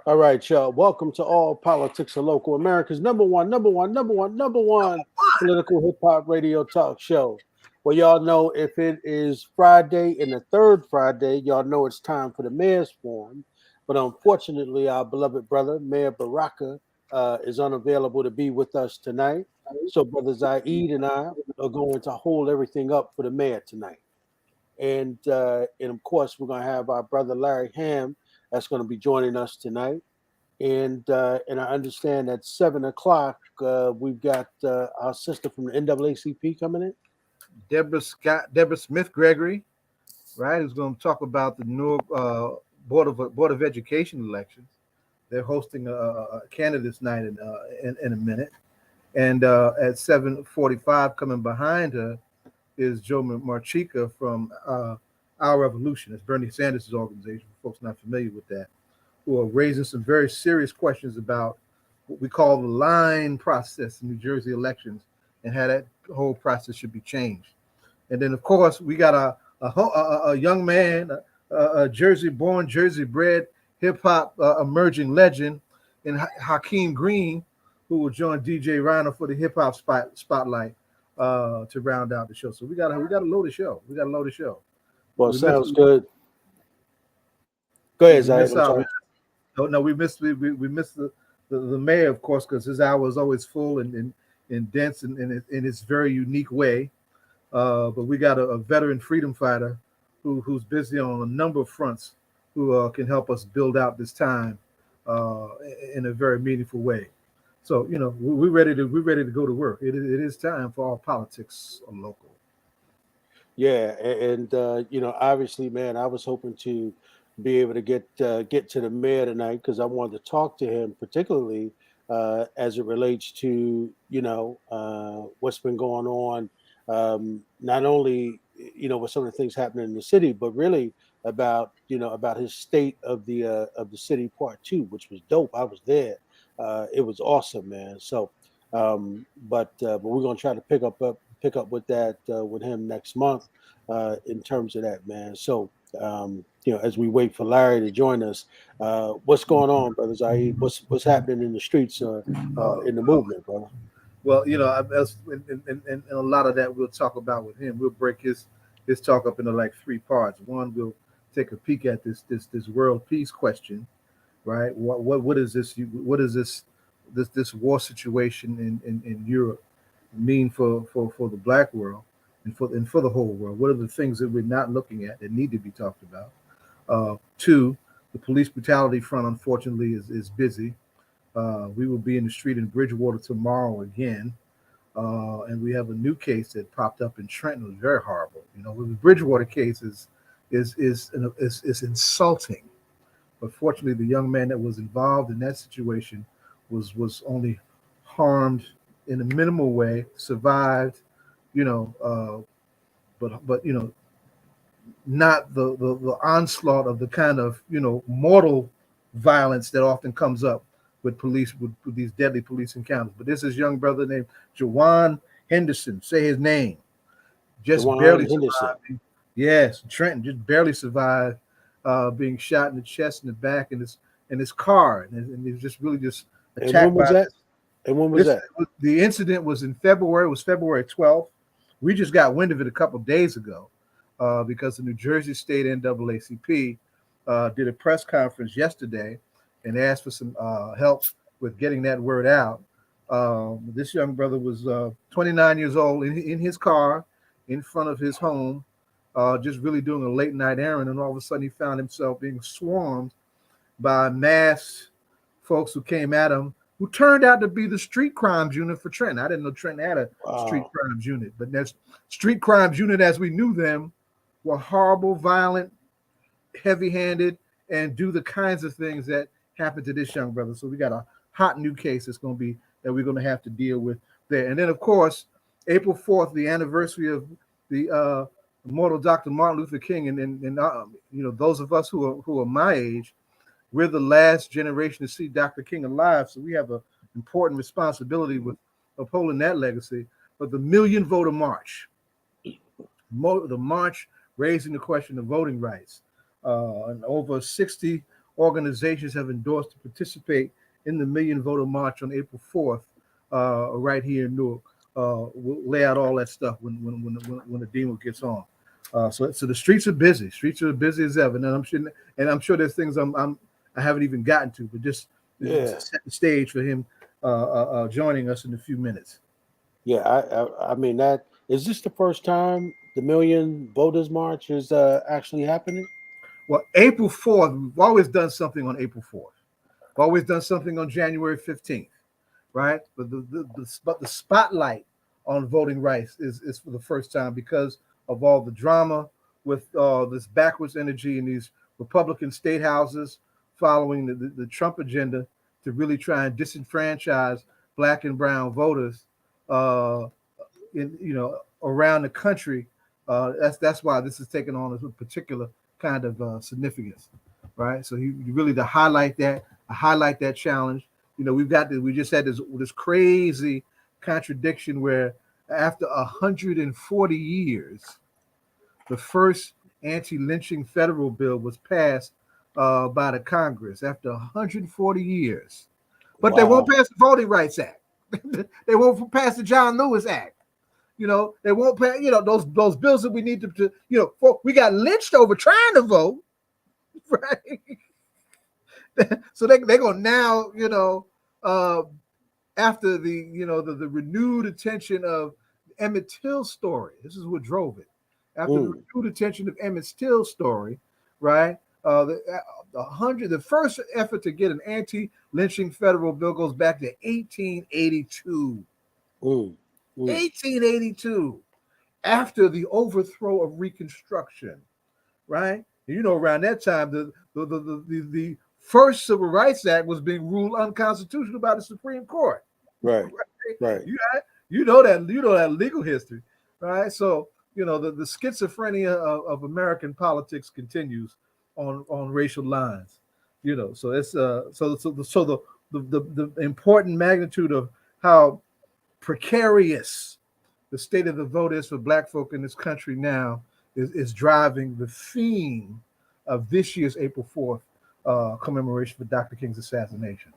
All right, y'all. Welcome to All Politics of Local America's number one political hip hop radio talk show. Well, y'all know if it is Friday and the third Friday, y'all know it's time for the mayor's forum. But unfortunately, our beloved brother, Mayor Baraka, is unavailable to be with us tonight. So, Brother Zaid and I are going to hold everything up for the mayor tonight. And of course, we're going to have our brother Larry Hamm that's going to be joining us tonight. And I understand at 7 o'clock we've got our sister from the NAACP coming in. Deborah Smith-Gregory, right, who's going to talk about the Newark Board of Education elections. They're hosting a candidates night in a minute, and at 7:45, coming behind her is Joe Marchia from Our Revolution. It's Bernie Sanders' organization. For folks not familiar with that, who are raising some very serious questions about what we call the line process in New Jersey elections and how that whole process should be changed. And then, of course, we got a young man, a Jersey-born, Jersey-bred hip-hop emerging legend in Hakim Green, who will join DJ Rhino for the hip-hop spotlight to round out the show. So we got a loaded show. Well, We sounds missed, good. Go ahead, we Zaid. missed I'm our sorry. no, we missed the mayor, of course, because his hour is always full and dense in its very unique way. But we got a veteran freedom fighter who's busy on a number of fronts, who can help us build out this time uh, in a very meaningful way. So we're ready to go to work. It is time for all politics local. Yeah, and obviously, man, I was hoping to be able to get to the mayor tonight because I wanted to talk to him, particularly as it relates to what's been going on, not only with some of the things happening in the city, but really about his state of the city part 2, which was dope. I was there. It was awesome, man. So, but we're gonna try to pick up with that with him next month in terms of that, man. So, as we wait for Larry to join us, what's going on, brothers? What's happening in the streets in the movement, brother? Well, and a lot of that we'll talk about with him. We'll break his talk up into like three parts. One, we'll take a peek at this world peace question, right? What is this? What is this war situation in Europe mean for the Black world and for the whole world? What are the things that we're not looking at that need to be talked about? Two, the police brutality front, unfortunately, is busy. We will be in the street in Bridgewater tomorrow again. And we have a new case that popped up in Trenton. It was very horrible. The Bridgewater case is insulting. But fortunately, the young man that was involved in that situation was only harmed in a minimal way, survived, but not the onslaught of the kind of mortal violence that often comes up with police with these deadly police encounters. But this is young brother named Jawan Henderson. Say his name. Just barely Jawan Henderson. survived. Yes, Trenton just barely survived being shot in the chest and the back in his car, and he was just really just And when attacked was by that? And when was that? the incident was in February. It was February 12th. We just got wind of it a couple of days ago because the New Jersey State NAACP did a press conference yesterday and asked for some help with getting that word out. This young brother was 29 years old in his car in front of his home, just really doing a late night errand. And all of a sudden he found himself being swarmed by mass folks who came at him, who turned out to be the street crimes unit for Trenton. I didn't know Trenton had a street Wow. crimes unit, but that's street crimes unit as we knew them were horrible, violent, heavy-handed, and do the kinds of things that happened to this young brother. So we got a hot new case that's going to be that we're going to have to deal with there. And then, of course, April 4th, the anniversary of the immortal Dr. Martin Luther King, and those of us who are my age, we're the last generation to see Dr. King alive, so we have an important responsibility with upholding that legacy. But the Million Voter March, the march raising the question of voting rights, and over 60 organizations have endorsed to participate in the Million Voter March on April 4th, right here in Newark. We'll lay out all that stuff when the demo gets on. So the streets are busy. Streets are busy as ever, and I'm sure there's things I haven't even gotten to, but just Yeah. set the stage for him joining us in a few minutes. Yeah, I mean that is this the first time the Million Voters March is actually happening? Well, April 4th, we've always done something on April 4th. We've always done something on January 15th, right? But the spotlight on voting rights is for the first time because of all the drama with this backwards energy in these Republican state houses following the Trump agenda to really try and disenfranchise black and brown voters uh, around the country. That's why this is taking on a particular kind of significance, right? So he really to highlight that challenge. We just had this crazy contradiction where after 140 years, the first anti-lynching federal bill was passed by the Congress after 140 years, but they won't Wow. pass the Voting Rights Act. They won't pass the John Lewis Act. They won't pass. Those bills that we need we got lynched over trying to vote, right? So they're gonna now, uh, after the renewed attention of Emmett Till's story. This is what drove it. After the renewed attention of Emmett Till's story, right? The first effort to get an anti-lynching federal bill goes back to 1882. Mm, mm, 1882, after the overthrow of Reconstruction, right? Around that time, the first Civil Rights Act was being ruled unconstitutional by the Supreme Court. right. Right? Right. You know that legal history, right? So the schizophrenia of American politics continues on racial lines. So it's the important magnitude of how precarious the state of the vote is for black folk in this country now is driving the theme of this year's April 4th commemoration for Dr. King's assassination.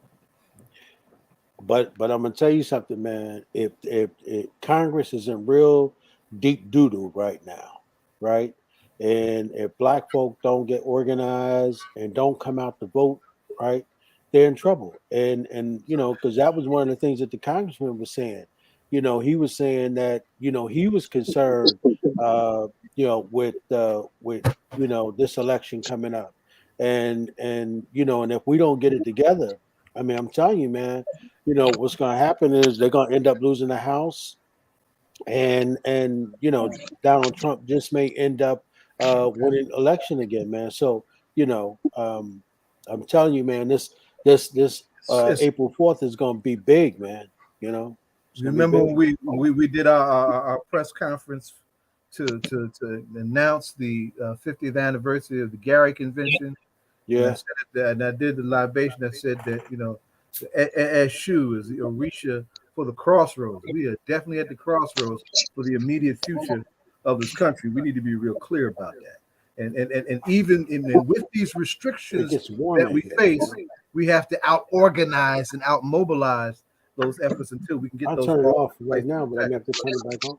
But I'm gonna tell you something, man. If Congress is in real deep doodle right now, right? And if black folk don't get organized and don't come out to vote, right, they're in trouble. And because that was one of the things that the congressman was saying. He was saying that he was concerned, with this election coming up, and if we don't get it together, I mean, I'm telling you, man, what's going to happen is they're going to end up losing the House, and Donald Trump just may end up winning election again, man. So I'm telling you, man, this It's, April 4th is going to be big, man. It's going to be remember big. when we did our press conference to announce the 50th anniversary of the Gary Convention, and I Yeah. said that, and I did the libation that said that Eshu is the Orisha for the crossroads. We are definitely at the crossroads for the immediate future of this country. We need to be real clear about that. And even with these It restrictions gets warm that in we here. face, we have to out organize and out mobilize those efforts until we can get I'll those turn it laws off in place right to now, but I'm protect. going to have to turn it back on.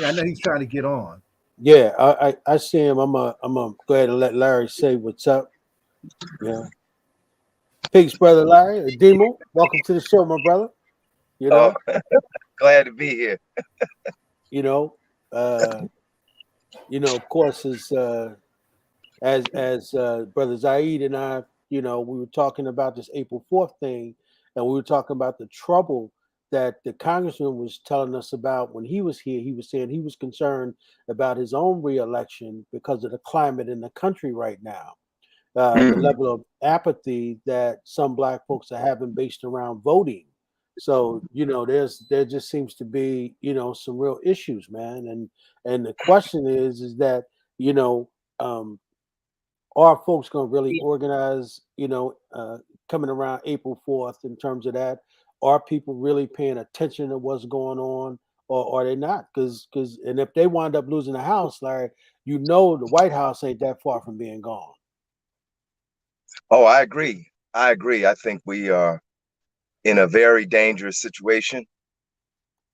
I know he's trying to get on. Yeah, I see him. I'm go ahead and let Larry say what's up. Yeah. Peace, brother Larry. Demo, welcome to the show, my brother. You Oh, know, glad to be here. you know, uh, of course, as brother Zaid and I, we were talking about this April 4th thing, and we were talking about the trouble that the congressman was telling us about when he was here. He was saying he was concerned about his own reelection because of the climate in the country right now. The Mhm. level of apathy that some black folks are having based around voting. So there just seems to be some real issues, man. And the question is that you know um, are folks going to really organize? Coming around April 4th in terms of that, are people really paying attention to what's going on, or are they not? Because and if they wind up losing the House, Larry, the White House ain't that far from being gone. Oh, I agree. I agree. I think we are in a very dangerous situation.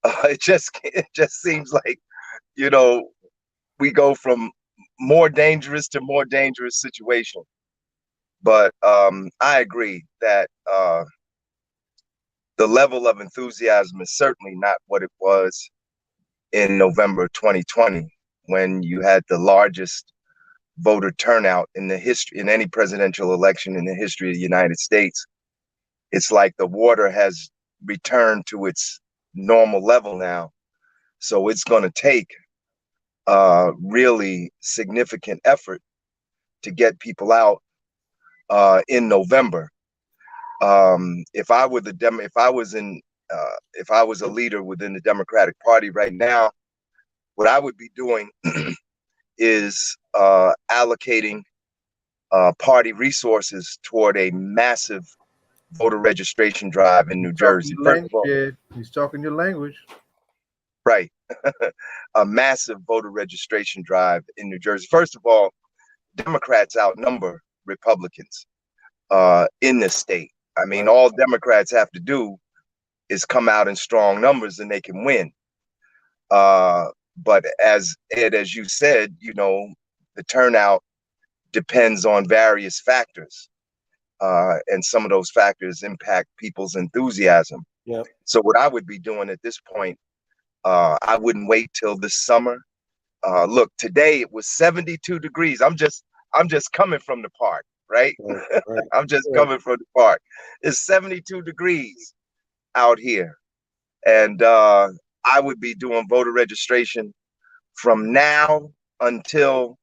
It just seems like, you know, we go from more dangerous to more dangerous situation. But I agree that the level of enthusiasm is certainly not what it was in November 2020, when you had the largest voter turnout in the history in any presidential election in the history of the United States. It's like the water has returned to its normal level now. So it's going to take really significant effort to get people out in November. If I were if I was a leader within the Democratic Party right now, what I would be doing is allocating party resources toward a massive voter registration drive in New Jersey. First of all, He's talking your language. right, a massive voter registration drive in New Jersey. First of all, Democrats outnumber Republicans in this state. I mean, Right. all Democrats have to do is come out in strong numbers and they can win. But as Ed, as you said, the turnout depends on various factors. And some of those factors impact people's enthusiasm. Yep. So what I would be doing at this point, I wouldn't wait till this summer. Look, today it was 72 degrees. I'm just coming from the park, right? Right. I'm just Right. coming from the park. It's 72 degrees out here. And I would be doing voter registration from now until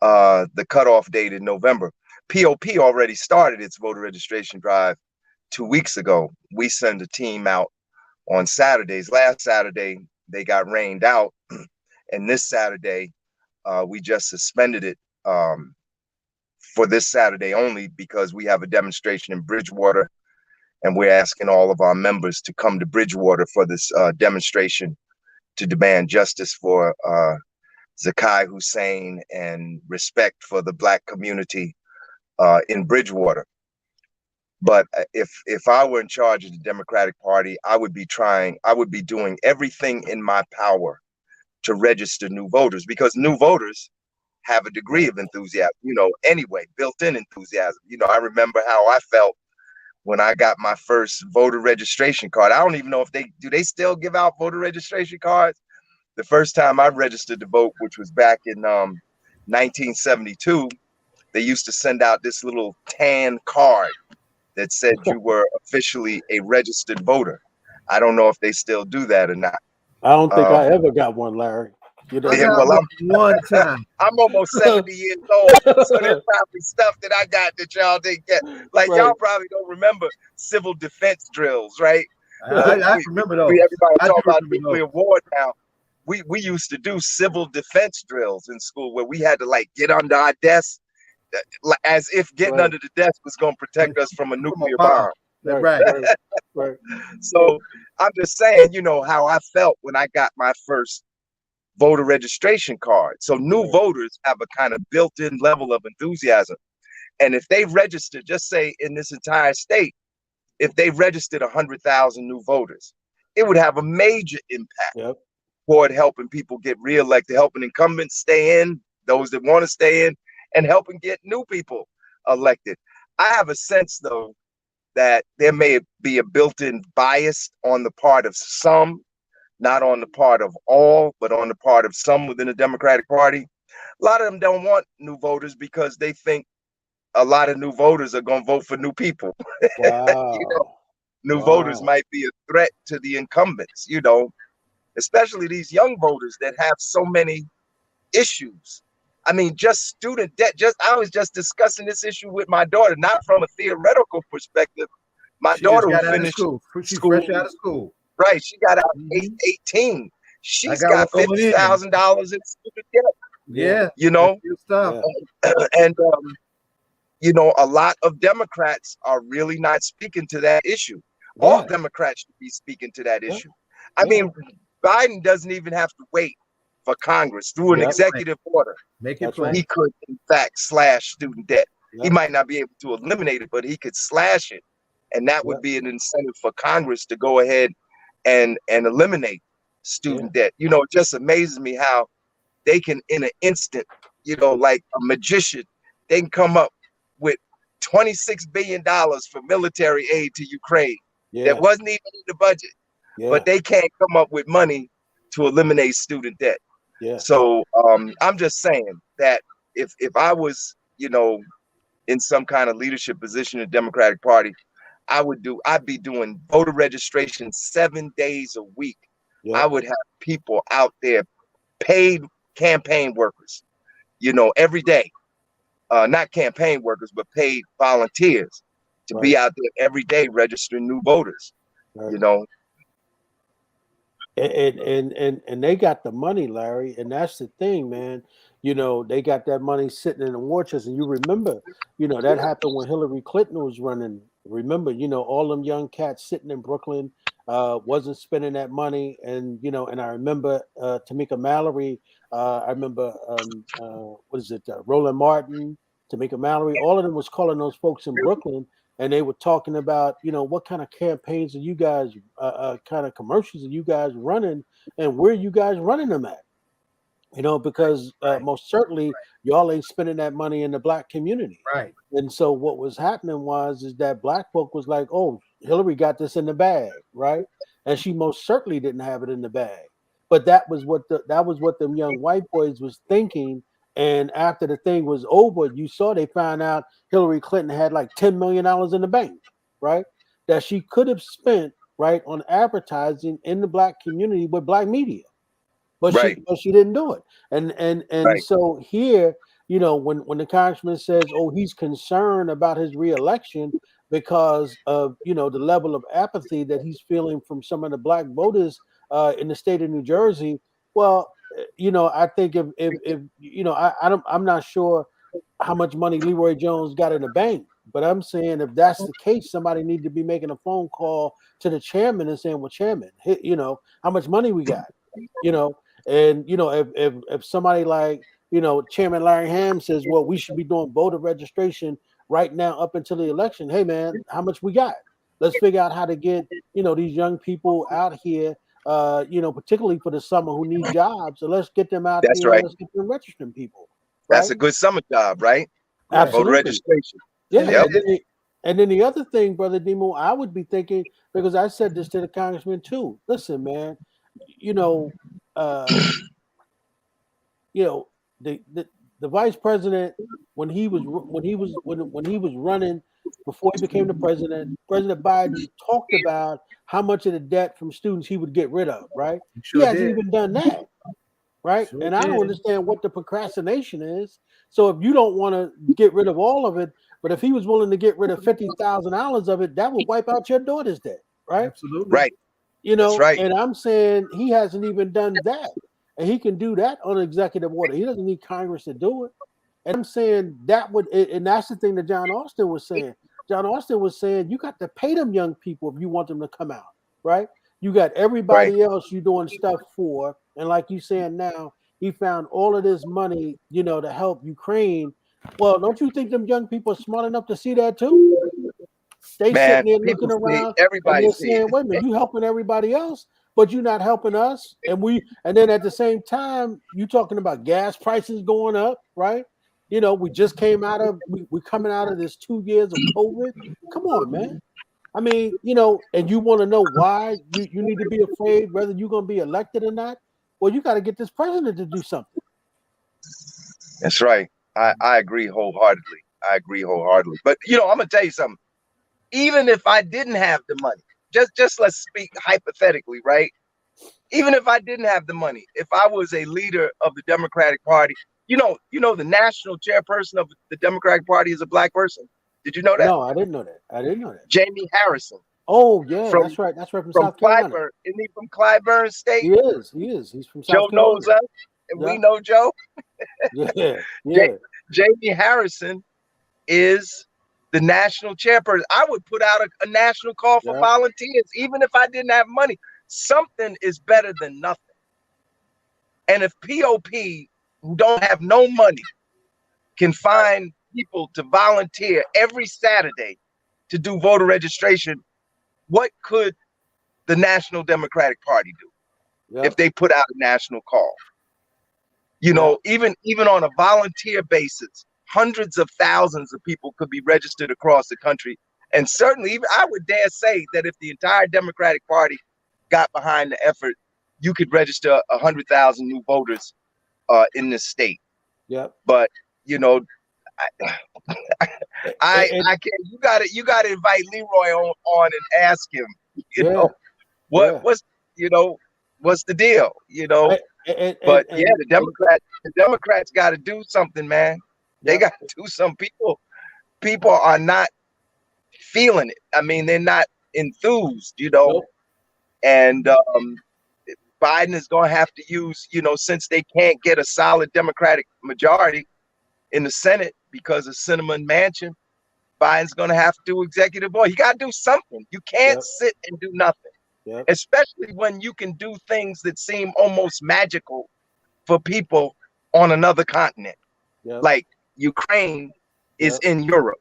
the cutoff date in November. POP already started its voter registration drive 2 weeks ago. We send a team out on Saturdays. Last Saturday, they got rained out. And this Saturday, we just suspended it for this Saturday only because we have a demonstration in Bridgewater. And we're asking all of our members to come to Bridgewater for this demonstration to demand justice for Zakai Hussein and respect for the Black community in Bridgewater. But if I were in charge of the Democratic Party, I would be doing everything in my power to register new voters, because new voters have a degree of enthusiasm, anyway, built-in enthusiasm. I remember how I felt when I got my first voter registration card. I don't even know if they still give out voter registration cards. The first time I registered to vote, which was back in 1972, they used to send out this little tan card that said you were officially a registered voter. I don't know if they still do that or not. I don't think I ever got one, Larry. I got one time. I'm almost 70 years old, so there's probably stuff that I got that y'all didn't get. Like, y'all probably don't remember civil defense drills, right? I remember those. Everybody talk about nuclear war now. We used to do civil defense drills in school where we had to like get under our desk as if getting under the desk was going to protect us from a nuclear bomb. Right. So I'm just saying, how I felt when I got my first voter registration card. So new voters have a kind of built-in level of enthusiasm. And if they register, just say in this entire state, if they registered 100,000 new voters, it would have a major impact toward helping people get reelected, helping incumbents stay in, those that want to stay in, and helping get new people elected. I have a sense, though, that there may be a built-in bias on the part of some, not on the part of all, but on the part of some within the Democratic Party. A lot of them don't want new voters because they think a lot of new voters are going to vote for new people. Wow. New voters might be a threat to the incumbents, especially these young voters that have so many issues. I mean, just student debt. I was just discussing this issue with my daughter, not from a theoretical perspective. My daughter who finished school. She's fresh out of school. Right. She got out 18. She's got $50,000 in student debt. Yeah. Stuff. And a lot of Democrats are really not speaking to that issue. All Democrats should be speaking to that issue. I mean, Biden doesn't even have to wait for Congress through an executive order. Make it plain. He could, in fact, slash student debt. He might not be able to eliminate it, but he could slash it. And that would Yep. be an incentive for Congress to go ahead and eliminate student debt. You know, it just amazes me how they can, in an instant, you know, like a magician, they can come up with $26 billion for military aid to Ukraine. Yeah. That wasn't even in the budget, Yeah. but they can't come up with money to eliminate student debt. Yeah. So I'm just saying that if I was, you know, in some kind of leadership position in the Democratic Party, I'd be doing voter registration 7 days a week. Yep. I would have people out there, paid campaign workers, you know, every day. Not campaign workers, but paid volunteers to be out there every day registering new voters. You know. And they got the money, Larry, and that's the thing, man. You know, they got that money sitting in the war chest. And you remember, you know, that happened when Hillary Clinton was running. Remember, you know, all them young cats sitting in Brooklyn wasn't spending that money. And, you know, and I remember Tamika Mallory, I remember, what is it, Roland Martin, Tamika Mallory, all of them was calling those folks in Brooklyn. And they were talking about, you know, what kind of campaigns are you guys, kind of commercials are you guys running, and where are you guys running them at? You know, because most certainly y'all ain't spending that money in the black community. Right. And so what was happening is that black folk was like, oh, Hillary got this in the bag, right? And she most certainly didn't have it in the bag. But that was what them young white boys was thinking. And after the thing was over, you saw they found out Hillary Clinton had like $10 million in the bank, right? That she could have spent, right, on advertising in the black community with black media. But she didn't do it. And so here, you know, when the congressman says, oh, he's concerned about his reelection because of, you know, the level of apathy that he's feeling from some of the black voters in the state of New Jersey. Well, you know, I think if you know, I'm not sure how much money Leroy Jones got in the bank, but I'm saying if that's the case, somebody need to be making a phone call to the chairman and saying, well, chairman, you know, how much money we got, you know. And you know, if somebody like, you know, Chairman Larry Hamm says, well, we should be doing voter registration right now up until the election. Hey man, how much we got? Let's figure out how to get, you know, these young people out here, you know, particularly for the summer who need jobs. So let's get them out here. And let's get them registering people. Right? That's a good summer job, right? Absolutely. Voter registration. Yeah. Yep. And then the other thing, Brother Demo, I would be thinking, because I said this to the congressman too. Listen, man, you know, you know, the vice president when he was running before he became the president, President Biden talked about how much of the debt from students he would get rid of, right? He hasn't even done that, right? And I don't understand what the procrastination is. So if you don't want to get rid of all of it, but if he was willing to get rid of $50,000 of it, that would wipe out your daughter's debt, right? Absolutely. Right. You know, and I'm saying he hasn't even done that. And he can do that on executive order. He doesn't need Congress to do it. And I'm saying that would, and that's the thing that John Austin was saying. John Austin was saying, you got to pay them young people if you want them to come out, right? You got everybody else you doing stuff for. And like you saying now, he found all of this money, you know, to help Ukraine. Well, don't you think them young people are smart enough to see that too? They sitting there looking around and they're saying, wait a minute, you helping everybody else, but you're not helping us. And then at the same time, you talking about gas prices going up, right? You know, we just came out of, we're coming out of this 2 years of COVID. Come on, man. I mean, you know, and you want to know why you need to be afraid whether you're going to be elected or not. Well, you got to get this president to do something. That's right. I agree wholeheartedly. But, you know, I'm going to tell you something. Even if I didn't have the money, just let's speak hypothetically, right? Even if I didn't have the money, if I was a leader of the Democratic Party, you know, the national chairperson of the Democratic Party is a black person. Did you know that? No, I didn't know that. Jamie Harrison. Oh, yeah, that's right. That's right from South Carolina. Clyburn. Isn't he from Clyburn State? He is. He's from South Joe Carolina. knows us, and we know Joe. Yeah. Jamie Harrison is the national chairperson. I would put out a national call for volunteers, even if I didn't have money. Something is better than nothing. And if POP, who don't have no money, can find, people to volunteer every Saturday to do voter registration, what could the National Democratic Party do if they put out a national call? You know, even on a volunteer basis, hundreds of thousands of people could be registered across the country. And certainly, even I would dare say that if the entire Democratic Party got behind the effort, you could register 100,000 new voters in this state. Yep. But you know, I can't. You gotta invite Leroy on and ask him. You know, what's the deal? You know. But the Democrats got to do something, man. They got to do something. People are not feeling it. I mean, they're not enthused, you know. And Biden is going to have to use, you know, since they can't get a solid Democratic majority in the Senate because of Cinnamon Mansion, Biden's going to have to do executive order. You got to do something. You can't sit and do nothing. Especially when you can do things that seem almost magical for people on another continent. Like Ukraine is in Europe.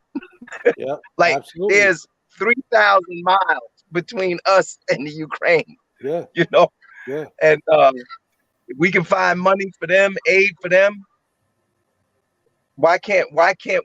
Like there's 3,000 miles between us and the Ukraine. You know? And we can find money for them, aid for them. Why can't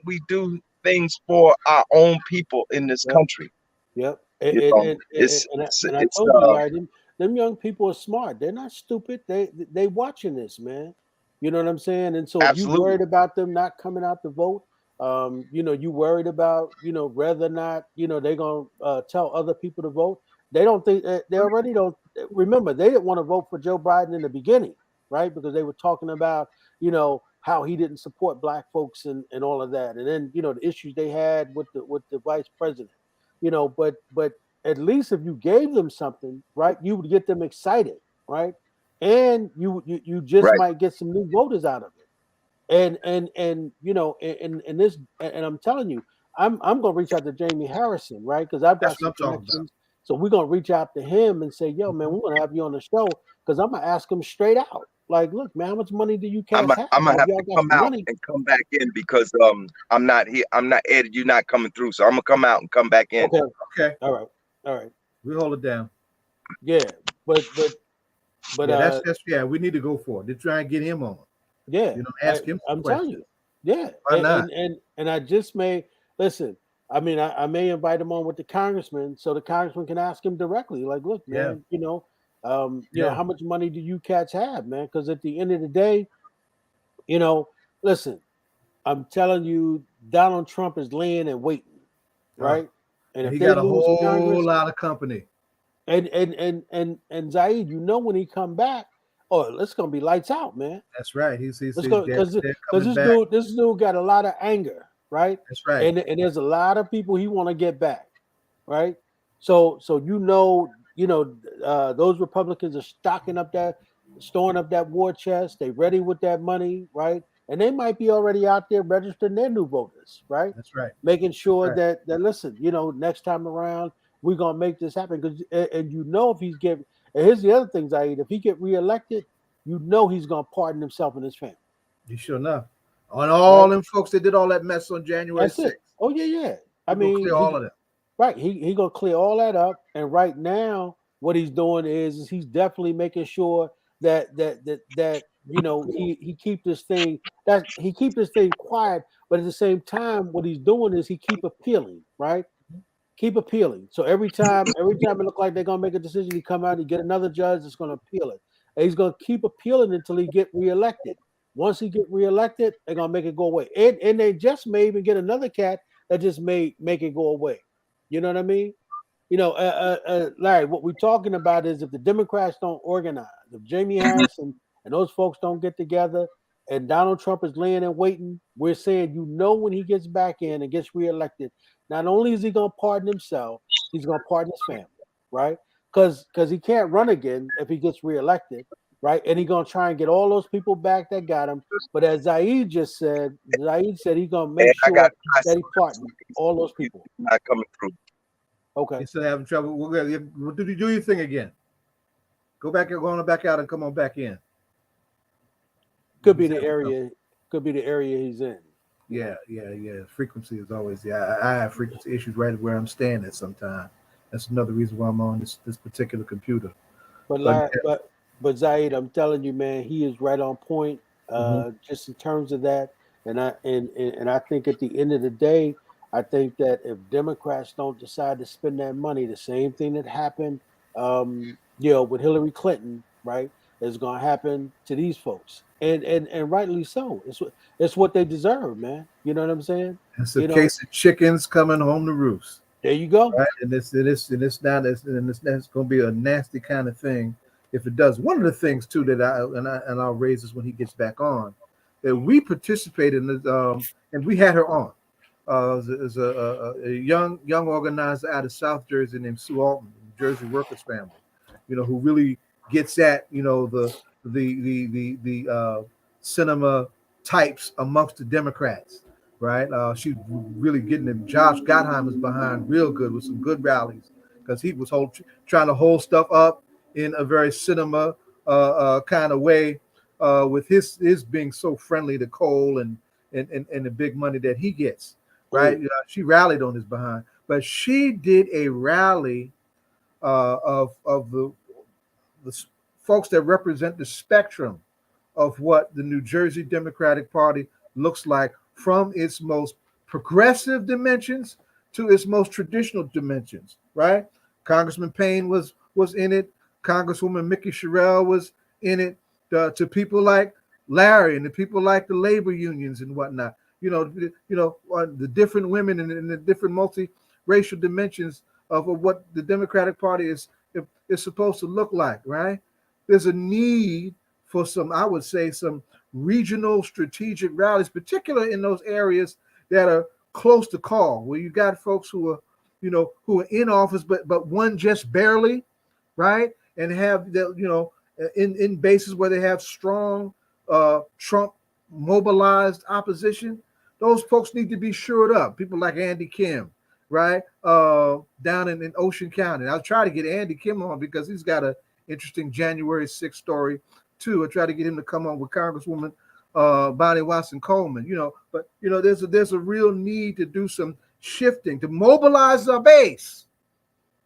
we do things for our own people in this country? And I told you, right, them young people are smart. They're not stupid. They watching this, man. You know what I'm saying? And so if you worried about them not coming out to vote, you know, you worried about, you know, whether or not, you know, they're going to tell other people to vote. They don't think, they already don't. Remember, they didn't want to vote for Joe Biden in the beginning, right? Because they were talking about, you know, how he didn't support black folks and all of that. And then, you know, the issues they had with the vice president. You know, but at least if you gave them something, right, you would get them excited, right, and you just might get some new voters out of it, and you know, and this, and I'm telling you, I'm gonna reach out to Jamie Harrison, right, because I've got some connections, so we're gonna reach out to him and say, yo, man, we're gonna have you on the show because I'm gonna ask him straight out. Like, look, man, how much money do you cats have? I'm gonna have to come out and come back in because I'm not here. I'm not Ed. You're not coming through, so I'm gonna come out and come back in. Okay. All right. We hold it down. Yeah, but yeah, that's we need to go for it. To try and get him on. Yeah, you know, ask him. I'm telling you. Yeah, why not? And I just may listen. I mean, I may invite him on with the congressman, so the congressman can ask him directly. Like, look, man, you know, how much money do you cats have, man? Because at the end of the day, you know, listen, I'm telling you, Donald Trump is laying and waiting, right? And if he got a whole lot of company. And Zaid, you know, when he come back, it's gonna be lights out, man. That's right. He's because this dude got a lot of anger, right? That's right. And there's a lot of people he want to get back, right? So you know, those Republicans are storing up that war chest. They ready with that money, right? And they might be already out there registering their new voters, right? That's right. Making sure that listen, you know, next time around we're gonna make this happen. Because and you know, if he's getting, and here's the other thing, Zaid, if he get reelected, you know he's gonna pardon himself and his family. You sure enough. On all them folks that did all that mess on January 6th. Oh yeah. I mean, clear all of them. Right. He gonna clear all that up. And right now, what he's doing is he's definitely making sure that you know he keep this thing quiet, but at the same time, what he's doing is he keep appealing, right? Keep appealing. So every time it look like they're gonna make a decision, he come out and get another judge that's gonna appeal it. And he's gonna keep appealing until he get reelected. Once he get reelected, they're gonna make it go away. And they just may even get another cat that just may make it go away. You know what I mean? You know, Larry, what we're talking about is if the Democrats don't organize, if Jamie Harrison and those folks don't get together, and Donald Trump is laying and waiting, we're saying, you know, when he gets back in and gets reelected, not only is he going to pardon himself, he's going to pardon his family, right? Because he can't run again if he gets reelected, right? And he's going to try and get all those people back that got him. But as Zaid just said, he's going to make sure that he pardons all those people. Not coming through. Okay. Instead of having trouble, we'll do your thing again. Go on back out and come on back in. Could be the area he's in. Yeah. Frequency is always I have frequency issues right where I'm staying at sometimes. That's another reason why I'm on this particular computer. But But like, but Zaid, I'm telling you, man, he is right on point. mhm. Just in terms of that, and I think at the end of the day, I think that if Democrats don't decide to spend that money, the same thing that happened, with Hillary Clinton, right, is going to happen to these folks, and rightly so. It's what they deserve, man. You know what I'm saying? It's a You know, case of chickens coming home to roost. there you go. Right? And it's going to be a nasty kind of thing if it does. One of the things too that I'll raise this when he gets back on, that we participated in this, and we had her on. Is a young organizer out of South Jersey named Sue Altman, Jersey Workers Family, who really gets at the cinema types amongst the Democrats. Right, she's really getting them. Josh Gottheim is behind real good with some good rallies because he was trying to hold stuff up in a very cinema kind of way with his being so friendly to Cole and the big money that he gets. Right, she rallied on his behind, but she did a rally of the folks that represent the spectrum of what the New Jersey Democratic Party looks like, from its most progressive dimensions to its most traditional dimensions, right? Congressman Payne was in it. Congresswoman Mickey Sherrill was in it. To people like Larry and the people like the labor unions and whatnot. The different women and the different multi-racial dimensions of what the Democratic Party is supposed to look like, right? There's a need for I would say, some regional strategic rallies, particularly in those areas that are close to call, where you got folks who are in office, but won just barely, right? And have in bases where they have strong Trump mobilized opposition. Those folks need to be shored up. People like Andy Kim, right? Down in Ocean County. I'll try to get Andy Kim on because he's got an interesting January 6th story too. I try to get him to come on with Congresswoman Bonnie Watson Coleman. But there's a real need to do some shifting, to mobilize our base,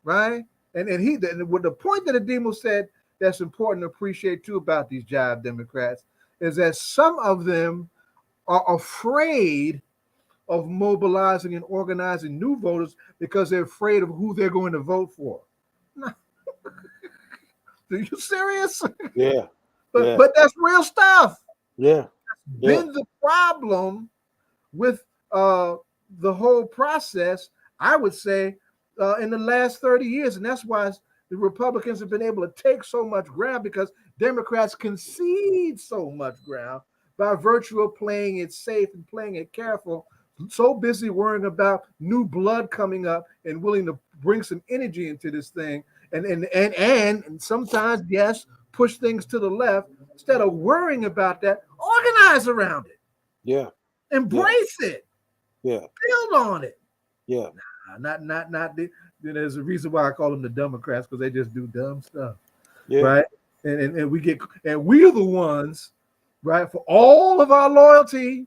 right? And the point that Ademo said that's important to appreciate too about these jive Democrats is that some of them are afraid of mobilizing and organizing new voters because they're afraid of who they're going to vote for. Are you serious? Yeah. But that's real stuff. Yeah. Been the problem with the whole process, I would say, in the last 30 years. And that's why the Republicans have been able to take so much ground, because Democrats concede so much ground by virtue of playing it safe and playing it careful, so busy worrying about new blood coming up and willing to bring some energy into this thing. And sometimes, yes, push things to the left instead of worrying about that. Organize around it. Yeah. Embrace it. Yeah. Build on it. Yeah. Not the. There's a reason why I call them the Democrats, because they just do dumb stuff. Yeah. Right. And we're the ones, right, for all of our loyalty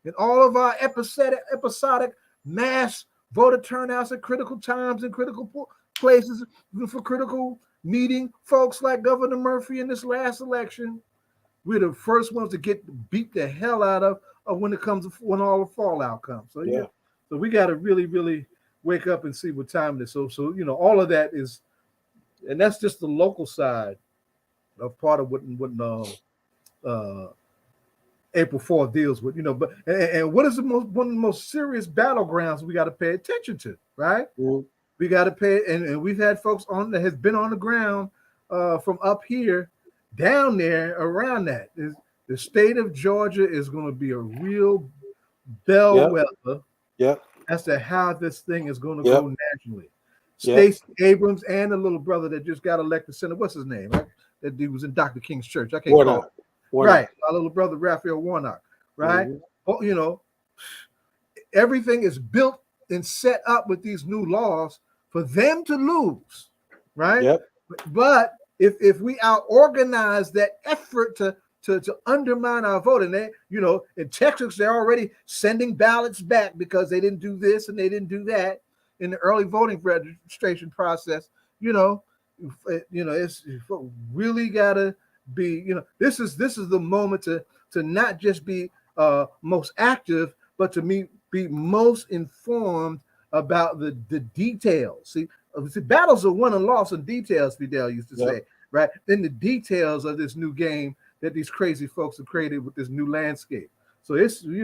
and all of our episodic mass voter turnouts at critical times and critical places for critical meeting folks like Governor Murphy in this last election. We're the first ones to get beat the hell out of when all the fallout comes. So so we got to really, really wake up and see what time it is. So all of that is, and that's just the local side of part of what April 4th deals with, but and what is one of the most serious battlegrounds we got to pay attention to, right? Mm-hmm. We got to pay, and we've had folks on that has been on the ground from up here down there around that. The state of Georgia is going to be a real bellwether as to how this thing is going to go nationally. Stacey Abrams and the little brother that just got elected senator, what's his name? Right? That dude was in Dr. King's church. I can't call him. Right, my little brother Raphael Warnock. Right, everything is built and set up with these new laws for them to lose. Right, but if we out organize that effort to to undermine our vote. And they, in Texas, they're already sending ballots back because they didn't do this and they didn't do that in the early voting registration process. It's really gotta be. This is the moment to not just be most active, but to be most informed about the details. See, battles are won and lost in details, Fidel used to say, right? In the details of this new game that these crazy folks have created with this new landscape. So it's, we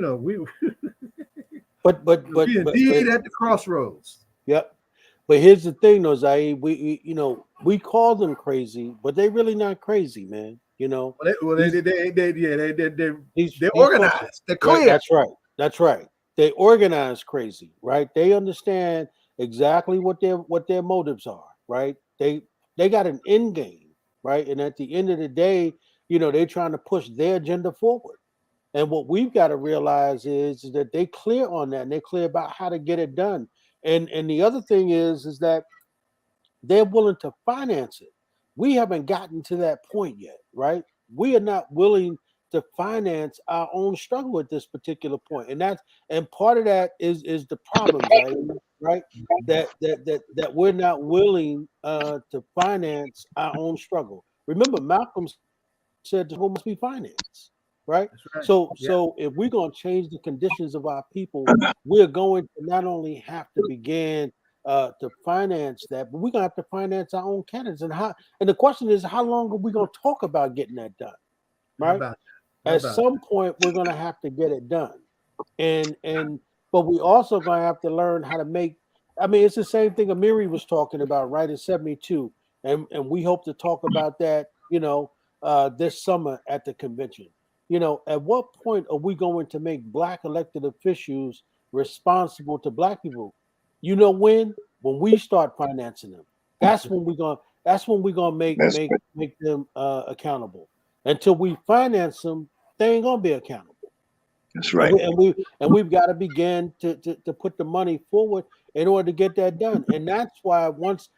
but indeed at the crossroads. Yep. But here's the thing, though, Zai, we call them crazy, but they really not crazy, man. They're organized. They're clear. Right, that's right. They organize crazy, right? They understand exactly what their motives are, right? They got an end game, right? And at the end of the day, they're trying to push their agenda forward. And what we've got to realize is that they clear on that, and they're clear about how to get it done. And the other thing is that they're willing to finance it. We haven't gotten to that point yet, right? We are not willing to finance our own struggle at this particular point. And part of that is the problem, right? That we're not willing to finance our own struggle. Remember, Malcolm said the struggle must be financed. Right? So if we're going to change the conditions of our people, we're going to not only have to begin to finance that, but we're going to have to finance our own candidates. And the question is, how long are we going to talk about getting that done? Right? At some point, we're going to have to get it done. But we also going to have to learn how to make. I mean, it's the same thing Amiri was talking about, right? In 72, and we hope to talk about that, this summer at the convention. At what point are we going to make Black elected officials responsible to Black people? When we start financing them. That's when we're gonna make them accountable. Until we finance them, they ain't gonna be accountable. That's right. And we've got to begin to put the money forward in order to get that done. And that's why once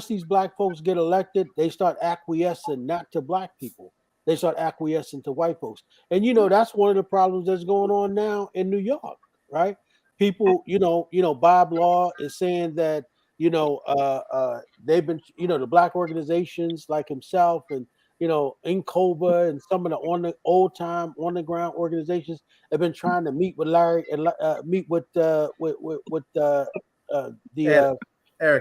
these Black folks get elected, they start acquiescing not to Black people. They start acquiescing to white folks. And, that's one of the problems that's going on now in New York, right? People, Bob Law is saying that, they've been, the Black organizations like himself and, Incoba and some of the on the ground organizations have been trying to meet with Larry and meet with Eric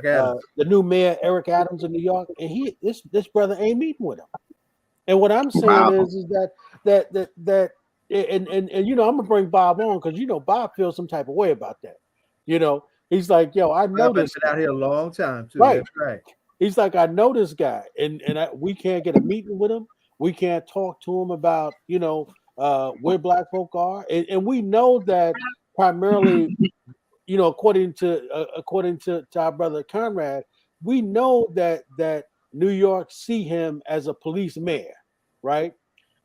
Adams, the new mayor, Eric Adams in New York. And this brother ain't meeting with him. And what I'm saying is that I'm gonna bring Bob on because Bob feels some type of way about that. He's like, yo, I know this guy. Out here a long time too. Right. That's right. He's like, I know this guy, and we can't get a meeting with him. We can't talk to him about where Black folk are, and we know that primarily, according to our brother Conrad, we know that New York see him as a police mayor, right?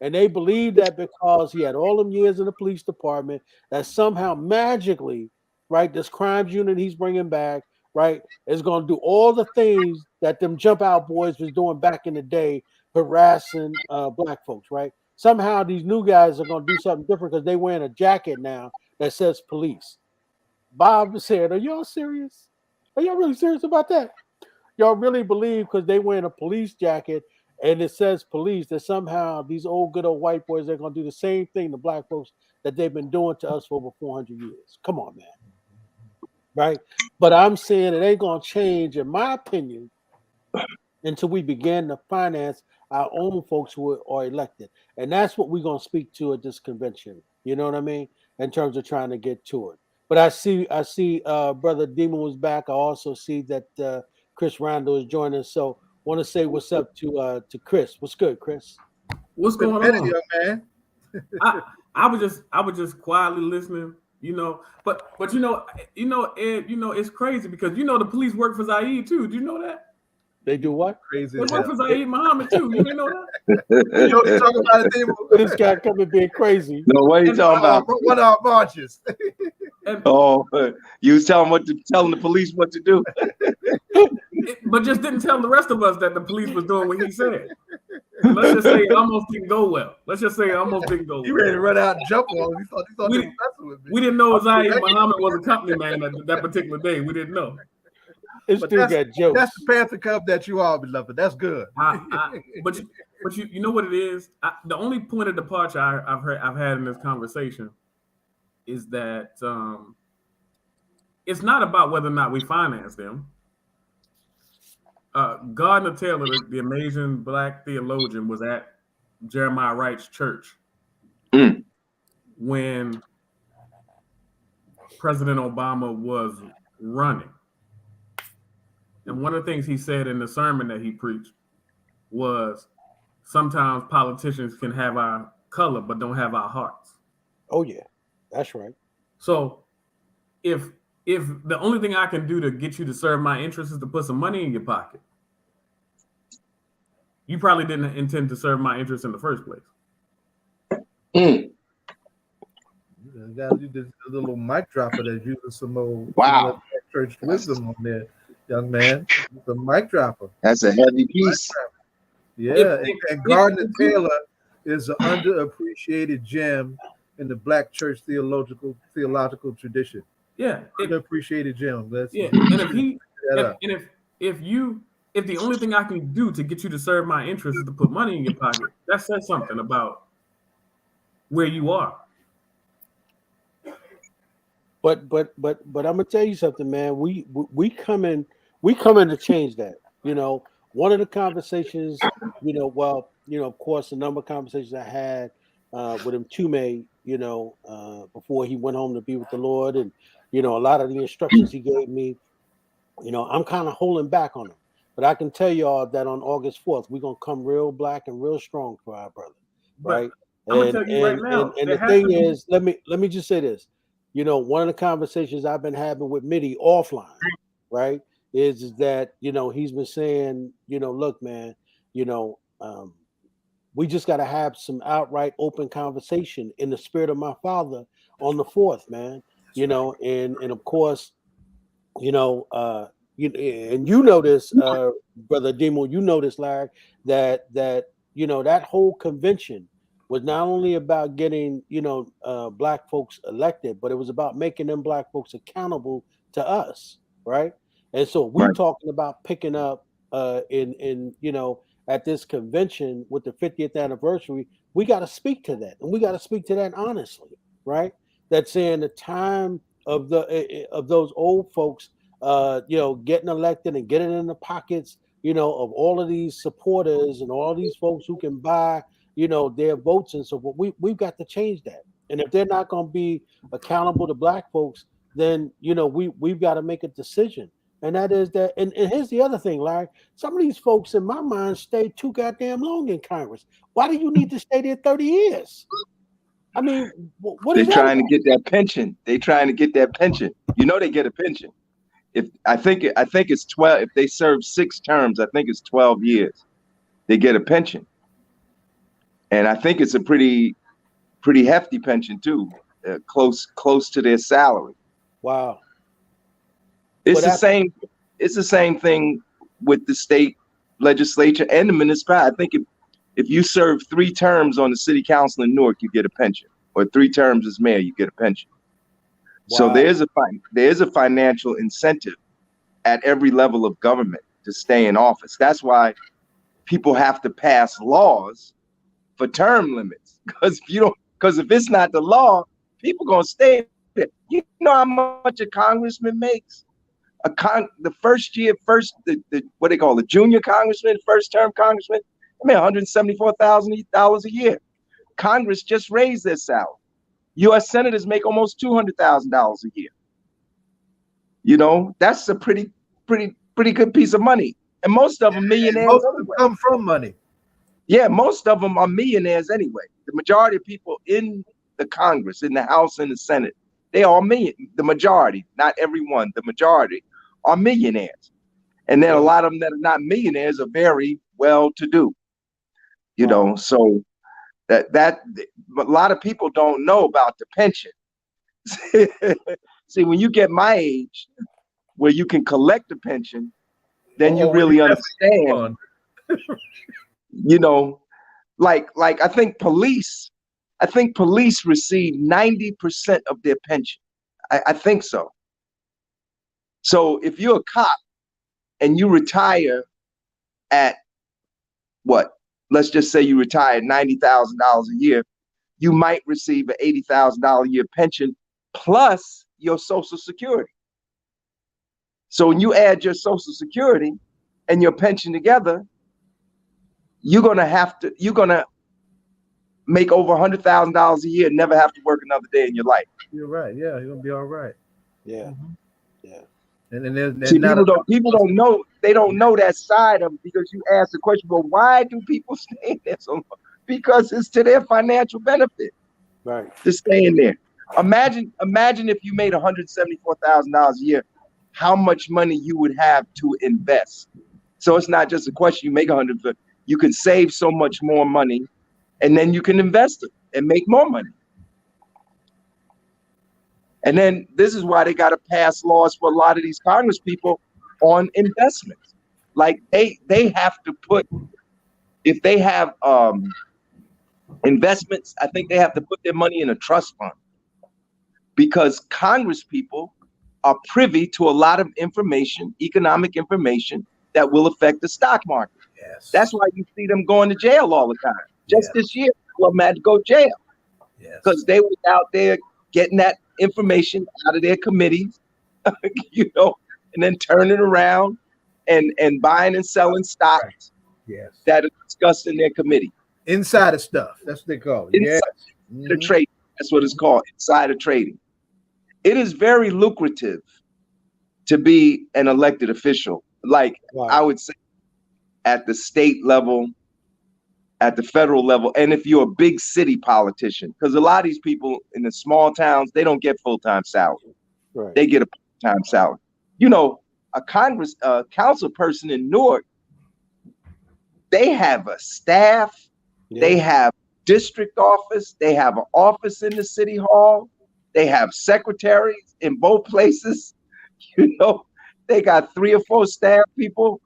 And they believe that because he had all them years in the police department, that somehow magically, right, this crimes unit he's bringing back, right, is going to do all the things that them jump out boys was doing back in the day, harassing Black folks, right? Somehow these new guys are going to do something different because they wearing a jacket now that says police. Bob said, are y'all serious? Are y'all really serious about that? Y'all really believe because they wearing a police jacket and it says police that somehow these good old white boys are going to do the same thing to Black folks that they've been doing to us for over 400 years? Come on, man. Right? But I'm saying it ain't going to change, in my opinion, until we begin to finance our own folks who are elected. And that's what we're going to speak to at this convention. You know what I mean? In terms of trying to get to it. But I see Brother Demon was back. I also see that Chris Randall is joining us. So want to say what's up to Chris. What's good, Chris? What's going on, man? I was just quietly listening, But Ed, it's crazy because the police work for Zaid too. Do you know that? They do what? Crazy. They work for Zaid Muhammad too. You didn't know that? You talking about it, this guy coming being crazy. No, what are you talking about? One of our marches. You was telling the police what to do. But just didn't tell the rest of us that the police was doing what he said. let's just say it almost didn't go well. Let's just say it almost didn't go well. You ready to run out and jump on him. You thought they were messing with me. We didn't know Zaire Muhammad was a company man that particular day. We didn't know. This dude got jokes. That's the Panther Cup that you all beloved. That's good. But you know what it is? The only point of departure I've had in this conversation is that it's not about whether or not we finance them. Gardner Taylor, the amazing Black theologian, was at Jeremiah Wright's church when President Obama was running. And one of the things he said in the sermon that he preached was, sometimes politicians can have our color but don't have our hearts. Oh yeah, that's right. So if the only thing I can do to get you to serve my interests is to put some money in your pocket, you probably didn't intend to serve my interests in the first place. You got this little mic dropper that's using some old church wisdom on there, young man. It's a mic dropper. That's a heavy piece. Yeah, and Gardner Taylor is an underappreciated gem in the Black church theological tradition. Yeah, underappreciated gem. And if the only thing I can do to get you to serve my interests is to put money in your pocket, that says something about where you are. But I'm gonna tell you something, man. We come in to change that. You know, one of the conversations, of course, a number of conversations I had with him before he went home to be with the Lord, and a lot of the instructions he gave me, I'm kind of holding back on him. But I can tell y'all that on August 4th, we're gonna come real black and real strong for our brother, right? I'm gonna tell you right now. And the thing is, let me just say this. One of the conversations I've been having with Mitty offline, right, is that he's been saying, look, man, we just got to have some outright open conversation in the spirit of my father on the 4th, man. And of course, and this, Brother Demo, this, Larry, that whole convention was not only about getting, black folks elected, but it was about making them black folks accountable to us, right? And so we're talking about picking up at this convention with the 50th anniversary, we got to speak to that, and we got to speak to that honestly, right? That's saying the time of those old folks, getting elected and getting in the pockets, of all of these supporters and all these folks who can buy, their votes and so forth. We've got to change that. And if they're not going to be accountable to black folks, then we've got to make a decision. And that is that. And here's the other thing, Larry. Some of these folks, in my mind, stayed too goddamn long in Congress. Why do you need to stay there 30 years? I mean, what is that? They're trying to get that pension. They get a pension. I think it's 12. If they serve 6 terms, I think it's 12 years. They get a pension, and I think it's a pretty hefty pension too, close to their salary. Wow. It's the same thing with the state legislature and the municipality. I think if you serve 3 terms on the city council in Newark, you get a pension, or 3 terms as mayor, you get a pension. Wow. So there is a financial incentive at every level of government to stay in office. That's why people have to pass laws for term limits, because if it's not the law, people gonna stay there. You know how much a congressman makes? The first year, what they call the junior congressman, first term congressman, I mean $174,000 a year. Congress just raised their salary. U.S. senators make almost $200,000 a year. That's a pretty good piece of money, and most of them millionaires. Most of them come from money. Yeah, most of them are millionaires anyway. The majority of people in the Congress, in the House and the Senate, they are the majority, not everyone, the majority are millionaires. And then a lot of them that are not millionaires are very well-to-do, so that a lot of people don't know about the pension. See, when you get my age, where you can collect a pension, then you really understand, like I think police receive 90% of their pension. I think so. So if you're a cop and you retire at what? Let's just say you retire at $90,000 a year, you might receive an $80,000 a year pension plus your Social Security. So when you add your Social Security and your pension together, you're gonna make over $100,000 a year and never have to work another day in your life. You're right. Yeah, you're gonna be all right. Yeah. Mm-hmm. Yeah. And then there's See, people don't know. They don't know that side of it, because you ask the question, well, why do people stay in there so long? Because it's to their financial benefit, Right. to stay in there. Imagine if you made $174,000 a year, how much money you would have to invest. So it's not just a question. You make $100,000, you can save so much more money, and then you can invest it and make more money. And then this is why they got to pass laws for a lot of these Congress people on investments. Like they have to put, if they have investments, I think they have to put their money in a trust fund, because Congress people are privy to a lot of information, economic information, that will affect the stock market. Yes. That's why you see them going to jail all the time. Just this year, some had to go to jail. Yes. Because they were out there getting that information out of their committees, and then turning around and buying and selling stocks that are discussed in their committee. Insider stuff. That's what they call it. Insider trading. That's what it's called. Insider trading. It is very lucrative to be an elected official. Like, wow. I would say at the state level, at the federal level, and if you're a big city politician, because a lot of these people in the small towns, they don't get full-time salary. Right. They get a part-time salary. A council person in Newark, they have a staff, they have district office, they have an office in the city hall, they have secretaries in both places. They got 3 or 4 staff people.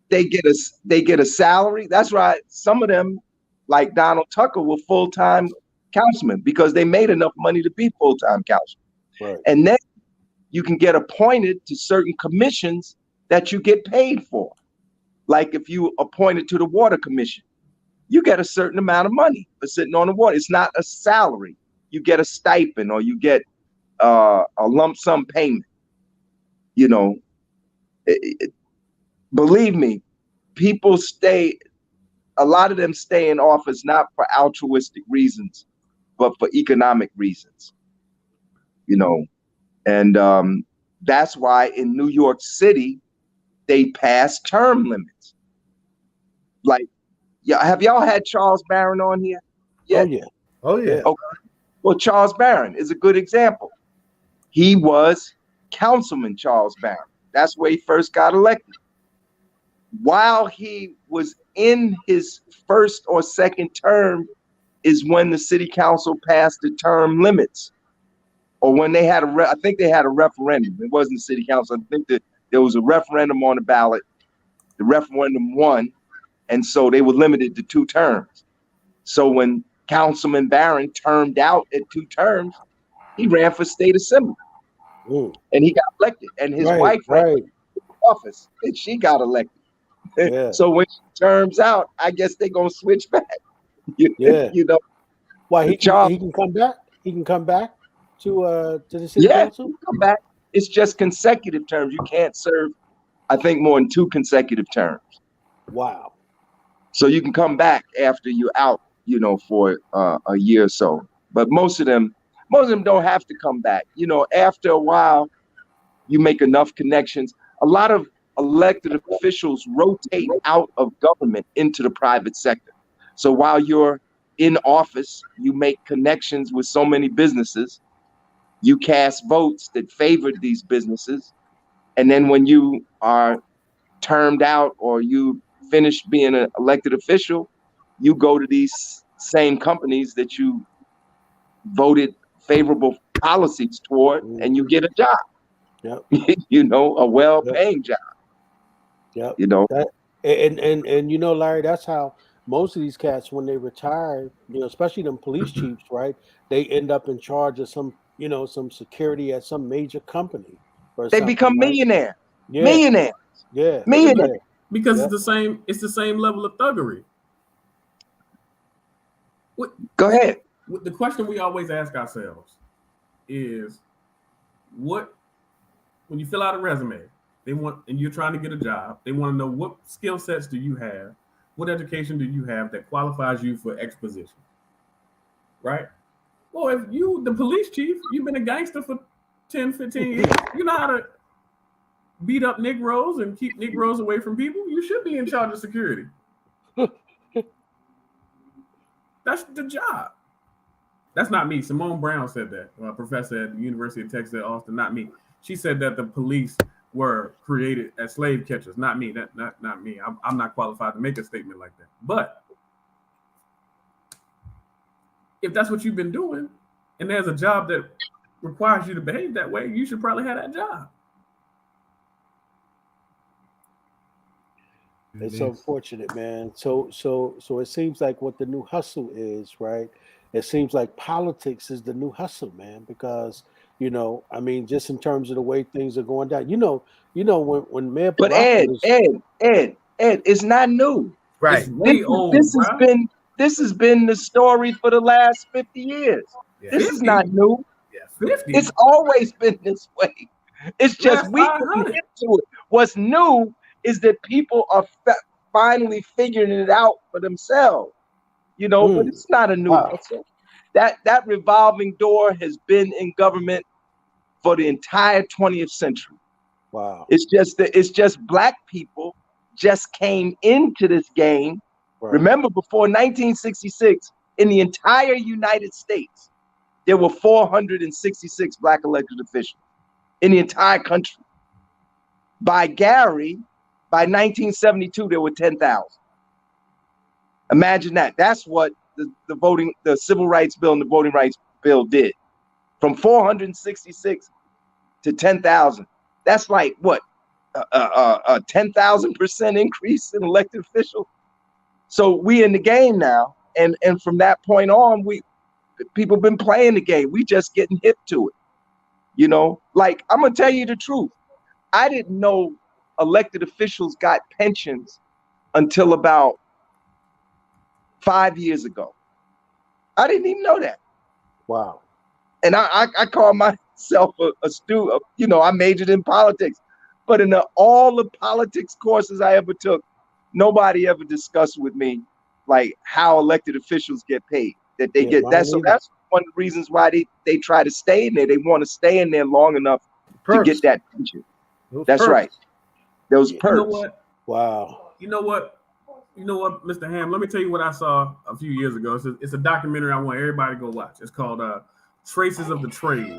They get a salary. That's right. Some of them, like Donald Tucker, were full-time councilmen because they made enough money to be full-time councilmen. Right. And then you can get appointed to certain commissions that you get paid for. Like if you appointed to the water commission, you get a certain amount of money for sitting on the water. It's not a salary. You get a stipend, or you get a lump sum payment. Believe me, a lot of them stay in office not for altruistic reasons, but for economic reasons. And that's why in New York City, they passed term limits. Like, have y'all had Charles Barron on here? Yeah. Oh yeah. Okay. Well, Charles Barron is a good example. He was Councilman Charles Barron. That's where he first got elected. While he was in his first or second term is when the city council passed the term limits, or when they had I think they had a referendum. It wasn't the city council. I think that there was a referendum on the ballot. The referendum won, and so they were limited to 2 terms. So when Councilman Barron termed out at 2 terms, he ran for state assembly. Ooh. And he got elected. And his wife ran for office, and she got elected. Yeah. So when she terms out, I guess they're gonna switch back. Why he can come back? He can come back to the city council? He can come back. It's just consecutive terms. You can't serve, I think, more than 2 consecutive terms. Wow. So you can come back after you're out, for a year or so. But most of them don't have to come back. After a while, you make enough connections. A lot of elected officials rotate out of government into the private sector. So while you're in office, you make connections with so many businesses. You cast votes that favored these businesses. And then when you are termed out or you finish being an elected official, you go to these same companies that you voted favorable policies toward, and you get a job. Yep. A well-paying job. Yep. And Larry, that's how most of these cats, when they retire, especially them police chiefs, right? They end up in charge of some, some security at some major company or They something, become right? millionaires. Yeah, Millionaires. yeah, Millionaires. yeah. Because Yeah. it's the same level of thuggery. Go ahead. The question we always ask ourselves is, when you fill out a resume, and you're trying to get a job, they want to know what skill sets do you have, what education do you have that qualifies you for X position, right? Well, if you, the police chief, you've been a gangster for 10, 15 years, you know how to beat up Negroes and keep Negroes away from people, you should be in charge of security. That's the job. That's not me. Simone Brown said that, a professor at the University of Texas at Austin, not me. She said that the police were created as slave catchers, not me. Not me. I'm not qualified to make a statement like that. But if that's what you've been doing, and there's a job that requires you to behave that way, you should probably have that job. It's unfortunate, man. So it seems like what the new hustle is, right? It seems like politics is the new hustle, man, because I mean, just in terms of the way things are going down. When Mayor But Baraka was Ed, it's not new. Right. It's way old. This has been the story for the last 50 years. Yeah. This is not new. Yeah. 50. It's always been this way. It's just Last we 500. get into it. What's new is that people are finally figuring it out for themselves. But it's not a new hustle. That revolving door has been in government for the entire 20th century. Wow. It's just black people just came into this game. Right. Remember, before 1966, in the entire United States, there were 466 black elected officials in the entire country. By 1972, there were 10,000. Imagine that. That's what the Civil Rights Bill and the Voting Rights Bill did. From 466 to 10,000. That's like what? A 10,000% increase in elected officials. So we in the game now, and from that point on, people been playing the game. We just getting hip to it. Like, I'm gonna tell you the truth. I didn't know elected officials got pensions until about 5 years ago. I didn't even know that. Wow. And I call myself a student. I majored in politics, but in all the politics courses I ever took, nobody ever discussed with me like how elected officials get paid. That they get that. So that's one of the reasons why they try to stay in there. They want to stay in there long enough to get that pension. That's perks. Right. Those perks. You know what? Wow. You know what, Mr. Hamm? Let me tell you what I saw a few years ago. It's a documentary I want everybody to go watch. It's called Traces of the Trade: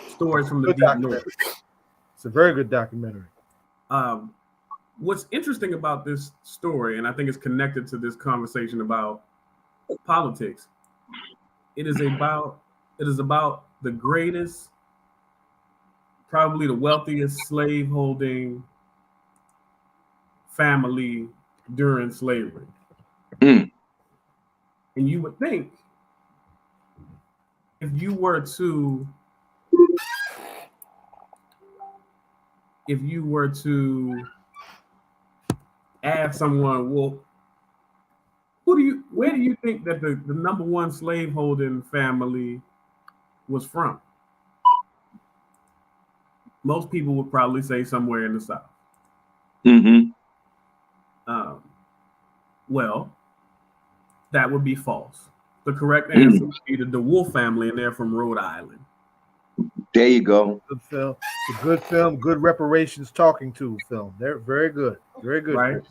Stories from the Deep North. It's a very good documentary. What's interesting about this story, and I think it's connected to this conversation about politics, it is about the greatest, probably the wealthiest slave-holding family during slavery. And you would think if you were to ask someone, well, where do you think that the number one slave-holding family was from? Most people would probably say somewhere in the South. Well, that would be false. The correct answer would be the DeWolf family, and they're from Rhode Island. There you go. Good film. It's a good film. Good reparations talking to film. They're very good. Very good. Right.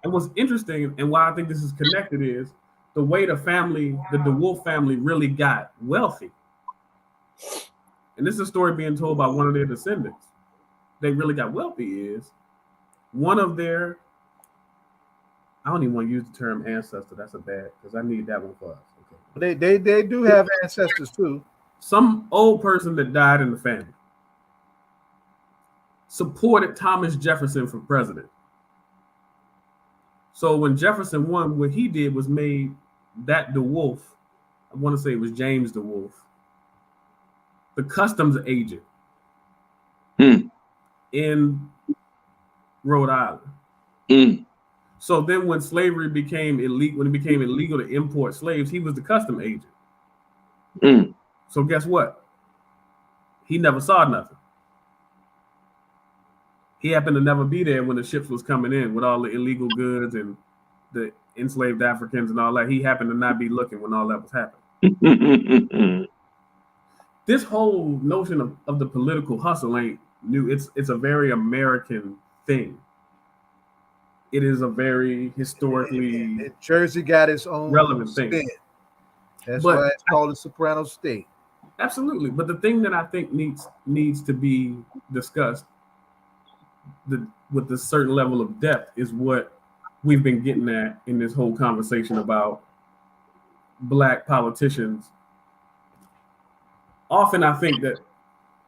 And what's interesting, and why I think this is connected, is the way the DeWolf family really got wealthy. And this is a story being told by one of their descendants. They really got wealthy is one of their, I don't even want to use the term ancestor. That's a bad, because I need that one for us. Okay. They do have ancestors too. Some old person that died in the family supported Thomas Jefferson for president. So when Jefferson won, what he did was made that DeWolf, I want to say it was James DeWolf, the customs agent in Rhode Island. So then when slavery became illegal, when it became illegal to import slaves, he was the custom agent. So guess what? He never saw nothing. He happened to never be there when the ships was coming in with all the illegal goods and the enslaved Africans and all that. He happened to not be looking when all that was happening. This whole notion of the political hustle ain't new. It's a very American thing. It is a very historically and Jersey got its own relevant spin. thing. That's why it's called the Soprano State. Absolutely. But the thing that I think needs to be discussed with a certain level of depth is what we've been getting at in this whole conversation about Black politicians. Often I think that,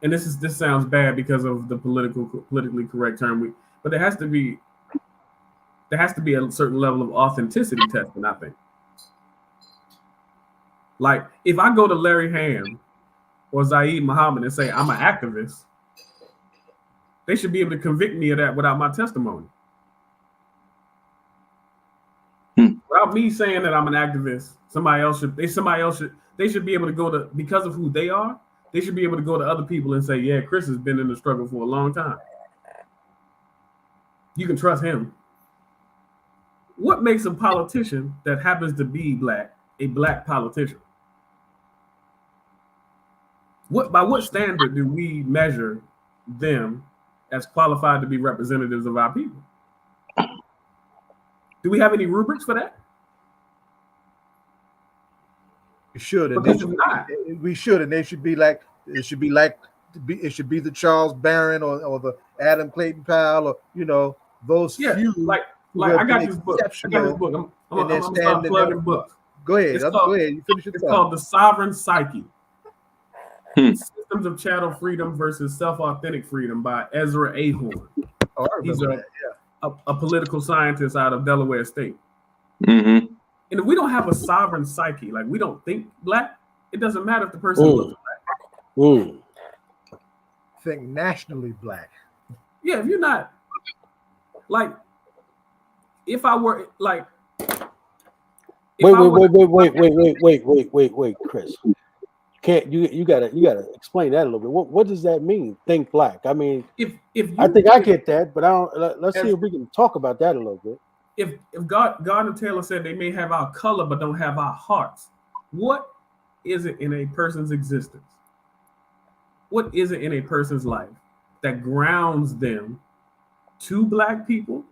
and this sounds bad because of the politically correct term, but there has to be a certain level of authenticity testing, I think. Like, if I go to Larry Hamm or Zaid Muhammad and say I'm an activist, they should be able to convict me of that without my testimony. Without me saying that I'm an activist, they should be able to go to, because of who they are, they should be able to go to other people and say, yeah, Chris has been in the struggle for a long time. You can trust him. What makes a politician that happens to be Black a Black politician? By what standard do we measure them as qualified to be representatives of our people? Do we have any rubrics for that? We should, and we should, and they should be like it should be the Charles Barron or the Adam Clayton Powell, or those few. Like I got this book. I'm start plugging books. Go ahead. Go ahead. You finish it's called The Sovereign Psyche. Systems of Chattel Freedom versus Self-Authentic Freedom by Ezra Ahorn. He's a political scientist out of Delaware State. And if we don't have a sovereign psyche, like we don't think Black, it doesn't matter if the person looks Black. Think nationally Black. Yeah, if you're not, like, if I were like, wait, Chris. You gotta explain that a little bit. What does that mean? Think Black. I mean, I think I get that, but I don't. Let's see if we can talk about that a little bit. If Gardner Taylor said they may have our color but don't have our hearts, what is it in a person's existence? What is it in a person's life that grounds them to Black people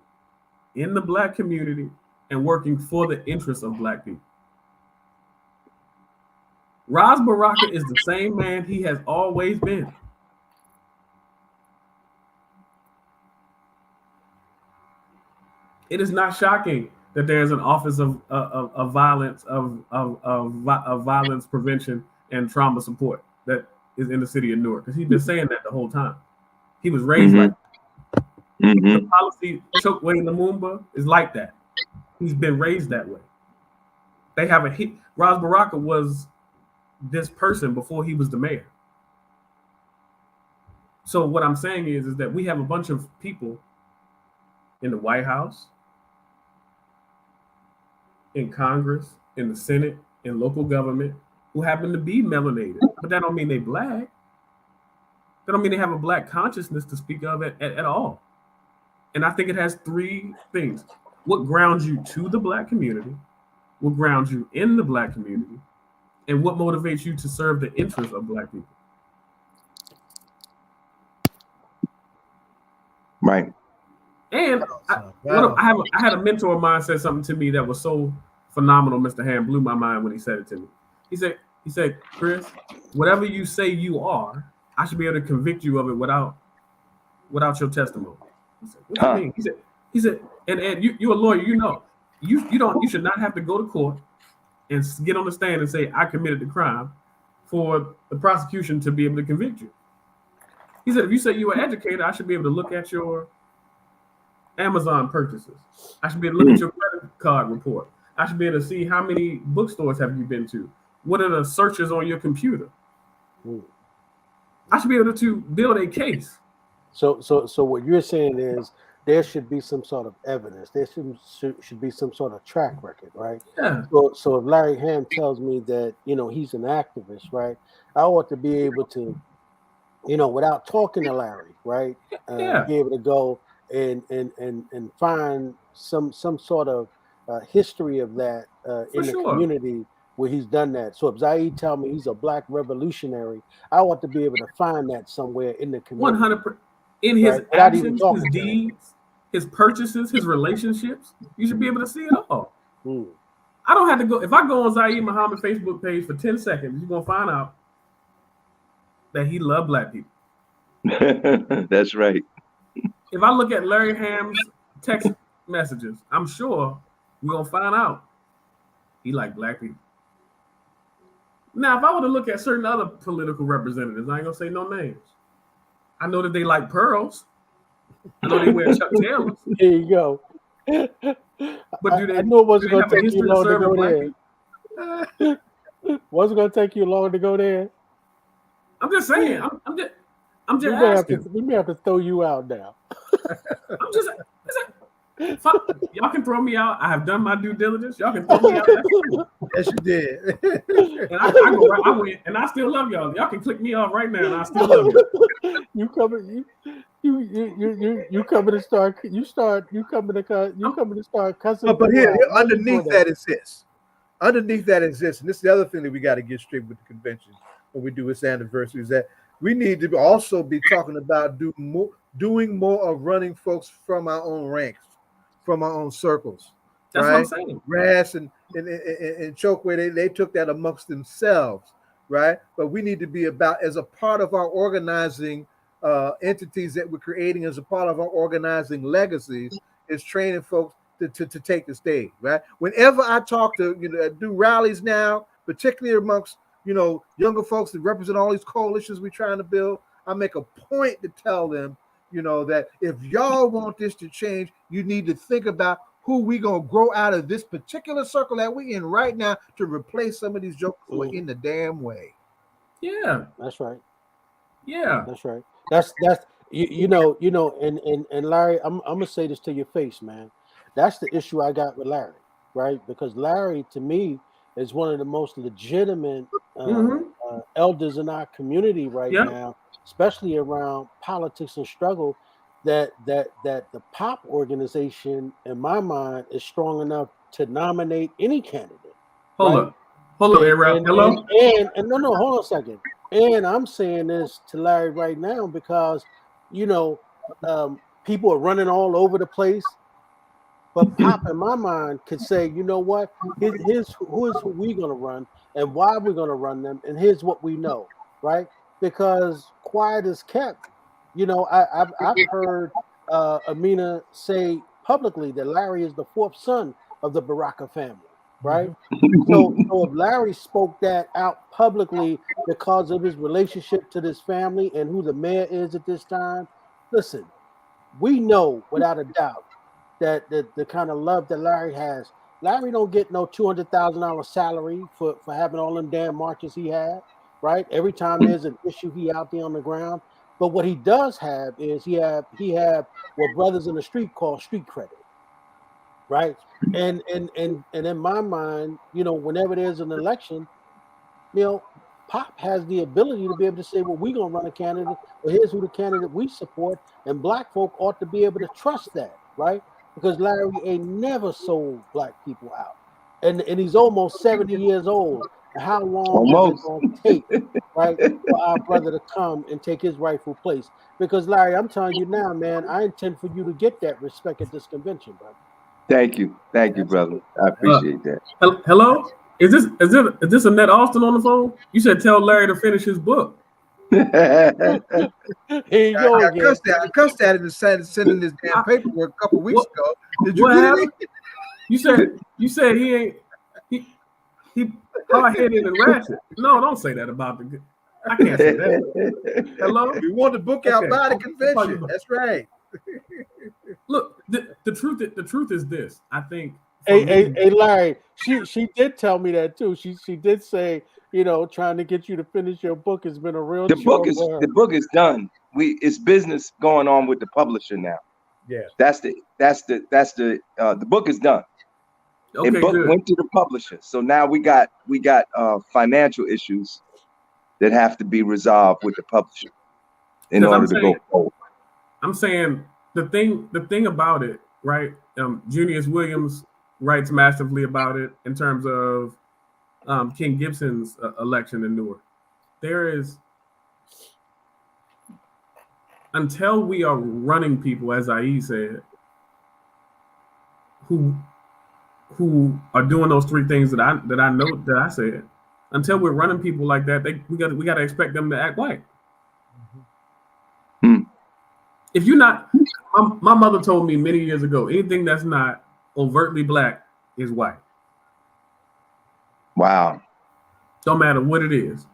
in the Black community and working for the interests of Black people? Ras Baraka is the same man he has always been. It is not shocking that there's an office of violence violence prevention and trauma support that is in the city of Newark, because he's been saying that the whole time. He was raised like that. The policy Chokwe Lumumba is like that. He's been raised that way. They have Ras Baraka was this person before he was the mayor. So what I'm saying is that we have a bunch of people in the White House, in Congress, in the Senate, in local government, who happen to be melanated, but that don't mean they Black. That don't mean they have a Black consciousness to speak of at all. And I think it has three things: what grounds you to the Black community, what grounds you in the Black community, and what motivates you to serve the interests of Black people. Right. And I had a mentor of mine said something to me that was so phenomenal. Mr. Hamm blew my mind when he said it to me. He said, Chris, whatever you say you are, I should be able to convict you of it without your testimony. He said, what do you mean? He said, and you're a lawyer, you should not have to go to court and get on the stand and say I committed the crime for the prosecution to be able to convict you. He said, if you say you were educated, I should be able to look at your Amazon purchases. I should be able to look at your credit card report. I should be able to see how many bookstores have you been to. What are the searches on your computer? I should be able to build a case. So what you're saying is there should be some sort of evidence. There should be some sort of track record, right? Yeah. So if Larry Hamm tells me that, you know, he's an activist, right, I ought to be able to, you know, without talking to Larry, right, be able to go and find some sort of history of that in the community where he's done that. So if Zaid tell me he's a black revolutionary, I ought to be able to find that somewhere in the community. 100%. In his actions, his deeds, his purchases, his relationships, you should be able to see it all. I don't have to go. If I go on Zaid Muhammad Facebook page for 10 seconds, you're gonna find out that he loved black people. That's right. If I look at Larry Hamm's text messages, I'm sure we're gonna find out he liked black people. Now, if I were to look at certain other political representatives, I ain't gonna say no names. I know that they like pearls. I know they wear Chuck Taylors. There you go. But do they? I knew it wasn't going to take you long to go there. Wasn't going to take you long to go there. I'm just saying. I'm just asking. We may have to throw you out now. I'm just. Y'all can throw me out. I have done my due diligence. Y'all can throw me out. Yes, you did. And I went, and I still love y'all. Y'all can click me off right now, and I still love you. You coming to start? You coming to start cussing? But here, underneath that exists. Underneath that exists, and this is the other thing that we got to get straight with the convention when we do its anniversary, is that we need to also be talking about doing more of running folks from our own ranks, from our own circles. That's right? what I'm saying. Rass and Chokeway, they took that amongst themselves, right? But we need to be about, as a part of our organizing entities that we're creating, as a part of our organizing legacies, is training folks to take the stage, right? Whenever I talk to, do rallies now, particularly amongst, younger folks that represent all these coalitions we're trying to build, I make a point to tell them, that if y'all want this to change, you need to think about who we gonna grow out of this particular circle that we in right now to replace some of these jokers who are in the damn way. Yeah, that's right. Yeah, that's right. That's and Larry, I'm gonna say this to your face, man. That's the issue I got with Larry, right? Because Larry, to me, is one of the most legitimate elders in our community right now, especially around politics and struggle. That the POP organization, in my mind, is strong enough to nominate any candidate. Hold up, Aaron. Hello. And no, hold on a second. And I'm saying this to Larry right now because, people are running all over the place. But Pop, in my mind, could say, you know what? Here's who we're going to run and why we're going to run them. And here's what we know, right? Because quiet is kept. I've heard Amina say publicly that Larry is the fourth son of the Baraka family, right? So if Larry spoke that out publicly because of his relationship to this family and who the mayor is at this time, listen, we know without a doubt that the kind of love that Larry has. Larry don't get no $200,000 salary for having all them damn marches he had, right? Every time there's an issue, he out there on the ground. But what he does have is he have what brothers in the street call street credit, right? And in my mind, whenever there's an election, Pop has the ability to be able to say, well, we're gonna run a candidate, well, here's who the candidate we support, and black folk ought to be able to trust that, right? Because Larry ain't never sold black people out, and he's almost 70 years old. How long is it going to take, right, for our brother to come and take his rightful place? Because Larry, I'm telling you now, man, I intend for you to get that respect at this convention, brother. Thank you, brother. I appreciate that. Hello, is this Annette Austin on the phone? You said tell Larry to finish his book. Here you go again. I cussed at him and sending this damn paperwork a couple weeks ago. Did you get it? You said he ain't he hard-headed and ratchet. No, don't say that about the. I can't say that. Hello. We want the book out by the convention. That's right. Look, the truth is this. I think. Hey, Larry, she did tell me that too. She did say, trying to get you to finish your book has been a real chore for her. The book is done. It's business going on with the publisher now. Yeah. That's the book is done. Okay, the book good. went to the publisher. So now we got financial issues that have to be resolved with the publisher in order to go forward. I'm saying the thing about it, right? Junius Williams writes massively about it in terms of King Gibson's election in Newark. There is, until we are running people, as Aid said, who are doing those three things that I said, until we're running people like that, we got to expect them to act white. Mm-hmm. If you're not, my mother told me many years ago, anything that's not overtly black is white. Wow. Don't matter what it is.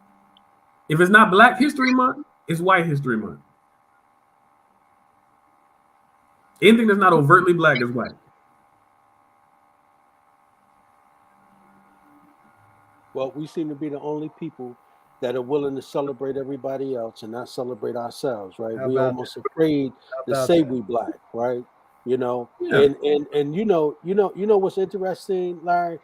If it's not Black History Month, it's White History Month. Anything that's not overtly black is white. Well, we seem to be the only people that are willing to celebrate everybody else and not celebrate ourselves, right? We almost afraid to say we black, right? Yeah. And you know what's interesting, Larry?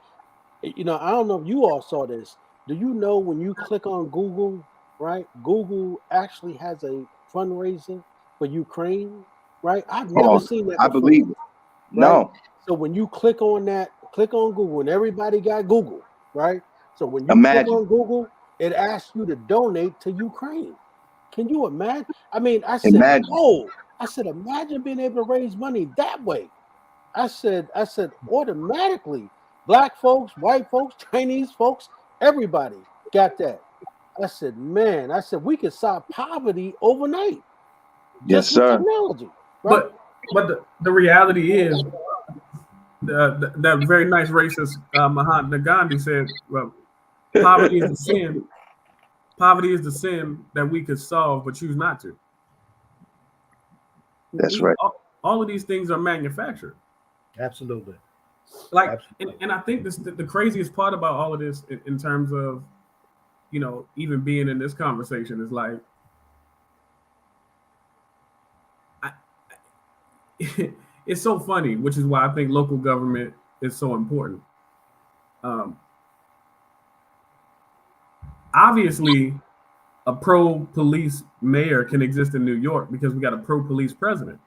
I don't know if you all saw this. Do you know when you click on Google, right? Google actually has a fundraiser for Ukraine, right? I've never seen that before. I believe it. Right? No. So when you click on Google, and everybody got Google, right? So when you click on Google, it asks you to donate to Ukraine. Can you imagine? I mean, I said, imagine being able to raise money that way. I said, automatically, black folks, white folks, Chinese folks, everybody got that. I said, man, we could solve poverty overnight. Yes, sir. Technology, right? But the reality is, that very nice racist Mahatma Gandhi said, well, poverty is the sin. Poverty is the sin that we could solve, but choose not to. That's right. All of these things are manufactured. Absolutely. And I think the craziest part about all of this, in terms of, even being in this conversation, is like, it's so funny, which is why I think local government is so important. Obviously, a pro-police mayor can exist in New York because we got a pro-police president.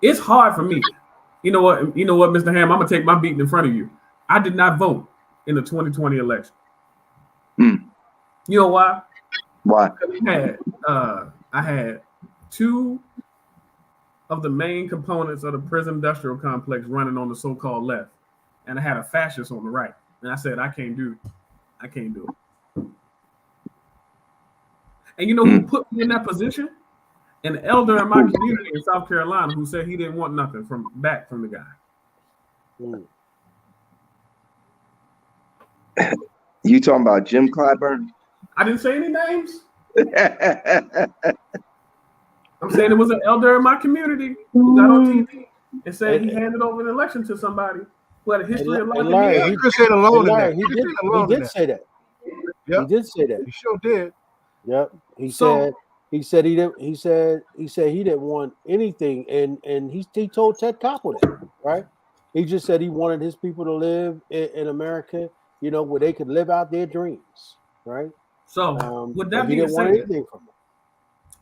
It's hard for me. You know what, Mr. Hamm, I'm gonna take my beating in front of you. I did not vote in the 2020 election. You know why? Why? I had two of the main components of the prison industrial complex running on the so-called left, and I had a fascist on the right. And I said, I can't do it. And you know who put me in that position? An elder in my community in South Carolina who said he didn't want nothing from the guy. You talking about Jim Clyburn? I didn't say any names. I'm saying it was an elder in my community who got on TV and said he handed over an election to somebody who had a history of lying. He did say that. Yep. He did say that. He sure did. Yep. He said he didn't want anything, and he told Ted Koppel that, right? He just said he wanted his people to live in America, where they could live out their dreams, right? So would that be the want anything from it?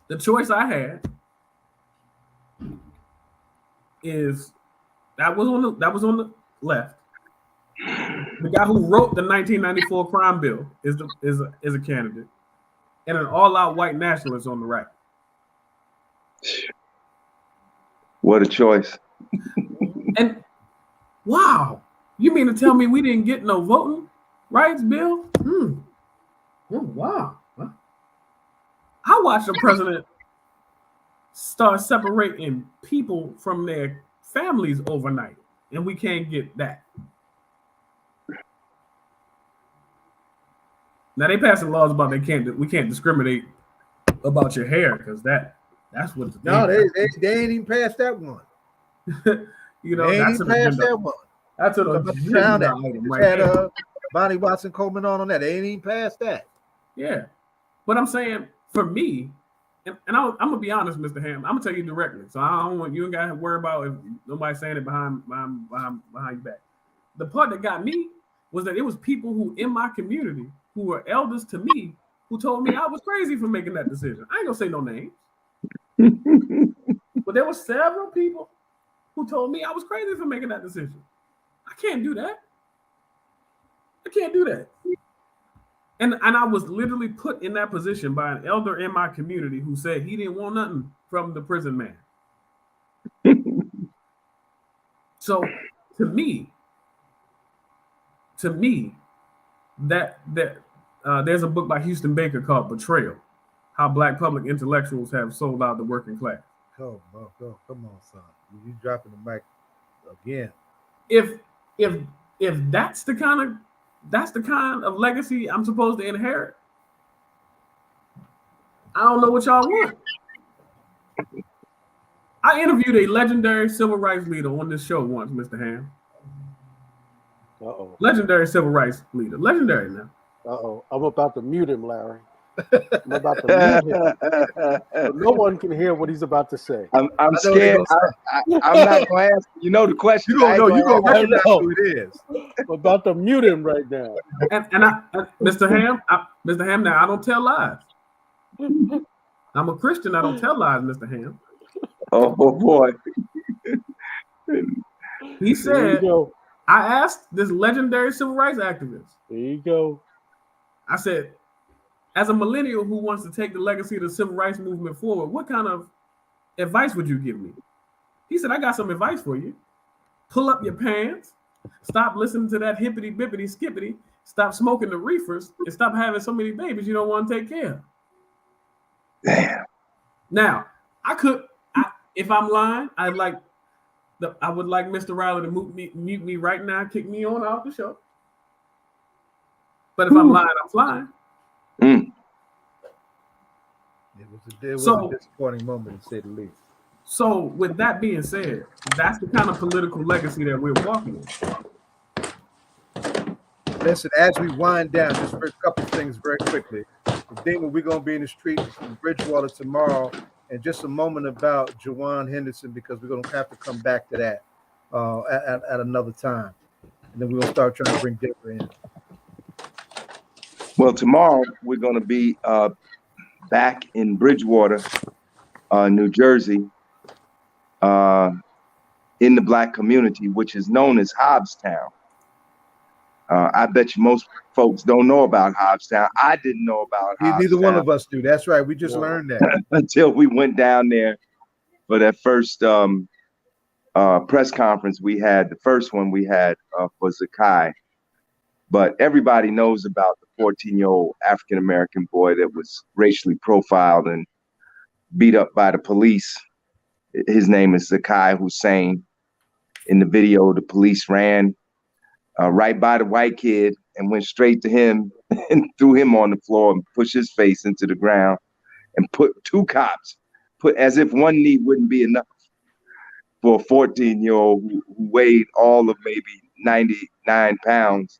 The choice I had is that was on the left. The guy who wrote the 1994 crime bill is a candidate, and an all-out white nationalist on the right. What a choice! And wow, you mean to tell me we didn't get no voting rights bill? Oh, wow. I watched the president start separating people from their families overnight, and we can't get that. Now they passing laws about we can't discriminate about your hair, because that's what the No, thing. they ain't even past that one. You know, They ain't that's even an past agenda. that one. That's an Talking about the crown agenda that item just right had there. Bonnie Watson Coleman on that. They ain't even past that. Yeah, but I'm saying for me, and I'm gonna be honest, Mr. Hamm. I'm gonna tell you directly. So I don't want you ain't gotta worry about if nobody's saying it behind your back. The part that got me was that it was people who in my community who were elders to me who told me I was crazy for making that decision. I ain't gonna say no names, but there were several people who told me I was crazy for making that decision. I can't do that. I can't do that. And I was literally put in that position by an elder in my community who said he didn't want nothing from the prison man. So to me, that there's a book by Houston Baker called Betrayal: How Black Public Intellectuals Have Sold Out the Working Class. Come on, son. You dropping the mic again. If that's the kind of legacy I'm supposed to inherit, I don't know what y'all want. I interviewed a legendary civil rights leader on this show once, Mr. Hamm. Uh-oh. Legendary civil rights leader. Legendary now. Uh-oh. I'm about to mute him, Larry. I'm about to mute him. So no one can hear what he's about to say. I'm scared. I'm not going to ask. You know the question. You don't know. You gonna recognize who it is. I'm about to mute him right now. And Mr. Hamm, now I don't tell lies. I'm a Christian. I don't tell lies, Mr. Hamm. Oh boy. He said, I asked this legendary civil rights activist. There you go. I said, as a millennial who wants to take the legacy of the civil rights movement forward, what kind of advice would you give me? He said, I got some advice for you. Pull up your pants. Stop listening to that hippity bippity skippity. Stop smoking the reefers and stop having so many babies you don't want to take care of. Damn. Now, if I'm lying, I would like Mr. Riley to mute me right now, kick me on off the show. But if I'm lying, I'm flying. It was a disappointing moment, to say the least. So, with that being said, that's the kind of political legacy that we're walking in. Listen, as we wind down, just for a couple of things very quickly. Damon, we're going to be in the street in Bridgewater tomorrow. And just a moment about Jawan Henderson, because we're going to have to come back to that at another time. And then we're going to start trying to bring Deborah in. Well, tomorrow we're going to be back in Bridgewater, New Jersey, in the Black community, which is known as Hobbstown. I bet you most folks don't know about Hobbstown. I didn't know about Hobbstown. Neither one of us do. That's right. We just learned that. Until we went down there for that first press conference we had, the first one we had for Zakai. But everybody knows about the 14-year-old African-American boy that was racially profiled and beat up by the police. His name is Zakai Hussein. In the video, the police ran right by the white kid and went straight to him and threw him on the floor and pushed his face into the ground and put two cops, as if one knee wouldn't be enough for a 14-year-old who weighed all of maybe 99 pounds.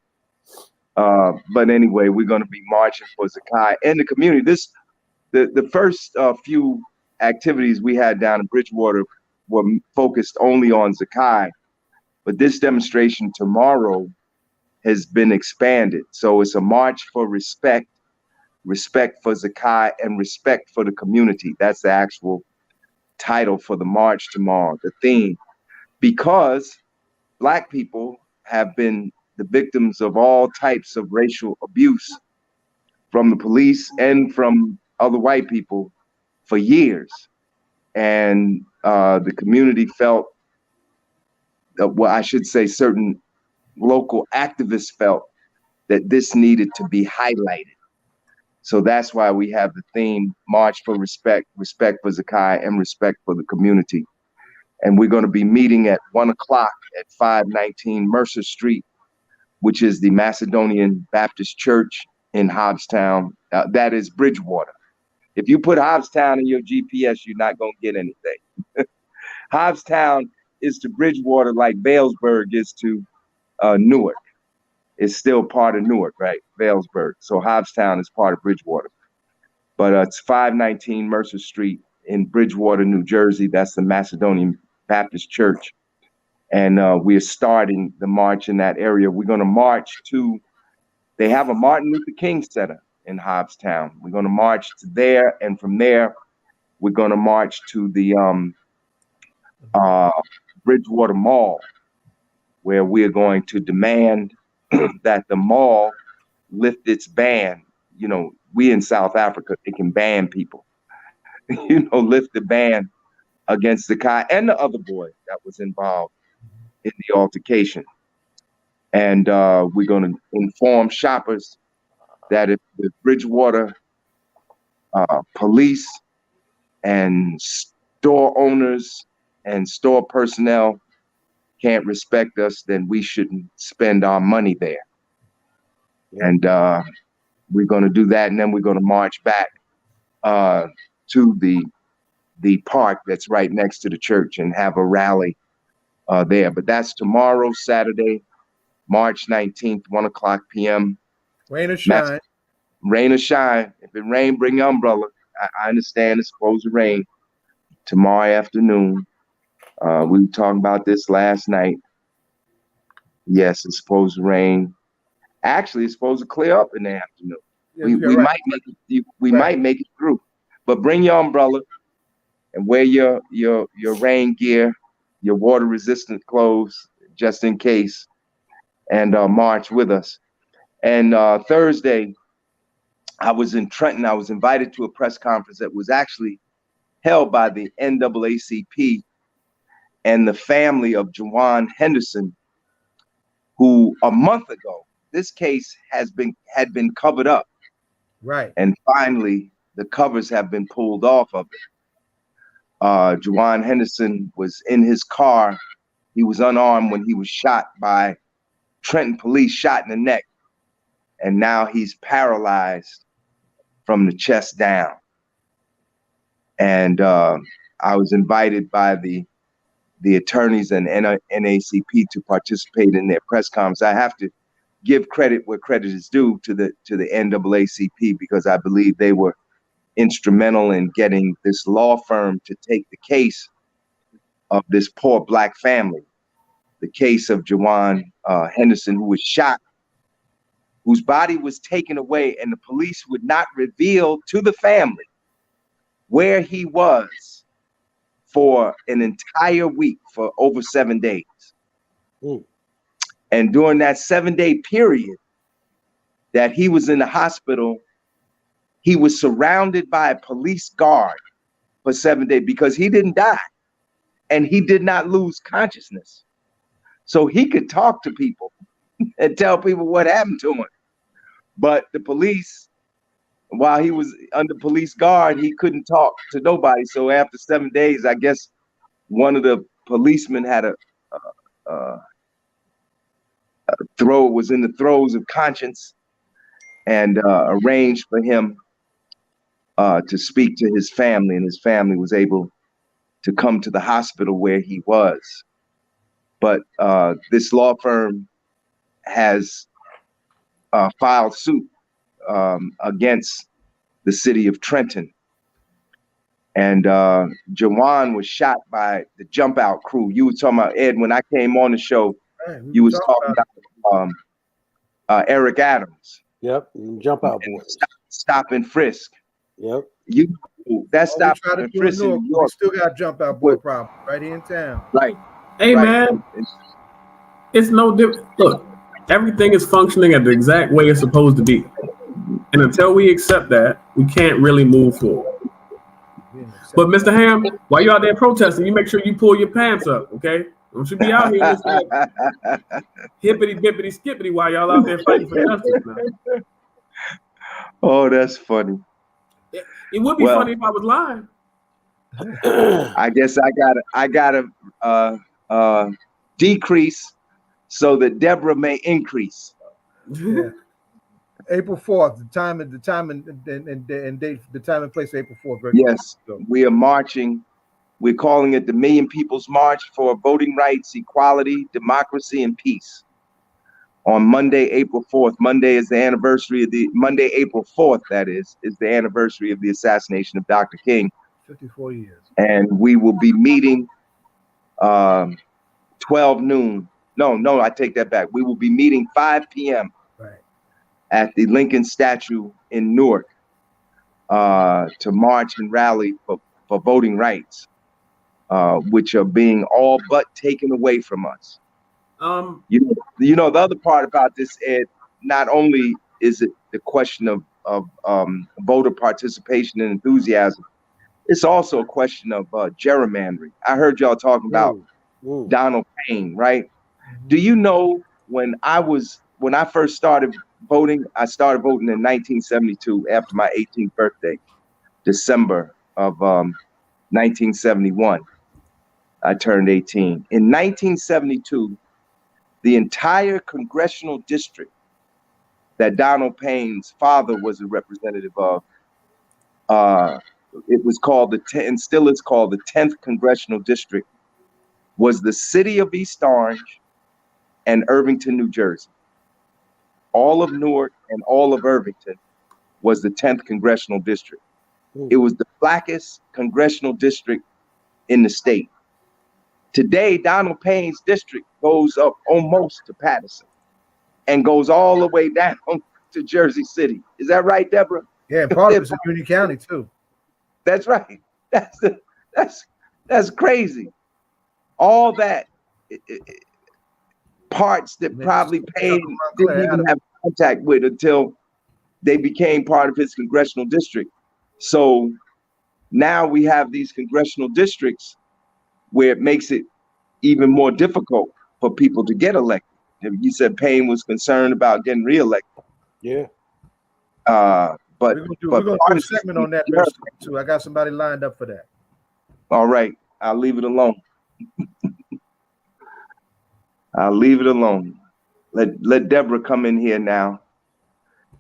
But anyway, we're going to be marching for Zakai and the community. The first few activities we had down in Bridgewater were focused only on Zakai, but this demonstration tomorrow has been expanded. So it's a march for respect for Zakai, and respect for the community. That's the actual title for the march tomorrow, the theme, because Black people have been the victims of all types of racial abuse from the police and from other white people for years. And the community felt, well, I should say certain local activists felt that this needed to be highlighted. So that's why we have the theme, March for Respect, respect for Zakai, and respect for the community. And we're going to be meeting at 1 o'clock at 519 Mercer Street, which is the Macedonian Baptist Church in Hobbstown. That is Bridgewater. If you put Hobbstown in your GPS, you're not going to get anything. Hobbstown is to Bridgewater like Vailsburg is to Newark. It's still part of Newark, right? Vailsburg. So Hobbstown is part of Bridgewater. But it's 519 Mercer Street in Bridgewater, New Jersey. That's the Macedonian Baptist Church. And we're starting the march in that area. We're going to march to, they have a Martin Luther King Center in Hobbstown. We're going to march to there. And from there, we're going to march to the Bridgewater Mall, where we're going to demand that the mall lift its ban. You know, we in South Africa, they can ban people. You know, lift the ban against the guy and the other boy that was involved in the altercation. And we're going to inform shoppers that if the Bridgewater police and store owners and store personnel can't respect us, then we shouldn't spend our money there. Yeah. And we're going to do that, and then we're going to march back to the park that's right next to the church and have a rally there. But that's tomorrow, Saturday, March 19th, 1 o'clock p.m. Rain or shine. Rain or shine. If it rain, bring your umbrella. I understand it's supposed to rain tomorrow afternoon. We were talking about this last night. Yes, it's supposed to rain. Actually, it's supposed to clear up in the afternoon. Yeah, we right. might make it through. But bring your umbrella and wear your rain gear, your water resistant clothes, just in case, and march with us. And Thursday, I was in Trenton. I was invited to a press conference that was actually held by the NAACP and the family of Juwan Henderson, who a month ago, this case had been covered up. Right. And finally, the covers have been pulled off of it. Juwan Henderson was in his car. He was unarmed when he was shot by Trenton police, shot in the neck. And now he's paralyzed from the chest down. And I was invited by the attorneys and NAACP to participate in their press conference. I have to give credit where credit is due to the NAACP, because I believe they were instrumental in getting this law firm to take the case of this poor Black family, the case of Juwan Henderson, who was shot, whose body was taken away, and the police would not reveal to the family where he was for an entire week, for over 7 days. Mm. And during that 7-day period that he was in the hospital, he was surrounded by a police guard for 7 days because he didn't die and he did not lose consciousness. So he could talk to people and tell people what happened to him. But the police, while he was under police guard, he couldn't talk to nobody. So after 7 days, I guess one of the policemen had was in the throes of conscience and arranged for him to speak to his family, and his family was able to come to the hospital where he was. But this law firm has filed suit against the city of Trenton. And Juwan was shot by the jump out crew. You were talking about, Ed, when I came on the show, you was talking about Eric Adams. Yep, jump out boys. Stop and frisk. Yep. That stop and frisk in New York. We still got jump out boy problem right here in town. Right. Hey, right. Man, it's no different. Look, everything is functioning at the exact way it's supposed to be. And until we accept that, we can't really move forward. But Mr. Hamm, while you're out there protesting, you make sure you pull your pants up, okay? Don't you be out here listening hippity bippity skippity while y'all out there fighting for justice now. Oh, that's funny. It would be funny if I was lying. I guess I gotta decrease so that Deborah may increase. Yeah. April 4th. The time and date. The time and place. April 4th. Yes, we are marching. We're calling it the Million People's March for Voting Rights, Equality, Democracy, and Peace. On Monday, April 4th. Monday is the anniversary of Monday, April 4th, that is the anniversary of the assassination of Dr. King. 54 years. And we will be meeting 12 noon. No, I take that back. We will be meeting 5 p.m. Right. At the Lincoln statue in Newark to march and rally for voting rights, which are being all but taken away from us. You know, the other part about this, Ed, not only is it the question of voter participation and enthusiasm, it's also a question of gerrymandering. I heard y'all talking about Donald Payne, right? Do you know when I first started voting, I started voting in 1972 after my 18th birthday, December of 1971. I turned 18. In 1972, the entire congressional district that Donald Payne's father was a representative of, it was called and still is called the 10th Congressional District, was the city of East Orange and Irvington, New Jersey. All of Newark and all of Irvington was the 10th Congressional District. It was the blackest congressional district in the state. Today, Donald Payne's district goes up almost to Patterson and goes all the way down to Jersey City. Is that right, Deborah? Yeah, part of it's in Union County too. That's right. That's crazy. All that parts that probably Payne didn't even have contact with until they became part of his congressional district. So now we have these congressional districts where it makes it even more difficult for people to get elected. You said Payne was concerned about getting reelected. Yeah. But we're gonna do a segment on that too. I got somebody lined up for that. All right, I'll leave it alone. I'll leave it alone. Let Deborah come in here now,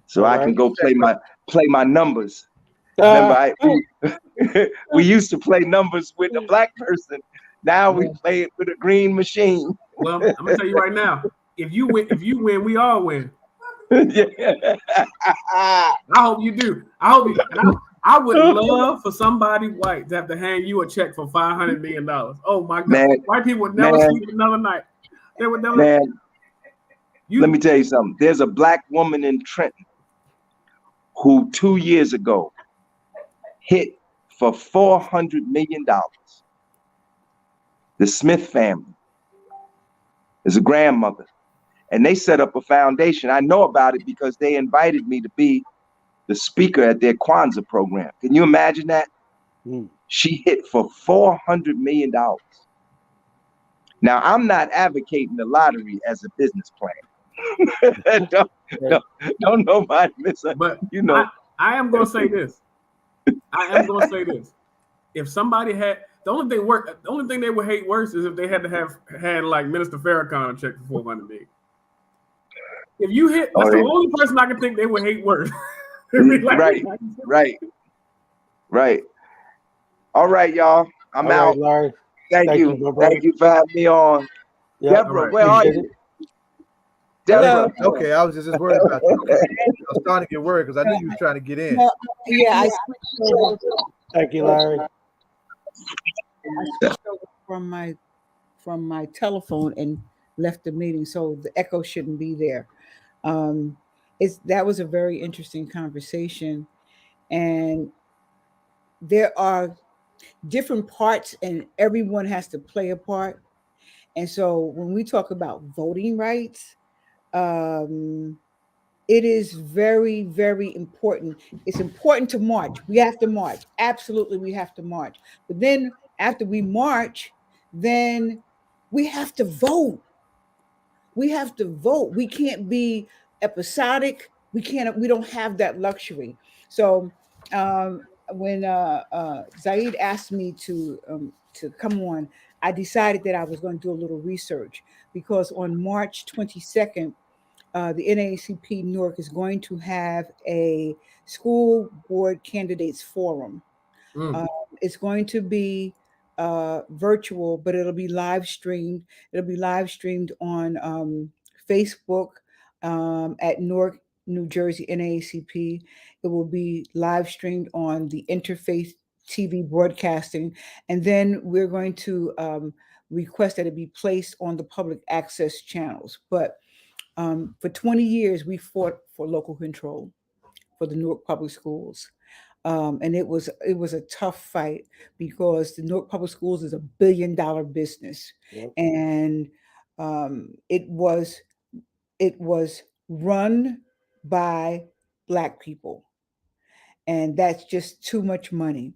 so I can go play my numbers. Remember, we used to play numbers with a black person. Now we play it with a green machine. Well, I'm gonna tell you right now, if you win, we all win. Yeah. I hope you do. I would love for somebody white to have to hand you a check for $500 million. Oh my God! Man, white people would never sleep another night. They would never. Man, let me tell you something. There's a black woman in Trenton who 2 years ago hit for $400 million. The Smith family is a grandmother, and they set up a foundation. I know about it because they invited me to be the speaker at their Kwanzaa program. Can you imagine that? She hit for $400 million. Now, I'm not advocating the lottery as a business plan. don't nobody miss it. But you know, I am going to say this. If somebody had the only thing they would hate worse is if they had to had like Minister Farrakhan check for $400 million. If you hit, that's the only person I can think they would hate worse. Right. All right, y'all. I'm out. Larry. Thank you. Thank you for having me on. Yep. Deborah, where are you? Deborah. Okay, I was just worried about you. Okay. I was starting to get worried because I knew you was trying to get in. Yeah, I switched over. Thank you, Larry. I switched over from my telephone and left the meeting, so the echo shouldn't be there. That was a very interesting conversation, and there are different parts, and everyone has to play a part. And so when we talk about voting rights, it is very, very important. It's important to march. We have to march. Absolutely, we have to march. But then after we march, then we have to vote. We have to vote. We can't be episodic. We don't have that luxury. So when Zaid asked me to come on, I decided that I was going to do a little research, because on March 22nd, the NAACP Newark is going to have a school board candidates forum. It's going to be virtual, but it'll be live streamed. It'll be live streamed on Facebook at Newark, New Jersey NAACP. It will be live streamed on the Interfaith TV broadcasting, and then we're going to request that it be placed on the public access channels. But for 20 years, we fought for local control for the Newark Public Schools. And it was a tough fight because the Newark Public Schools is $1 billion business, Yep. and it was run by Black people, and that's just too much money.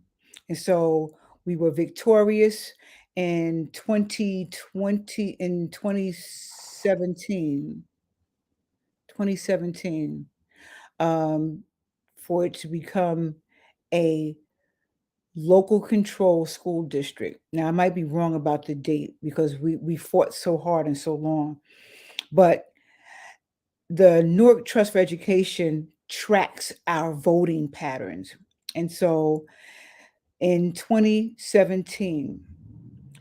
And so we were victorious in 2020 in 2017 for it to become a local control school district. Now, I might be wrong about the date because we fought so hard and so long, but the Newark Trust for Education tracks our voting patterns. And so in 2017,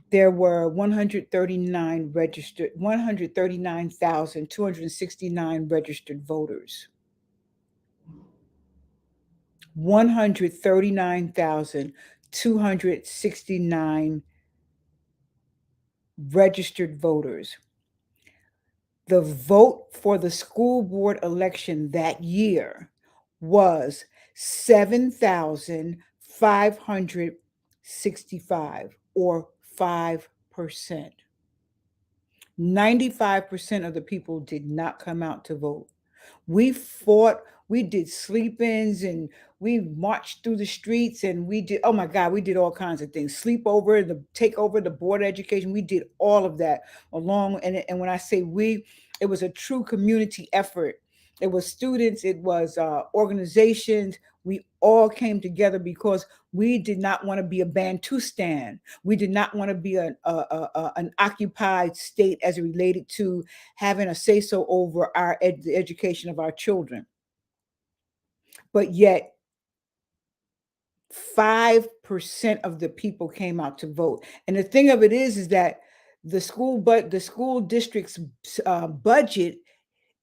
there were 139,269 registered voters. 139,269 registered voters. The vote for the school board election that year was 7,565, or 5%. 95% of the people did not come out to vote. We fought, we did sleep-ins, and we marched through the streets, and we did, oh my God, we did all kinds of things. Sleep over, take over the board of education. We did all of that along. And when I say we, it was a true community effort. It was students, it was organizations. We all came together because we did not want to be a Bantustan. We did not want to be an occupied state as it related to having a say-so over the education of our children. But yet, 5% of the people came out to vote. And the thing of it is that the school district's budget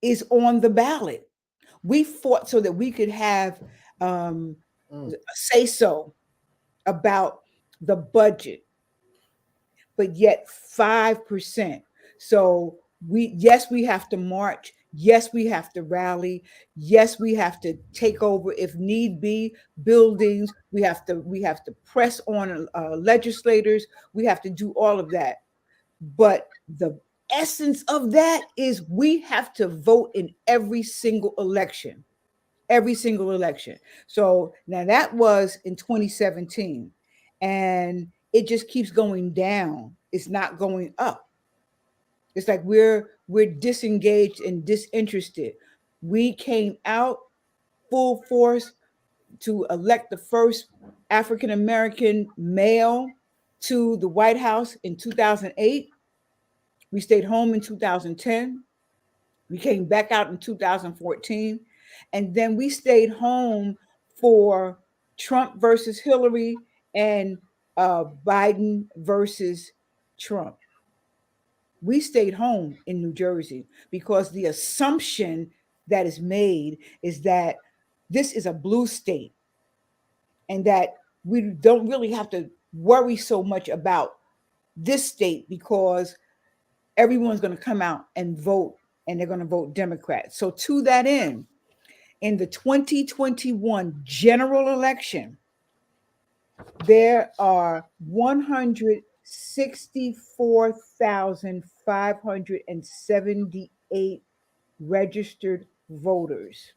is on the ballot. We fought so that we could have a say-so about the budget, but yet 5%. So we have to march. Yes, we have to rally. Yes, we have to take over if need be buildings. We have to press on legislators. We have to do all of that. But the essence of that is we have to vote in every single election. Every single election. So now that was in 2017, and it just keeps going down. It's not going up. It's like we're disengaged and disinterested. We came out full force to elect the first African American male to the White House in 2008. We stayed home in 2010. We came back out in 2014. And then we stayed home for Trump versus Hillary and Biden versus Trump. We stayed home in New Jersey because the assumption that is made is that this is a blue state and that we don't really have to worry so much about this state because everyone's going to come out and vote, and they're going to vote Democrat. So to that end, in the 2021 general election, there are 164,578 registered voters.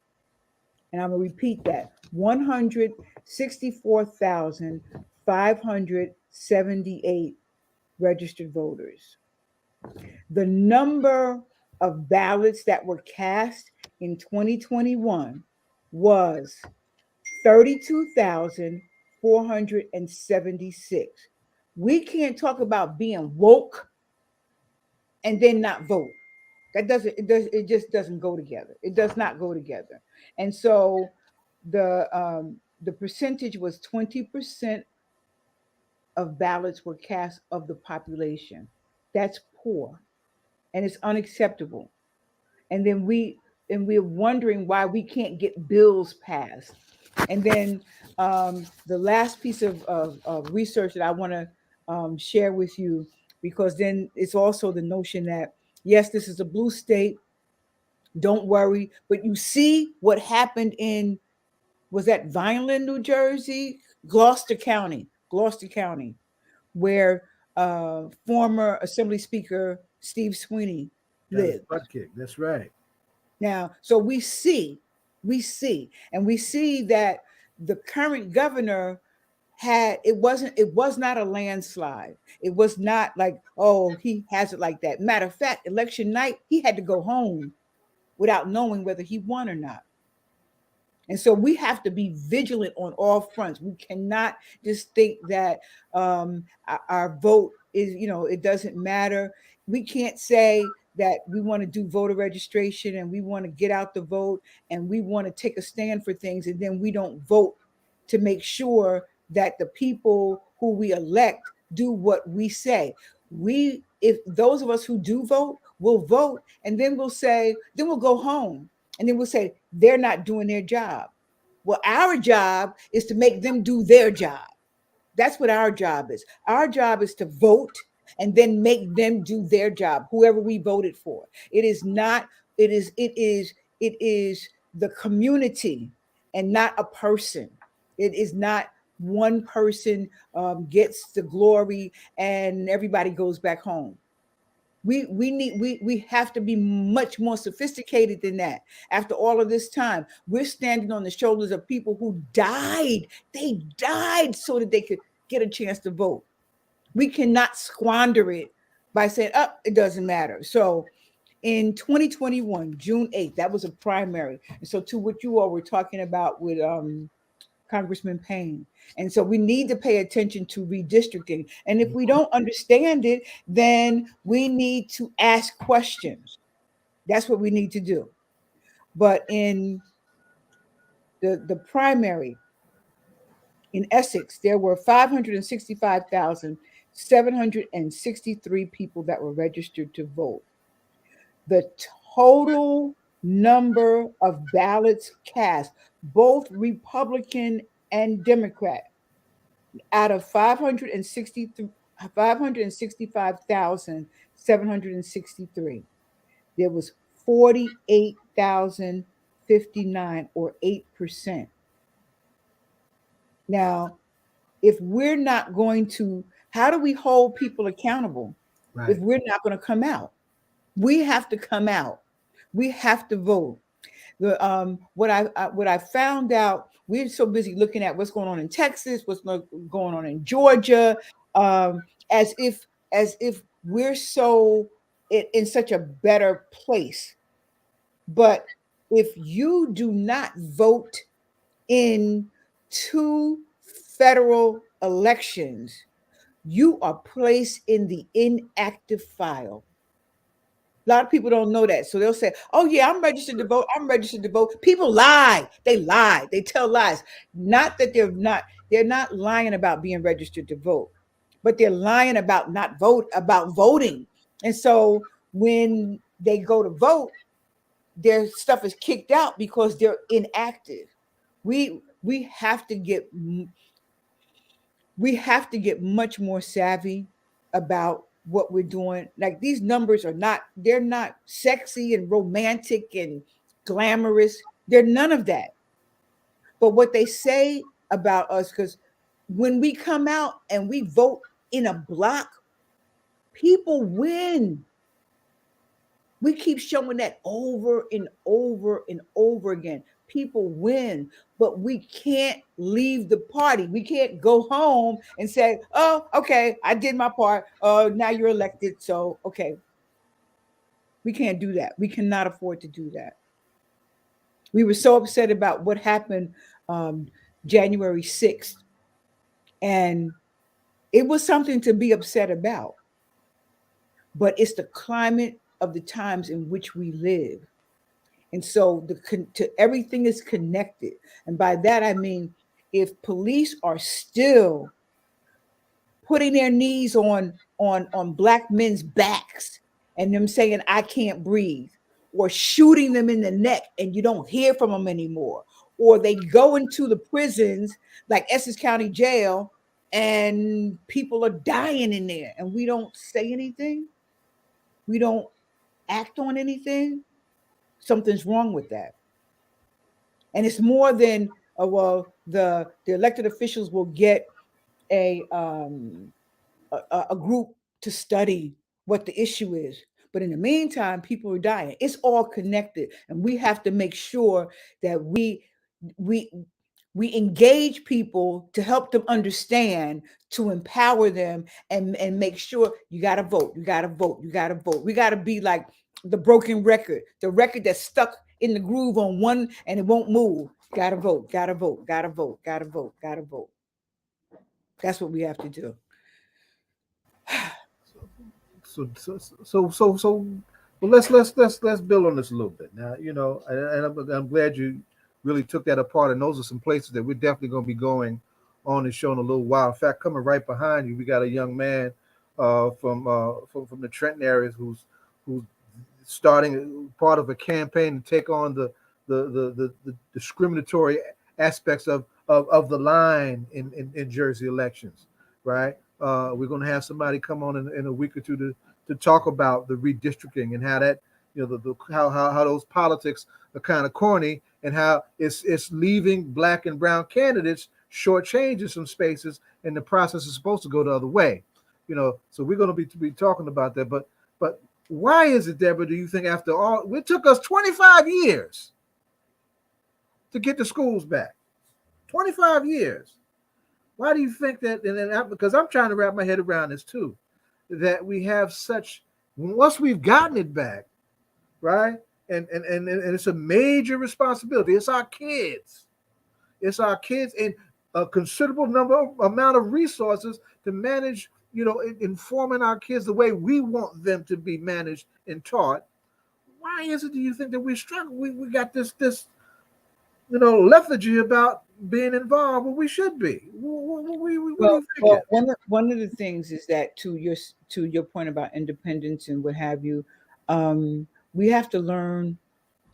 And I'm going to repeat that, 164,578 registered voters. The number of ballots that were cast in 2021 was 32,476. We can't talk about being woke and then not vote. It just doesn't go together. It does not go together. And so the percentage was 20% of ballots were cast of the population. That's poor and it's unacceptable. And then we're wondering why we can't get bills passed. And then the last piece of research that I want to share with you, because then it's also the notion that yes, this is a blue state. Don't worry, but you see what happened in, was that Vineland, New Jersey, Gloucester County, where former Assembly Speaker Steve Sweeney Got his lived. butt kicked. That's right. Now, so we see, and we see that the current governor it was not a landslide. It was not like, oh, he has it like that. Matter of fact, election night, he had to go home without knowing whether he won or not. And so we have to be vigilant on all fronts. We cannot just think that our vote is, it doesn't matter. We can't say that we want to do voter registration and we want to get out the vote and we want to take a stand for things, and then we don't vote to make sure that the people who we elect do what we say. If those of us who do vote will vote, and then we'll go home. And then we'll say, they're not doing their job. Well, our job is to make them do their job. That's what our job is. Our job is to vote and then make them do their job, whoever we voted for. It is the community and not a person. It is not one person gets the glory and everybody goes back home. We have to be much more sophisticated than that. After all of this time, we're standing on the shoulders of people who died. They died so that they could get a chance to vote. We cannot squander it by saying, oh, it doesn't matter. So in 2021, June 8th, that was a primary. And so to what you all were talking about with Congressman Payne. And so we need to pay attention to redistricting. And if we don't understand it, then we need to ask questions. That's what we need to do. But in the primary in Essex, there were 565,763 people that were registered to vote. The total number of ballots cast, both Republican and Democrat, out of 565,763, there was 48,059, or 8%. Now, if we're not going to, how do we hold people accountable if we're not going to come out? We have to come out. We have to vote. What I found out, we're so busy looking at what's going on in Texas, what's going on in Georgia, as if we're so in such a better place. But if you do not vote in 2 federal elections, you are placed in the inactive file. A lot of people don't know that. So they'll say, oh, yeah, I'm registered to vote. I'm registered to vote. People lie. They lie. They tell lies. Not that they're not lying about being registered to vote, but they're lying about about voting. And so when they go to vote, their stuff is kicked out because they're inactive. We have to get much more savvy about what we're doing. Like, these numbers they're not sexy and romantic and glamorous. They're none of that. But what they say about us, because when we come out and we vote in a block, people win. We keep showing that over and over and over again. People win, but we can't leave the party. We can't go home and say, oh, okay, I did my part. Oh, now you're elected. So, okay. We can't do that. We cannot afford to do that. We were so upset about what happened January 6th. And it was something to be upset about. But it's the climate of the times in which we live. And so everything is connected. And by that, I mean, if police are still putting their knees on black men's backs and them saying, I can't breathe, or shooting them in the neck and you don't hear from them anymore, or they go into the prisons like Essex County Jail and people are dying in there and we don't say anything, we don't act on anything, something's wrong with that. And it's more than well, the elected officials will get a group to study what the issue is. But in the meantime, people are dying. It's all connected, and we have to make sure that we engage people to help them understand, to empower them, and make sure you got to vote. You got to vote. You got to vote. We got to be like the broken record, the record that's stuck in the groove on one and it won't move. Got to vote. Got to vote. Got to vote. Got to vote. Got to vote. That's what we have to do. Well, let's build on this a little bit now. You know, and I'm glad you really took that apart. And those are some places that we're definitely going to be going on and showing a little while. In fact, coming right behind you, we got a young man from the Trenton areas who's starting part of a campaign to take on the discriminatory aspects of the line in Jersey elections, right? We're going to have somebody come on in a week or two to talk about the redistricting and how that, you know, how those politics are kind of corny and how it's leaving black and brown candidates shortchanged in some spaces, and the process is supposed to go the other way, you know. So we're going to be talking about that. But why is it, Deborah, do you think after all, it took us 25 years to get the schools back? 25 years. Why do you think that? And then, because I'm trying to wrap my head around this too, that we have such, once we've gotten it back, right? And it's a major responsibility. It's our kids. It's our kids, and a considerable amount of resources to manage, you know, informing our kids the way we want them to be managed and taught. Why is it, do you think, that we struggle? We got this you know, lethargy about being involved where we should be. What one of the things is that to your point about independence and what have you, we have to learn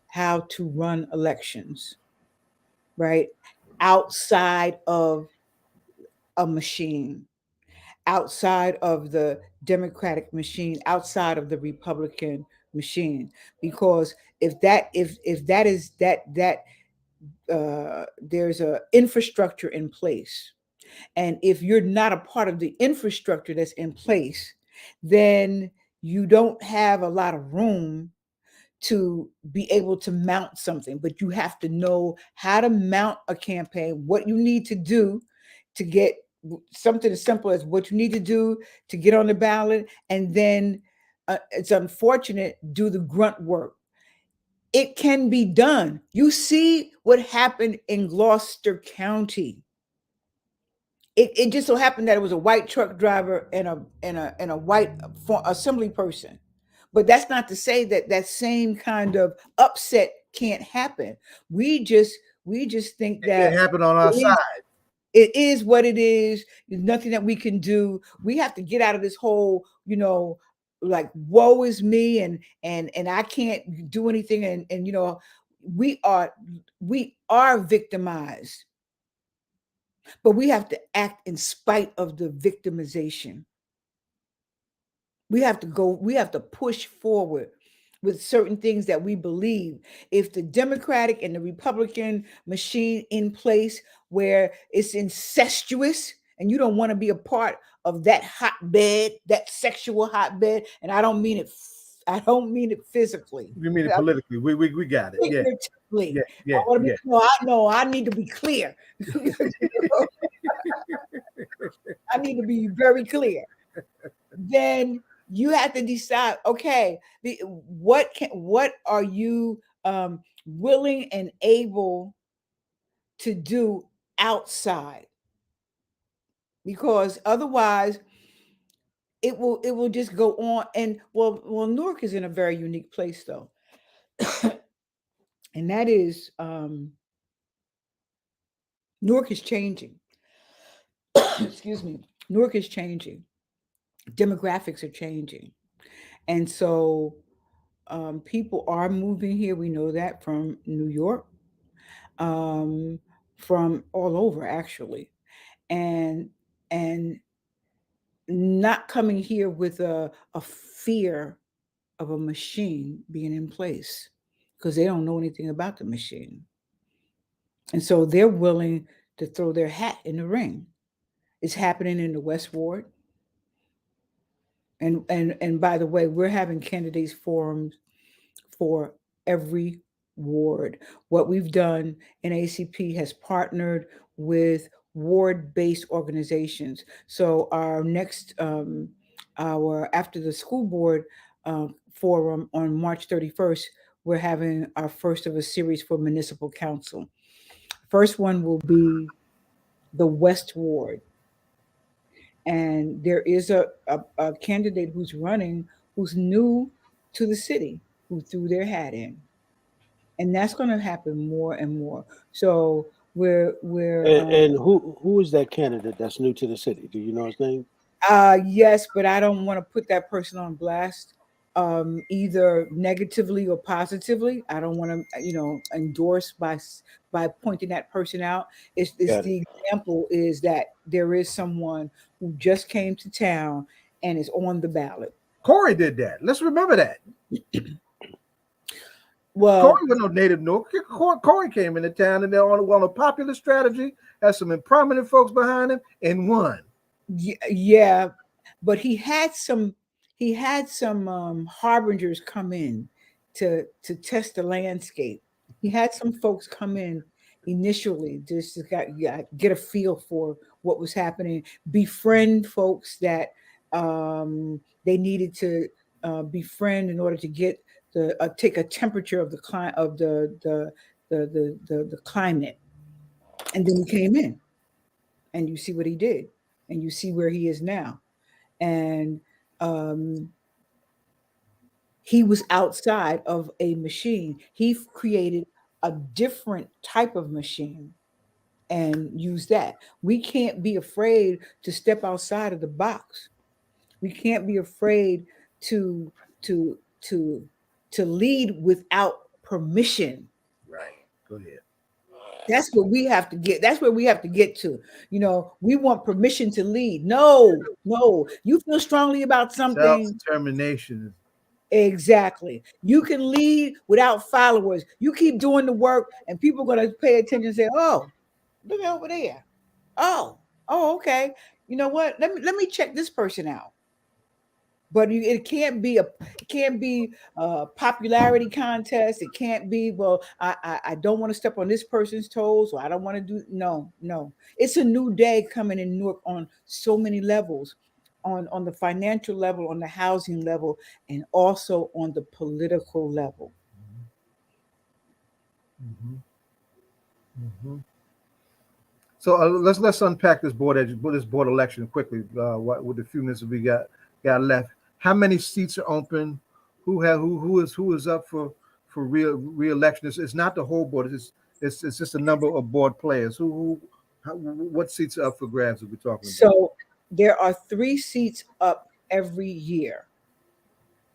how to run elections, right? Outside of a machine, outside of the Democratic machine, outside of the Republican machine, because if that is that there's a infrastructure in place, and if you're not a part of the infrastructure that's in place, then you don't have a lot of room to be able to mount something. But you have to know how to mount a campaign, what you need to do to get something as simple as what you need to do to get on the ballot, and then it's unfortunate, do the grunt work. It can be done. You see what happened in Gloucester County. It just so happened that it was a white truck driver and a white assembly person. But that's not to say that same kind of upset can't happen. We just think that it happened on our side. It is what it is. There's nothing that we can do. We have to get out of this whole, you know, like, woe is me, and I can't do anything. And you know, we are victimized, but we have to act in spite of the victimization. We have to push forward with certain things that we believe. If the Democratic and the Republican machine in place where it's incestuous and you don't want to be a part of that hotbed, that sexual hotbed, and I don't mean it physically. You mean it politically? We got it. Yeah. I need to be clear. I need to be very clear. Then you have to decide, okay, what are you willing and able to do outside? Because otherwise, it will just go on. And well, Newark is in a very unique place though, and that is Newark is changing. Excuse me. Newark is changing. Demographics are changing, and so people are moving here. We know that from New York, um, from all over actually, and and not coming here with a fear of a machine being in place because they don't know anything about the machine. And so they're willing to throw their hat in the ring. It's happening in the West Ward. And by the way, we're having candidates forums for every ward. What we've done, NAACP has partnered with ward-based organizations. So our next, our after the school board forum on March 31st, we're having our first of a series for municipal council. First one will be the West Ward. And there is a candidate who's running who's new to the city, who threw their hat in. And that's going to happen more and more. So we're And who is that candidate that's new to the city? Do you know his name? yes, but I don't want to put that person on blast, either negatively or positively. I don't want to, endorse by pointing that person out. It's Got it. the example is that there is someone who just came to town and is on the ballot. Corey did that. Let's remember that. Well, Corey was no native Newark. Corey came into town and they're on a popular strategy, has some prominent folks behind him, and won. yeah, but he had some harbingers come in to test the landscape. He had some folks come in initially just to get a feel for what was happening, befriend folks that they needed to befriend in order to get the take a temperature of the climate of the climate, and then he came in, and you see what he did, and you see where he is now, and um, he was outside of a machine. He created a different type of machine and use that. We can't be afraid to step outside of the box. We can't be afraid to to to to lead without permission. Right. Go ahead. That's what we have to get. That's where we have to get to. We want permission to lead. No, no. You feel strongly about something. Self-determination. Exactly. You can lead without followers. You keep doing the work, and people are going to pay attention and say, "Oh, look over there. Oh, okay. You know what? Let me check this person out." But it can't be a popularity contest. It can't be, well, I don't want to step on this person's toes, or I don't want to do. No. It's a new day coming in Newark on so many levels, on the financial level, on the housing level, and also on the political level. Mm-hmm. Mm-hmm. So let's unpack this board election quickly. With the few minutes that we got left, how many seats are open? Who is up for re-election? It's not the whole board. It's just a number of board players. What seats are up for grabs are we talking about? So there are 3 seats up every year.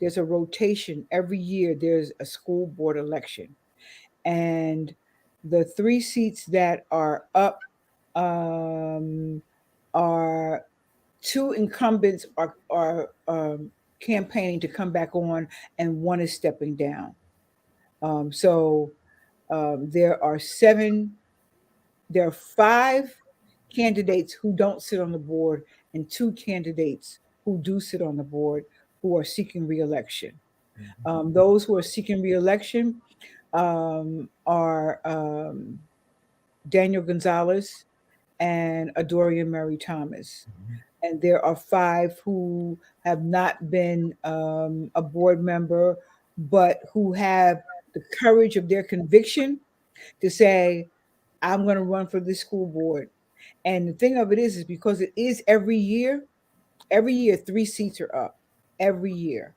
There's a rotation every year. There's a school board election, and the 3 seats that are up are 2 incumbents are campaigning to come back on, and 1 is stepping down. So there are 5 candidates who don't sit on the board, and 2 candidates who do sit on the board who are seeking reelection. Those who are seeking reelection are Daniel Gonzalez and Adorian Murray Thomas. And there are 5 who have not been a board member, but who have the courage of their conviction to say, I'm going to run for this school board. And the thing of it is because it is every year, Every year, 3 seats are up. Every year.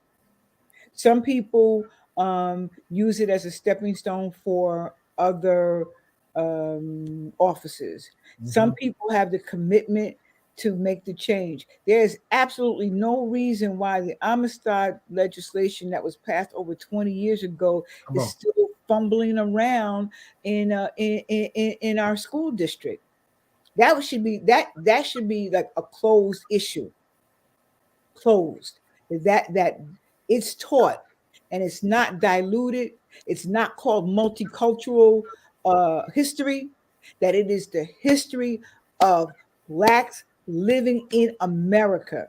Some people use it as a stepping stone for other offices. Some people have the commitment to make the change. There is absolutely no reason why the Amistad legislation that was passed over 20 years ago is still fumbling around in our school district. That should be like a closed issue. Closed. That it's taught and it's not diluted. It's not called multicultural history. That it is the history of blacks living in America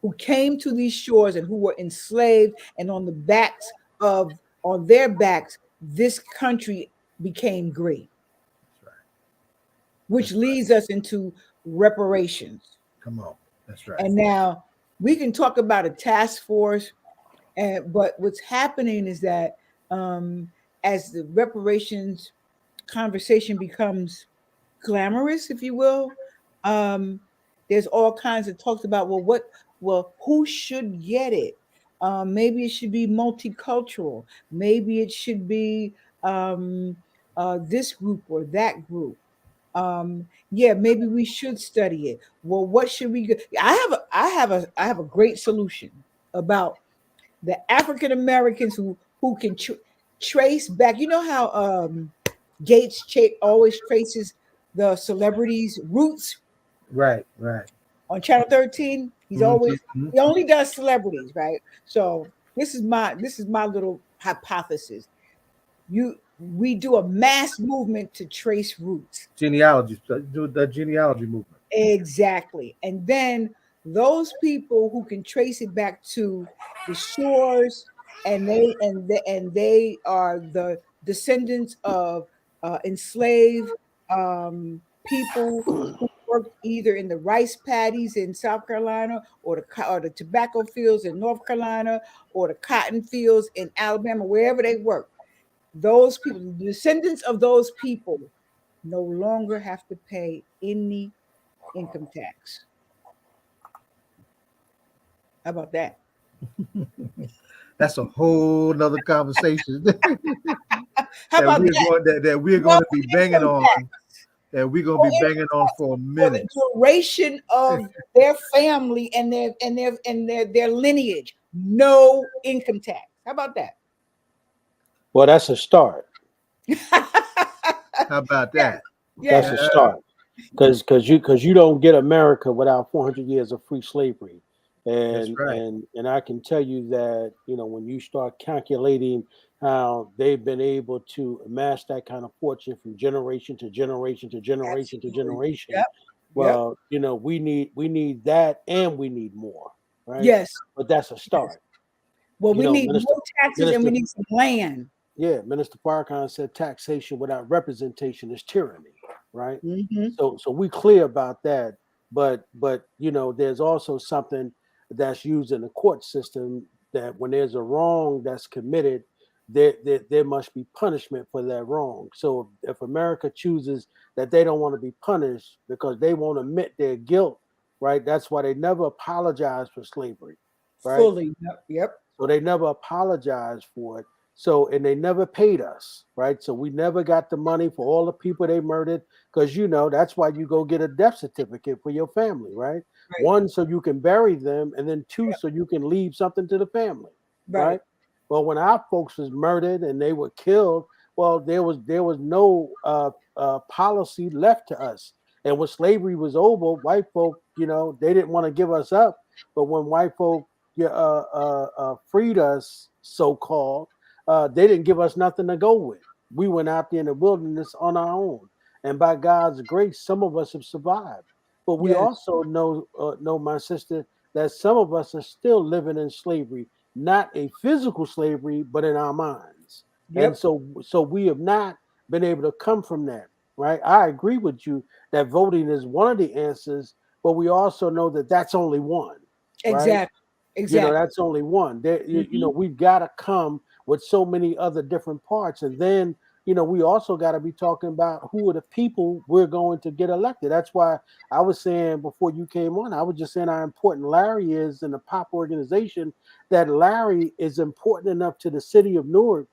who came to these shores and who were enslaved, and on their backs, this country became great. That's right. Which leads us into reparations. Come on. That's right. And now we can talk about a task force, but what's happening is that as the reparations conversation becomes glamorous, if you will, there's all kinds of talks about who should get it. Maybe it should be multicultural. Maybe it should be this group or that group. Yeah, maybe we should study it. Well, what should we get? I have a great solution about the African Americans who can trace back. You know how Gates always traces the celebrities' roots. Right. On Channel 13, he only does celebrities, right? So this is my little hypothesis. We do a mass movement to trace roots. Genealogy, do the genealogy movement. Exactly. And then those people who can trace it back to the shores, and they are the descendants of enslaved people who worked either in the rice paddies in South Carolina or the tobacco fields in North Carolina or the cotton fields in Alabama, wherever they work. Those people, the descendants of those people, no longer have to pay any income tax. How about that? That's a whole nother conversation. How about that we're going to be banging on. That we're going to be banging on for a minute. For the duration of their family and their lineage, no income tax. How about that? Well, that's a start. How about that? Yeah. That's a start. Because you don't get America without 400 years of free slavery. And That's right. and I can tell you that, when you start calculating how they've been able to amass that kind of fortune from generation to generation to generation to generation. Yep. Well, we need that, and we need more, right? Yes. But that's a start. Well, we need more taxes and we need some land. Yeah, Minister Farrakhan said taxation without representation is tyranny, right? Mm-hmm. So we clear about that, but there's also something that's used in the court system that when there's a wrong that's committed, there must be punishment for that wrong. So if America chooses that they don't want to be punished because they won't admit their guilt, right? That's why they never apologize for slavery, right? Fully, yep. So they never apologized for it. So, and they never paid us, right? So we never got the money for all the people they murdered, because that's why you go get a death certificate for your family, right? One, so you can bury them, and then two, so you can leave something to the family, right? Well, when our folks was murdered and they were killed, well, there was no policy left to us. And when slavery was over, white folk, they didn't want to give us up. But when white folk freed us, so-called, they didn't give us nothing to go with. We went out there in the wilderness on our own, and by God's grace, some of us have survived. But we also know, my sister, that some of us are still living in slavery, not a physical slavery, but in our minds. Yep. And so we have not been able to come from that, right? I agree with you that voting is one of the answers, but we also know that that's only one. Exactly. Right? Exactly. That's only one. We've got to come with so many other different parts. And then we also got to be talking about who are the people we're going to get elected. That's why I was saying before you came on, I was just saying how important Larry is in the pop organization, that Larry is important enough to the city of Newark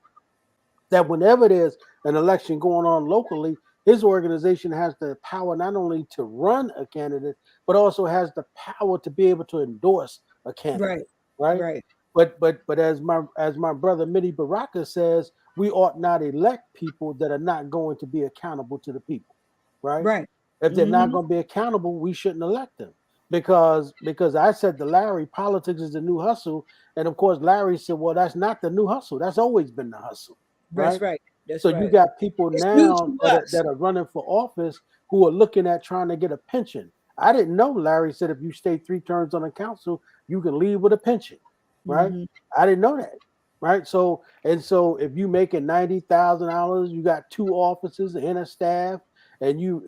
that whenever there's an election going on locally, his organization has the power not only to run a candidate, but also has the power to be able to endorse a candidate, right? Right. But as my brother Mitty Baraka says, we ought not elect people that are not going to be accountable to the people, right? Right. If they're not Mhm. going to be accountable, we shouldn't elect them. Because I said to Larry, politics is the new hustle. And of course, Larry said, well, that's not the new hustle. That's always been the hustle, That's right? right. That's So you right. got people It's new now to that us. that are running for office who are looking at trying to get a pension. I didn't know Larry said if you stay 3 terms on the council, you can leave with a pension, right? Mhm. I didn't know that, right? So if you making $90,000, you got 2 offices and a staff, and you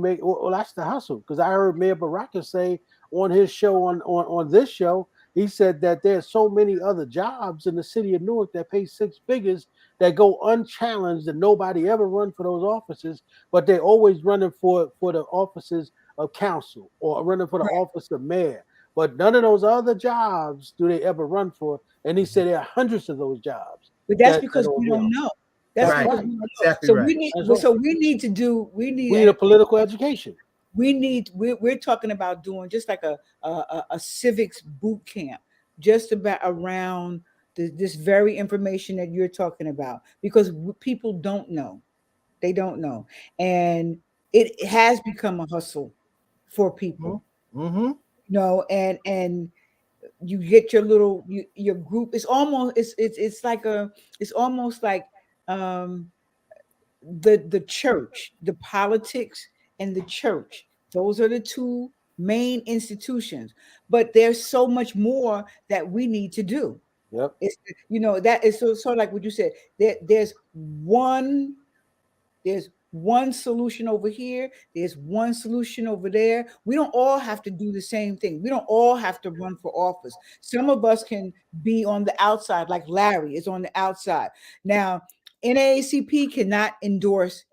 make well that's the hustle. Because I heard Mayor Baraka say on his show on this show, he said that there's so many other jobs in the city of Newark that pay 6 figures that go unchallenged and nobody ever run for those offices, but they're always running for the offices of council or running for the Right. office of mayor. But none of those other jobs do they ever run for. And he said there are hundreds of those jobs But that's that because are we don't available. know. That's That's Right. because right. we don't know. Exactly So right. That's right. we need to do we need We need a political education. we're talking about doing just like a civics boot camp just about around this very information that you're talking about, because people don't know. They don't know. And it has become a hustle for people. Mm-hmm. And you get your little your group. It's like it's almost like um the church, the politics and the church. Those are the two main institutions. But there's so much more that we need to do. Yep. It's that is so like what you said. There's one solution over here. There's one solution over there. We don't all have to do the same thing. We don't all have to run for office. Some of us can be on the outside, like Larry is on the outside. Now, NAACP cannot endorse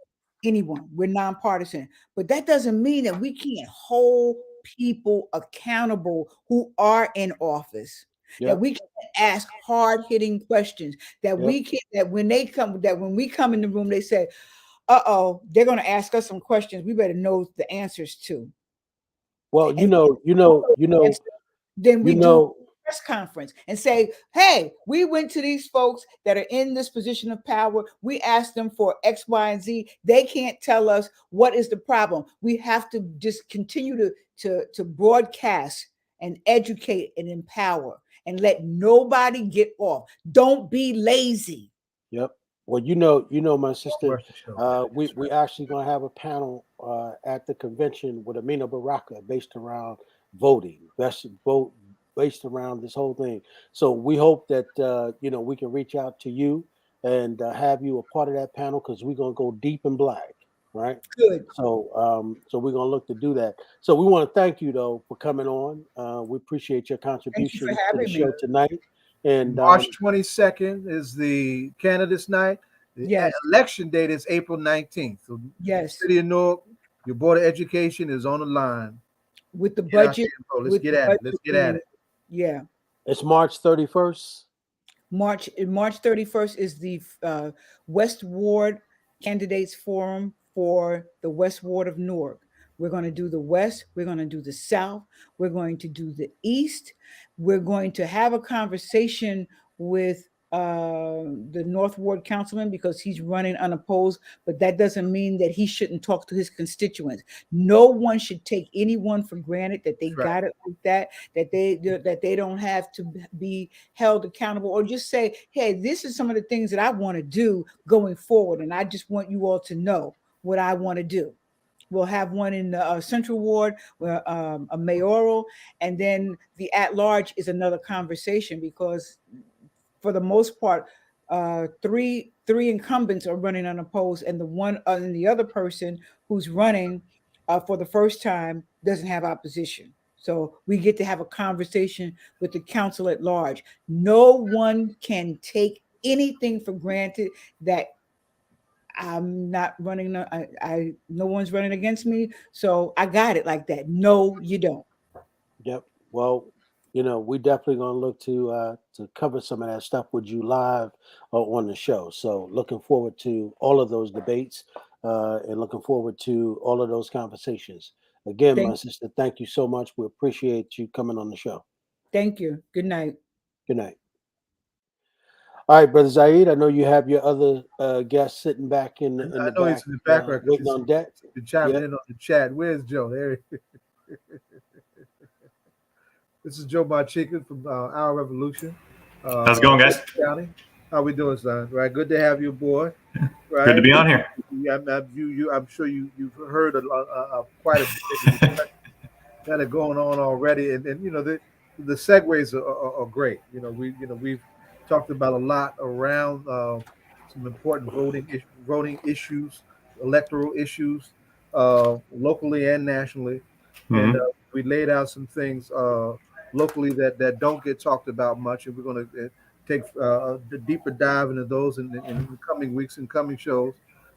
anyone. We're nonpartisan. But that doesn't mean that we can't hold people accountable who are in office. That Yep. we can ask hard-hitting questions. Yep. That when we come in the room, they say, they're going to ask us some questions we better know the answers to. Well, And then you we do a know, press conference and say, hey, we went to these folks that are in this position of power. We asked them for X, Y, and Z. They can't tell us what is the problem. We have to just continue to broadcast and educate and empower and let nobody get off. Don't be lazy. yep. Well, my sister, we actually gonna have a panel at the convention with Amina Baraka based around voting. That's vote based around this whole thing. So we hope that we can reach out to you and have you a part of that panel, because we're gonna go deep and black, right? Good. So we're gonna look to do that. So we want to thank you though for coming on. We appreciate your Thank you for contributions to the having me. show tonight. And March 22nd is the candidates night. The Yes. election date is April 19th. So Yes. City of Newark, your Board of Education is on the line. With the Get out budget. there, let's get at it. Let's get at it. Yeah. it's March 31st. March 31st is the West Ward Candidates Forum for the West Ward of Newark. We're going to do the West. We're going to do the South. We're going to do the East. We're going to have a conversation with the North Ward councilman because he's running unopposed, but that doesn't mean that he shouldn't talk to his constituents. No one should take anyone for granted that they got it like that they don't have to be held accountable, or just say, hey, this is some of the things that I want to do going forward, and I just want you all to know what I want to do. We'll have one in the Central Ward, where a mayoral, and then the at-large is another conversation, because for the most part, three incumbents are running unopposed, and the other person who's running for the first time doesn't have opposition. So we get to have a conversation with the council at large. No one can take anything for granted. That I'm not running. No one's running against me, so I got it like that. No, you don't. Yep. Well, we definitely gonna look to cover some of that stuff with you live on the show. So looking forward to all of those debates and looking forward to all of those conversations. Again, my Thank, sister, thank you so much. We appreciate you coming on the show. thank you. Good night. Good night. All right, brother Zaid. I know you have your other guest sitting back in I the know back, he's in the background. waiting on deck. He's chiming Yep. in on the chat. Where's Joe? There. This is Joe Marchia from Our Revolution. How's it going, guys? County. How we doing, son? Right, good to have you aboard. Right? Good to be on here. Yeah, I'm sure you've heard quite a bit that are going on already, and the segues are great. We've talked about a lot around some important voting issues, electoral issues, locally and nationally, and we laid out some things locally that don't get talked about much, and we're going to take a deeper dive into those in the coming weeks and coming shows.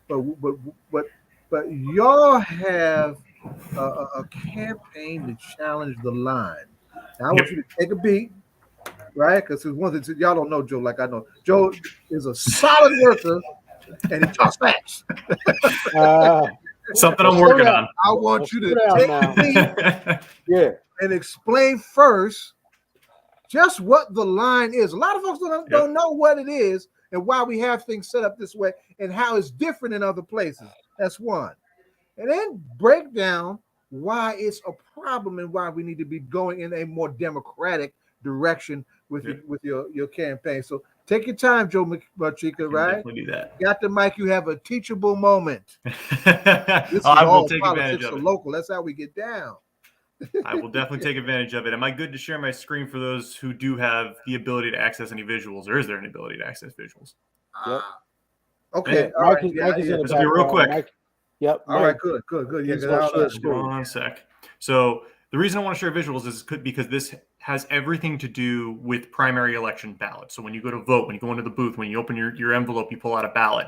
But y'all have a campaign to challenge the line. Now I want you to take a beat, right? Because one thing y'all don't know Joe like I know. Joe is a solid worker, and he talks fast. Something I'm working on. I want you to take a beat, yeah, and explain first just what the line is. A lot of folks don't know what it is and why we have things set up this way and how it's different in other places. That's one. And then break down why it's a problem and why we need to be going in a more democratic direction with your campaign. So take your time, Joe Marchia, right? Definitely do that. Got the mic. You have a teachable moment. I will take advantage of it. Local. That's how we get down. I will definitely take advantage of it. Am I good to share my screen for those who do have the ability to access any visuals, or is there an ability to access visuals? Yep. Okay. All right. Mike is in the This will be real quick. Mike, yep. All right. Good. Yeah. One sec. So the reason I want to share visuals is because this has everything to do with primary election ballots. So when you go to vote, when you go into the booth, when you open your envelope, you pull out a ballot.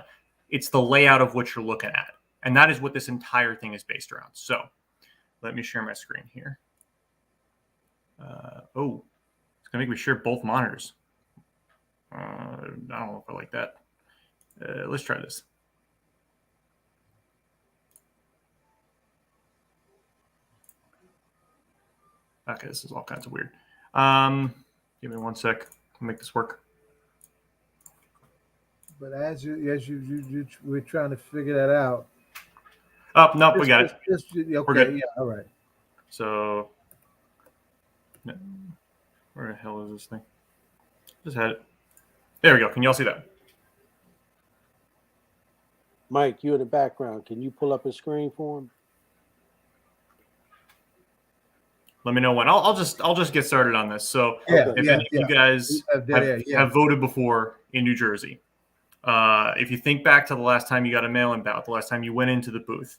It's the layout of what you're looking at. And that is what this entire thing is based around. So let me share my screen here. It's going to make me share both monitors. I don't know if I like that. Let's try this. Okay, this is all kinds of weird. Give me one sec. I'll make this work. But as we're trying to figure that out. Oh, nope, we got it. Okay, we're good. Yeah, all right. So, where the hell is this thing? Just had it. There we go. Can y'all see that? Mike, you in the background. Can you pull up a screen for him? Let me know when. I'll just get started on this. So, if any of you guys have voted before in New Jersey, if you think back to the last time you got a mail-in ballot, the last time you went into the booth,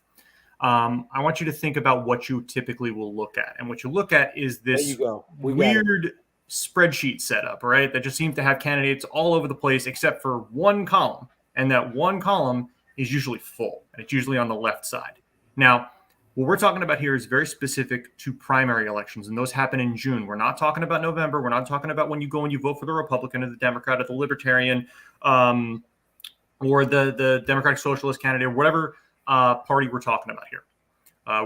I want you to think about what you typically will look at. And what you look at is this weird spreadsheet setup, right? That just seems to have candidates all over the place except for one column. And that one column is usually full. And it's usually on the left side. Now, what we're talking about here is very specific to primary elections. And those happen in June. We're not talking about November. We're not talking about when you go and you vote for the Republican or the Democrat or the Libertarian or the Democratic Socialist candidate or whatever party we're talking about here.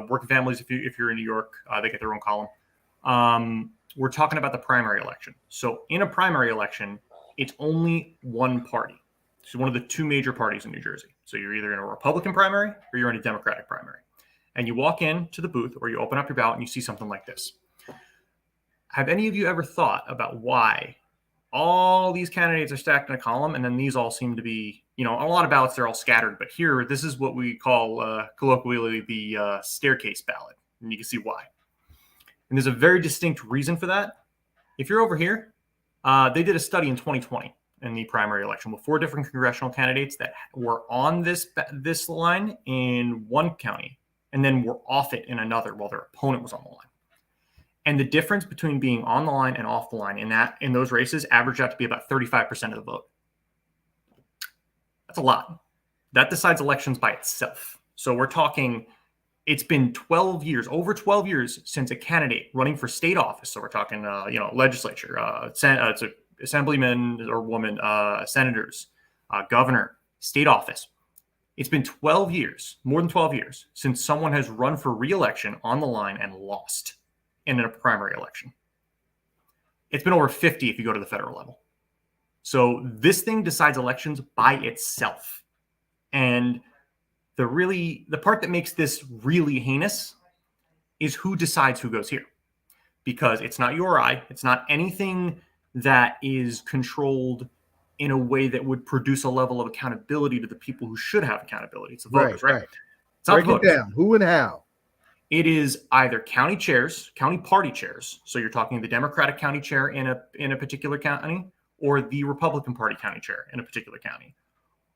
Working families, if you're in New York, they get their own column. We're talking about the primary election. So in a primary election, it's only one party. It's one of the two major parties in New Jersey. So you're either in a Republican primary or you're in a Democratic primary. And you walk into the booth or you open up your ballot and you see something like this. Have any of you ever thought about why all these candidates are stacked in a column and then these all seem to be, on a lot of ballots, they're all scattered. But here, this is what we call colloquially the staircase ballot. And you can see why. And there's a very distinct reason for that. If you're over here, they did a study in 2020 in the primary election with 4 different congressional candidates that were on this line in one county and then were off it in another while their opponent was on the line. And the difference between being on the line and off the line in those races averaged out to be about 35% of the vote. That's a lot. That decides elections by itself. So we're talking, it's been 12 years, over 12 years since a candidate running for state office. So we're talking, legislature, assemblyman or woman, senators, governor, state office. It's been 12 years, more than 12 years, since someone has run for re-election on the line and lost in a primary election. It's been over 50 if you go to the federal level. So this thing decides elections by itself. And the part that makes this really heinous is who decides who goes here. Because it's not you or I. It's not anything that is controlled in a way that would produce a level of accountability to the people who should have accountability. It's the voters, right? It's not Break it down. Who and how? It is either county chairs, county party chairs. So you're talking the Democratic county chair in a particular county, or the Republican Party county chair in a particular county.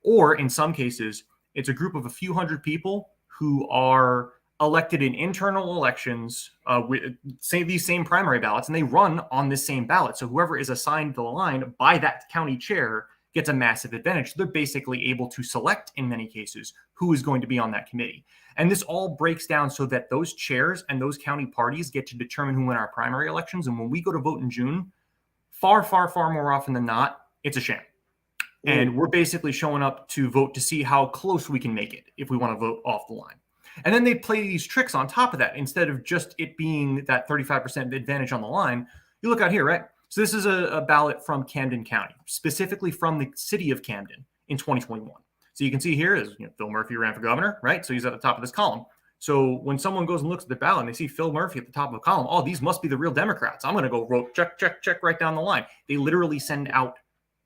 Or in some cases, it's a group of a few hundred people who are elected in internal elections with these same primary ballots, and they run on this same ballot. So whoever is assigned the line by that county chair gets a massive advantage. They're basically able to select, in many cases, who is going to be on that committee. And this all breaks down so that those chairs and those county parties get to determine who win our primary elections. And when we go to vote in June, far, far, far more often than not, it's a sham. And we're basically showing up to vote to see how close we can make it if we want to vote off the line. And then they play these tricks on top of that. Instead of just it being that 35% advantage on the line, you look out here, right? So this is a ballot from Camden County, specifically from the city of Camden in 2021. So you can see here is Phil Murphy ran for governor, right? So he's at the top of this column. So when someone goes and looks at the ballot and they see Phil Murphy at the top of the column, oh, these must be the real Democrats. I'm going to go vote, check right down the line. They literally send out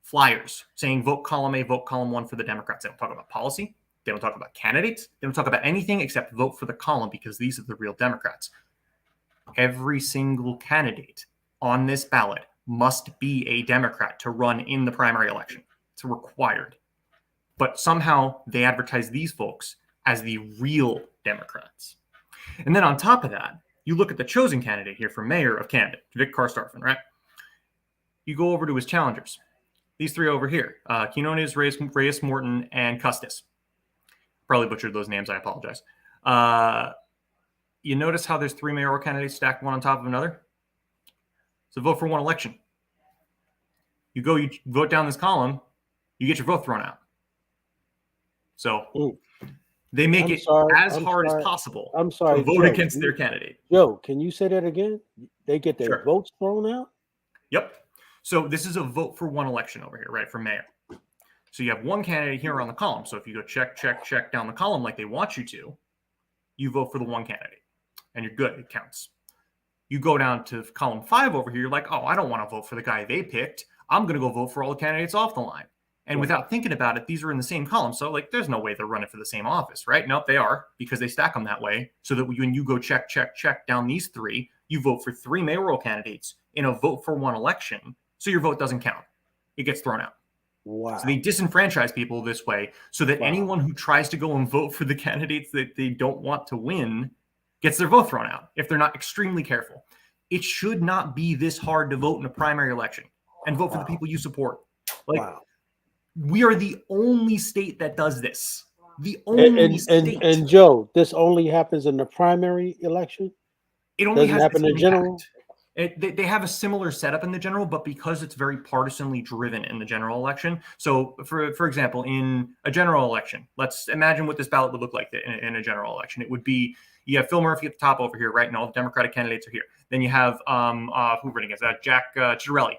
flyers saying vote column A, vote column 1 for the Democrats. They don't talk about policy. They don't talk about candidates. They don't talk about anything except vote for the column because these are the real Democrats. Every single candidate on this ballot must be a Democrat to run in the primary election. It's required. But somehow they advertise these folks as the real Democrats. And then on top of that, you look at the chosen candidate here for mayor of Camden, Vic Karstafen, right? You go over to his challengers. These three over here, Quinones, Reyes Morton, and Custis. Probably butchered those names. I apologize. You notice how there's three mayoral candidates stacked one on top of another? So vote for one election. You vote down this column, you get your vote thrown out. So they make as hard as possible to vote against their candidate. Joe, can you say that again? They get their votes thrown out? Yep. So this is a vote for one election over here, right, for mayor. So you have one candidate here on the column. So if you go check down the column like they want you to, you vote for the one candidate. And you're good. It counts. You go down to column 5 over here. You're like, oh, I don't want to vote for the guy they picked. I'm going to go vote for all the candidates off the line. And without thinking about it, these are in the same column. So, there's no way they're running for the same office, right? Nope, they are, because they stack them that way. So that when you go check down these three, you vote for 3 mayoral candidates in a vote for one election. So your vote doesn't count. It gets thrown out. Wow. So they disenfranchise people this way so that anyone who tries to go and vote for the candidates that they don't want to win gets their vote thrown out if they're not extremely careful. It should not be this hard to vote in a primary election and vote for the people you support. We are the only state that does this. The only state. And Joe, this only happens in the primary election? It only doesn't happen in general? They have a similar setup in the general, but because it's very partisanly driven in the general election. So, for example, in a general election, let's imagine what this ballot would look like in a general election. It would be, you have Phil Murphy at the top over here, right? And all the Democratic candidates are here. Then you have, who running against that? Jack Ciarelli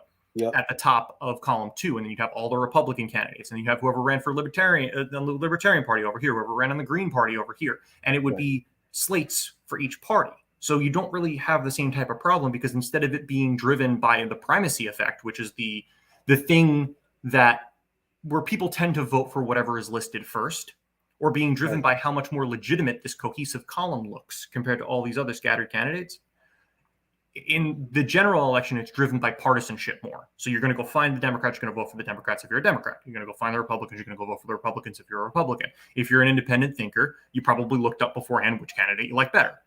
at the top of column 2. And then you have all the Republican candidates. And then you have whoever ran for the Libertarian Party over here, whoever ran on the Green Party over here. And it would be slates for each party. So you don't really have the same type of problem because instead of it being driven by the primacy effect, which is the thing that where people tend to vote for whatever is listed first, or being driven by how much more legitimate this cohesive column looks compared to all these other scattered candidates. In the general election, it's driven by partisanship more. So you're going to go find the Democrats, you're going to vote for the Democrats if you're a Democrat. You're going to go find the Republicans, you're going to go vote for the Republicans if you're a Republican. If you're an independent thinker, you probably looked up beforehand which candidate you like better.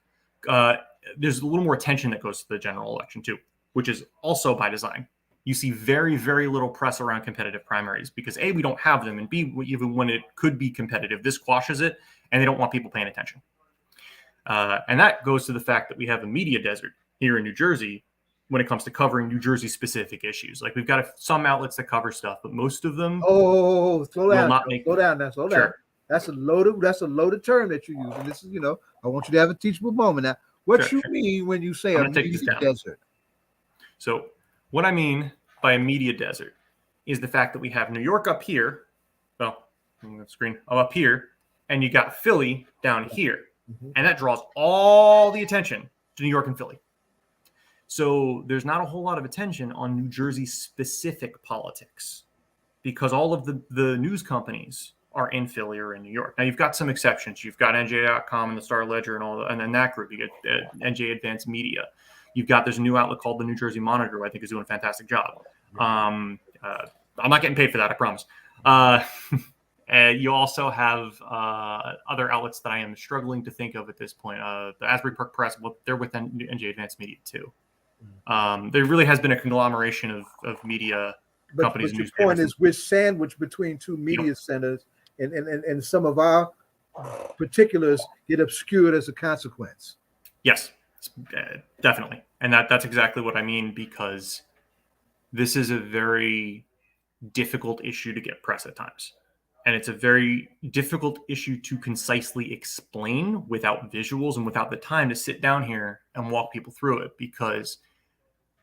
There's a little more attention that goes to the general election too, which is also by design. you see very, very little press around competitive primaries because A, we don't have them, and B, even when it could be competitive, this quashes it, and they don't want people paying attention. And that goes to the fact that we have a media desert here in New Jersey when it comes to covering New Jersey specific issues. Like we've got some outlets that cover stuff, but most of them slow down, slow down. That's a loaded term that you use. And this is, I want you to have a teachable moment now. What you mean when you say a media desert? So what I mean by a media desert is the fact that we have New York up here. Well, on the screen, up here, and you got Philly down here. And that draws all the attention to New York and Philly. So there's not a whole lot of attention on New Jersey specific politics because all of the news companies are in Philly or in New York. Now you've got some exceptions. You've got NJ.com and the Star Ledger and then that group. You get NJ Advanced Media. There's a new outlet called the New Jersey Monitor, who I think is doing a fantastic job. I'm not getting paid for that, I promise. And you also have other outlets that I am struggling to think of at this point. The Asbury Park Press, they're with NJ Advanced Media too. There really has been a conglomeration of media companies. But your point is we're sandwiched between two media centers, and some of our particulars get obscured as a consequence. Yes, definitely. And that's exactly what I mean, because this is a very difficult issue to get press at times. And it's a very difficult issue to concisely explain without visuals and without the time to sit down here and walk people through it, because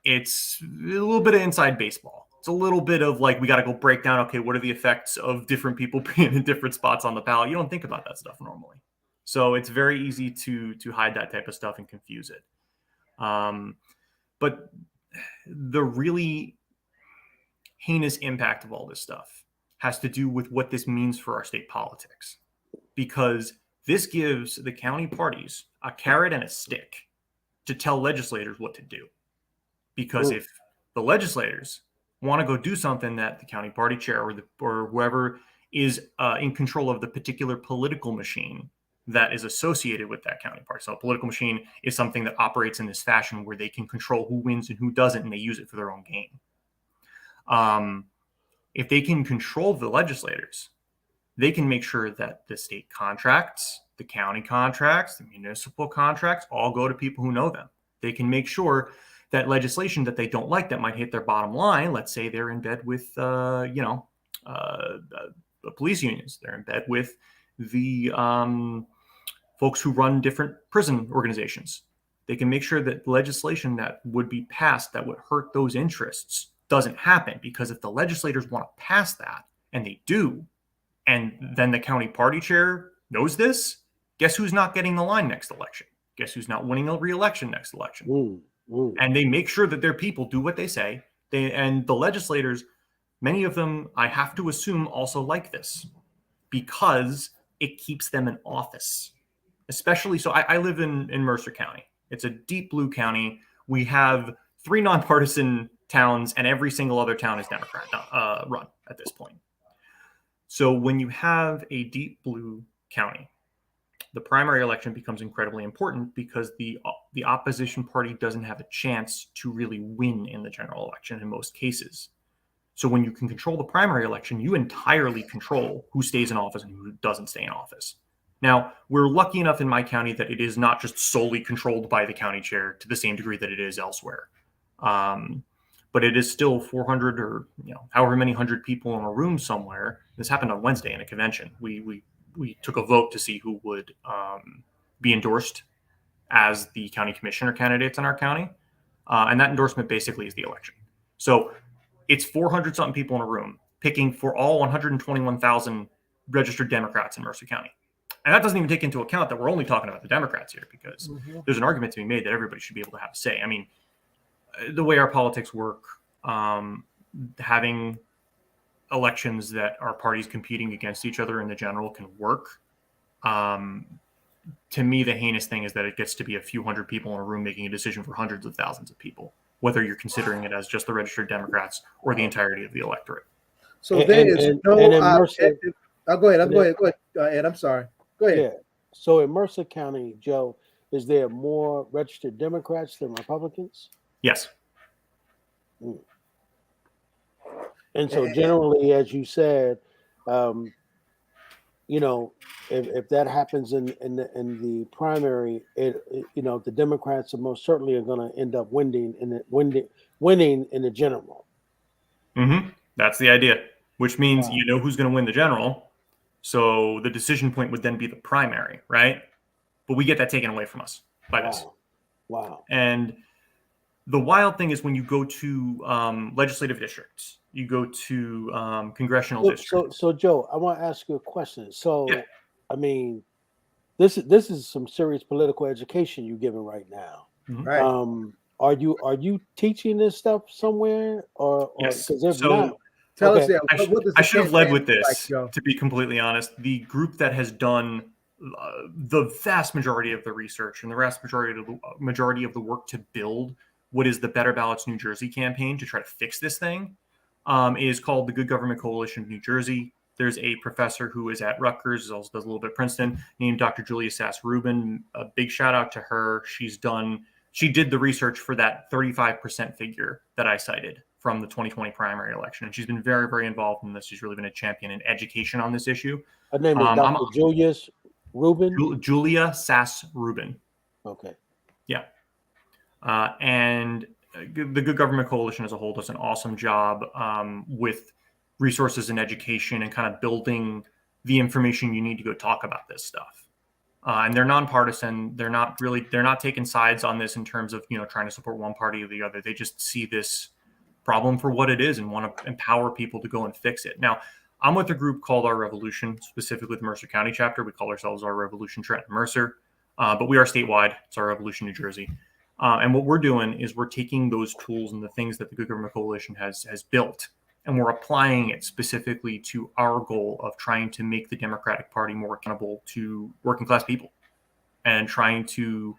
it's a little bit of inside baseball. It's a little bit of like, we got to go break down, okay, what are the effects of different people being in different spots on the ballot? You don't think about that stuff normally. So it's very easy to hide that type of stuff and confuse it. But the really heinous impact of all this stuff has to do with what this means for our state politics, because this gives the county parties a carrot and a stick to tell legislators what to do. Because if the legislators want to go do something that the county party chair or whoever is in control of the particular political machine that is associated with that county party. So a political machine is something that operates in this fashion where they can control who wins and who doesn't, and they use it for their own gain. If they can control the legislators, they can make sure that the state contracts, the county contracts, the municipal contracts all go to people who know them. They can make sure that legislation that they don't like that might hit their bottom line, let's say they're in bed with, the police unions. They're in bed with the folks who run different prison organizations. They can make sure that legislation that would be passed that would hurt those interests doesn't happen, because if the legislators want to pass that, and they do, and then the county party chair knows this, guess who's not getting the line next election? Guess who's not winning a re-election next election? And they make sure that their people do what they say. And the legislators, many of them, I have to assume, also like this, because it keeps them in office. Especially, so I live in Mercer County. It's a deep blue county. We have 3 nonpartisan towns, and every single other town is Democrat run at this point. So when you have a deep blue county, the primary election becomes incredibly important, because the opposition party doesn't have a chance to really win in the general election in most cases. So when you can control the primary election, you entirely control who stays in office and who doesn't stay in office. Now, we're lucky enough in my county that it is not just solely controlled by the county chair to the same degree that it is elsewhere. But it is still 400 or however many hundred people in a room somewhere. This happened on Wednesday in a convention. We took a vote to see who would be endorsed as the county commissioner candidates in our county. And that endorsement basically is the election. So it's 400 something people in a room picking for all 121,000 registered Democrats in Mercer County. And that doesn't even take into account that we're only talking about the Democrats here, because there's an argument to be made that everybody should be able to have a say. I mean, the way our politics work, having elections that are parties competing against each other in the general can work. To me, the heinous thing is that it gets to be a few hundred people in a room making a decision for hundreds of thousands of people, whether you're considering it as just the registered Democrats or the entirety of the electorate. So there is no objective. Go ahead, Ed. I'm sorry. Go ahead. Yeah. So in Mercer County, Joe, is there more registered Democrats than Republicans? Yes. And so generally, as you said, you know, if that happens in the primary, the Democrats are most certainly are going to end up winning in the general. Mm-hmm. That's the idea, which means you know who's going to win the general. So the decision point would then be the primary, right? But we get that taken away from us by this. Wow. And the wild thing is when you go to legislative districts, you go to congressional districts. So Joe, I want to ask you a question. So, yeah. I mean, this is some serious political education you're giving right now. Mm-hmm. Right. Are you teaching this stuff somewhere, or yes? Because if so not, tell us what I should have led with this. Like, to be completely honest, the group that has done the vast majority of the research and the vast majority of the work to build what is the Better Ballots New Jersey campaign to try to fix this thing is called the Good Government Coalition of New Jersey. There's a professor who is at Rutgers, also does a little bit at Princeton, named Dr. Julia Sass-Rubin. A big shout out to her. She did the research for that 35% figure that I cited from the 2020 primary election. And she's been very, very involved in this. She's really been a champion in education on this issue. Her name is Dr. Julius Rubin? Julia Sass-Rubin. Okay. Yeah. And the Good Government Coalition as a whole does an awesome job with resources and education and kind of building the information you need to go talk about this stuff. And they're nonpartisan. They're not taking sides on this in terms of, trying to support one party or the other. They just see this problem for what it is and want to empower people to go and fix it. Now, I'm with a group called Our Revolution, specifically the Mercer County chapter. We call ourselves Our Revolution Trenton Mercer, but we are statewide. It's Our Revolution New Jersey. And what we're doing is we're taking those tools and the things that the Good Government Coalition has built, and we're applying it specifically to our goal of trying to make the Democratic Party more accountable to working class people and trying to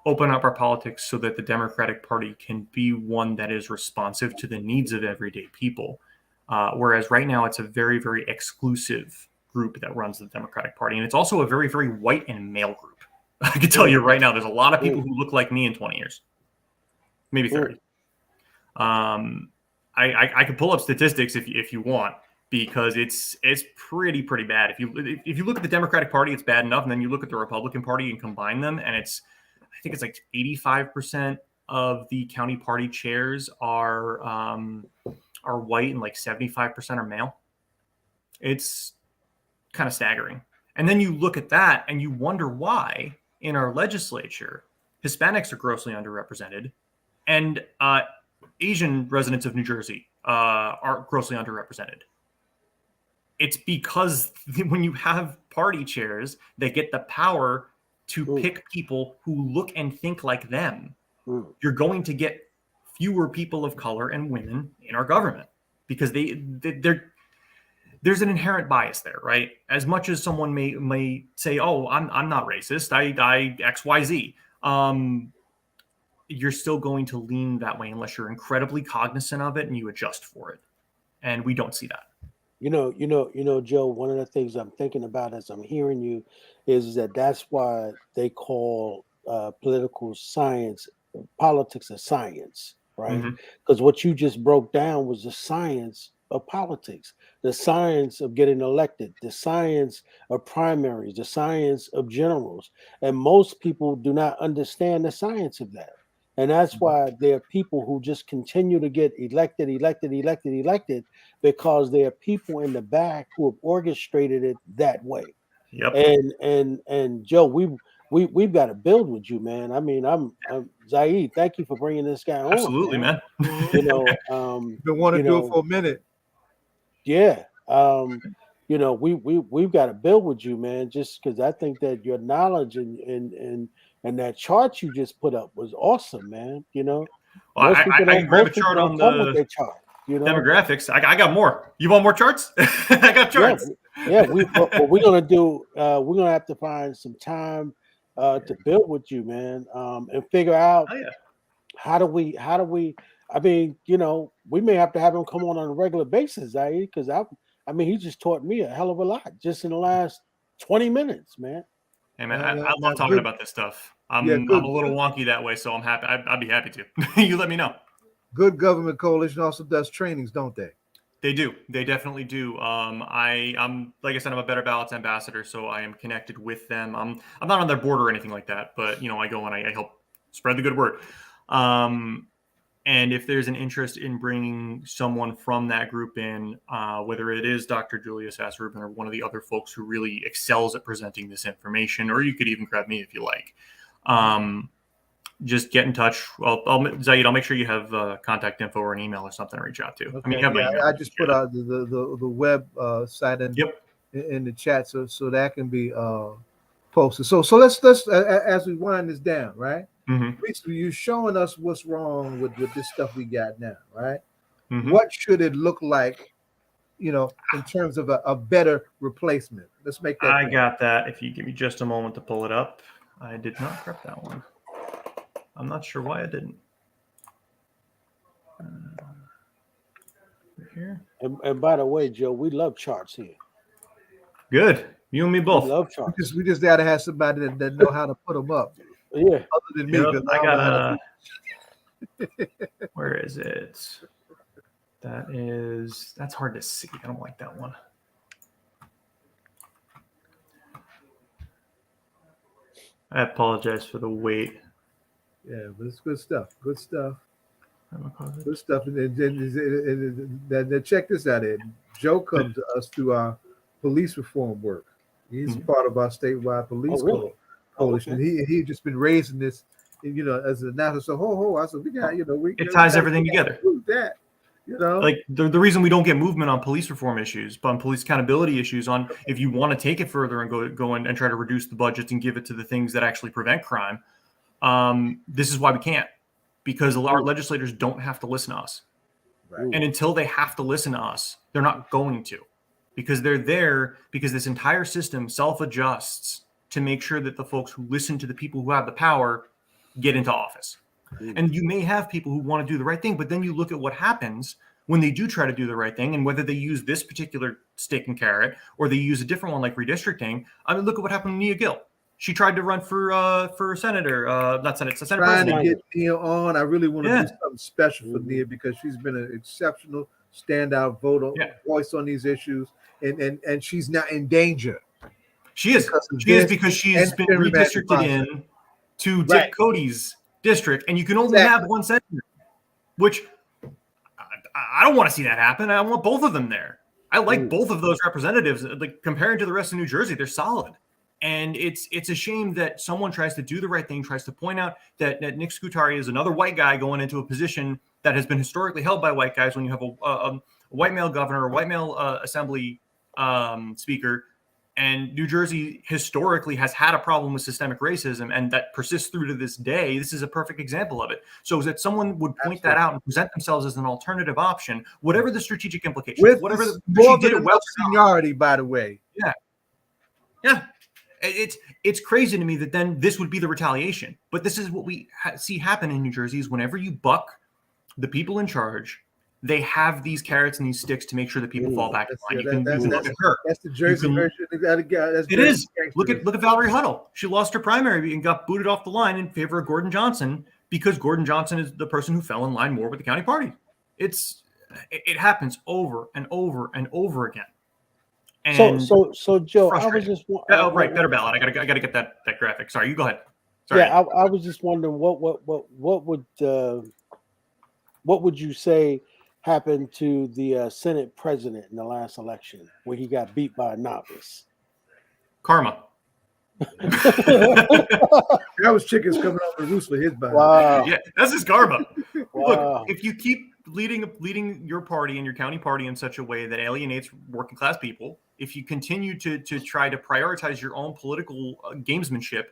open up our politics so that the Democratic Party can be one that is responsive to the needs of everyday people. Whereas right now it's a very, very exclusive group that runs the Democratic Party. And it's also a very, very white and male group. I can tell you right now, there's a lot of people who look like me in 20 years, maybe 30. I could pull up statistics if you want, because it's pretty bad. If you look at the Democratic Party, it's bad enough, and then you look at the Republican Party and combine them, and I think it's like 85% of the county party chairs are white and like 75% are male. It's kind of staggering. And then you look at that and you wonder why in our legislature, Hispanics are grossly underrepresented, and Asian residents of New Jersey are grossly underrepresented. It's because when you have party chairs that get the power to pick people who look and think like them, you're going to get fewer people of color and women in our government, because there's an inherent bias there, right? As much as someone may say, "Oh, I'm not racist. I XYZ," you're still going to lean that way unless you're incredibly cognizant of it and you adjust for it. And we don't see that. Joe, one of the things I'm thinking about as I'm hearing you is that that's why they call political science, politics a science, right? Because what you just broke down was the science of politics, the science of getting elected, the science of primaries, the science of generals. And most people do not understand the science of that. And that's why there are people who just continue to get elected, because there are people in the back who have orchestrated it that way. Yep. And Joe, we've got to build with you, man. I mean, I'm Zaid. Thank you for bringing this guy on. Absolutely, man. Been wanting to do it for a minute. Yeah. We've got to build with you, man. Just because I think that your knowledge and that chart you just put up was awesome, man. Well, I can grab a chart on the chart, demographics. I got more. You want more charts? I got charts. Yeah. What we're gonna do, we're gonna have to find some time to build with you, man, and figure out how do we. I mean, we may have to have him come on a regular basis, because I mean, he just taught me a hell of a lot just in the last 20 minutes, man. Hey, man, I love talking about this stuff. I'm a little wonky that way, so I'm happy. I'd be happy to. You let me know. Good Government Coalition also does trainings, don't they? They do. They definitely do. I'm like I said, I'm a Better Ballots ambassador, so I am connected with them. I'm not on their board or anything like that, but I go and I help spread the good word. And if there's an interest in bringing someone from that group in, whether it is Dr. Julius Asrubin or one of the other folks who really excels at presenting this information, or you could even grab me if you like. Just get in touch. Zaid, I'll make sure you have contact info or an email or something to reach out to. Okay. I mean, you have my email. I just put out the web site in the chat, so that can be posted. So let's as we wind this down, right? Mm-hmm. You're showing us what's wrong with this stuff we got now, right? Mm-hmm. What should it look like, in terms of a better replacement? Let's make that. I got that. If you give me just a moment to pull it up. I did not prep that one. I'm not sure why I didn't. Here. And by the way, Joe, we love charts here. Good. You and me both. We love charts. We just got to have somebody that know how to put them up. Yeah. Other than me, because I got where is it? That's hard to see. I don't like that one. I apologize for the wait. Yeah, but it's good stuff. Good stuff. Good stuff. And check this out, Ed. Joe comes to us through our police reform work. He's part of our statewide police coalition. Okay. He just been raising this, as an announcer. So I said, we got, it ties everything together. That, like the reason we don't get movement on police reform issues, but on police accountability issues, on if you want to take it further and go and try to reduce the budgets and give it to the things that actually prevent crime. This is why we can't, because our legislators don't have to listen to us. Right. And until they have to listen to us, they're not going to, because they're there because this entire system self-adjusts to make sure that the folks who listen to the people who have the power get into office. And you may have people who want to do the right thing, but then you look at what happens when they do try to do the right thing, and whether they use this particular stick and carrot or they use a different one like redistricting. I mean, look at what happened to Nia Gill. She tried to run for senator, not Senate, Senate trying president. to get Nia on. I really want to do something special for Nia, because she's been an exceptional standout voice on these issues, and she's not in danger. She is. Because she's been redistricted in to Dick Cody's district, and you can only have one senator, which I don't want to see that happen. I want both of them there. I like both of those representatives. Like, comparing to the rest of New Jersey, they're solid. And it's a shame that someone tries to do the right thing, tries to point out that Nick Scutari is another white guy going into a position that has been historically held by white guys. When you have a white male governor, a white male assembly speaker, and New Jersey historically has had a problem with systemic racism, and that persists through to this day. This is a perfect example of it. So that someone would point that out and present themselves as an alternative option, whatever the strategic implications, with whatever more than enough seniority, by the way. Yeah. It's crazy to me that then this would be the retaliation. But this is what we see happen in New Jersey: is whenever you buck the people in charge, they have these carrots and these sticks to make sure that people fall back in line. You can look at her. That's the Jersey version. It is. Look at Valerie Huddle. She lost her primary and got booted off the line in favor of Gordon Johnson, because Gordon Johnson is the person who fell in line more with the county party. It happens over and over and over again. And so Joe, I was just Better Ballot. I gotta get that graphic. Sorry, you go ahead. Sorry. Yeah, I was just wondering what would you say happened to the Senate president in the last election when he got beat by a novice? Karma. That was chickens coming off the roost for his body. Wow. Yeah, that's his karma. Wow. Look, if you keep leading your party and your county party in such a way that alienates working class people, if you continue to try to prioritize your own political gamesmanship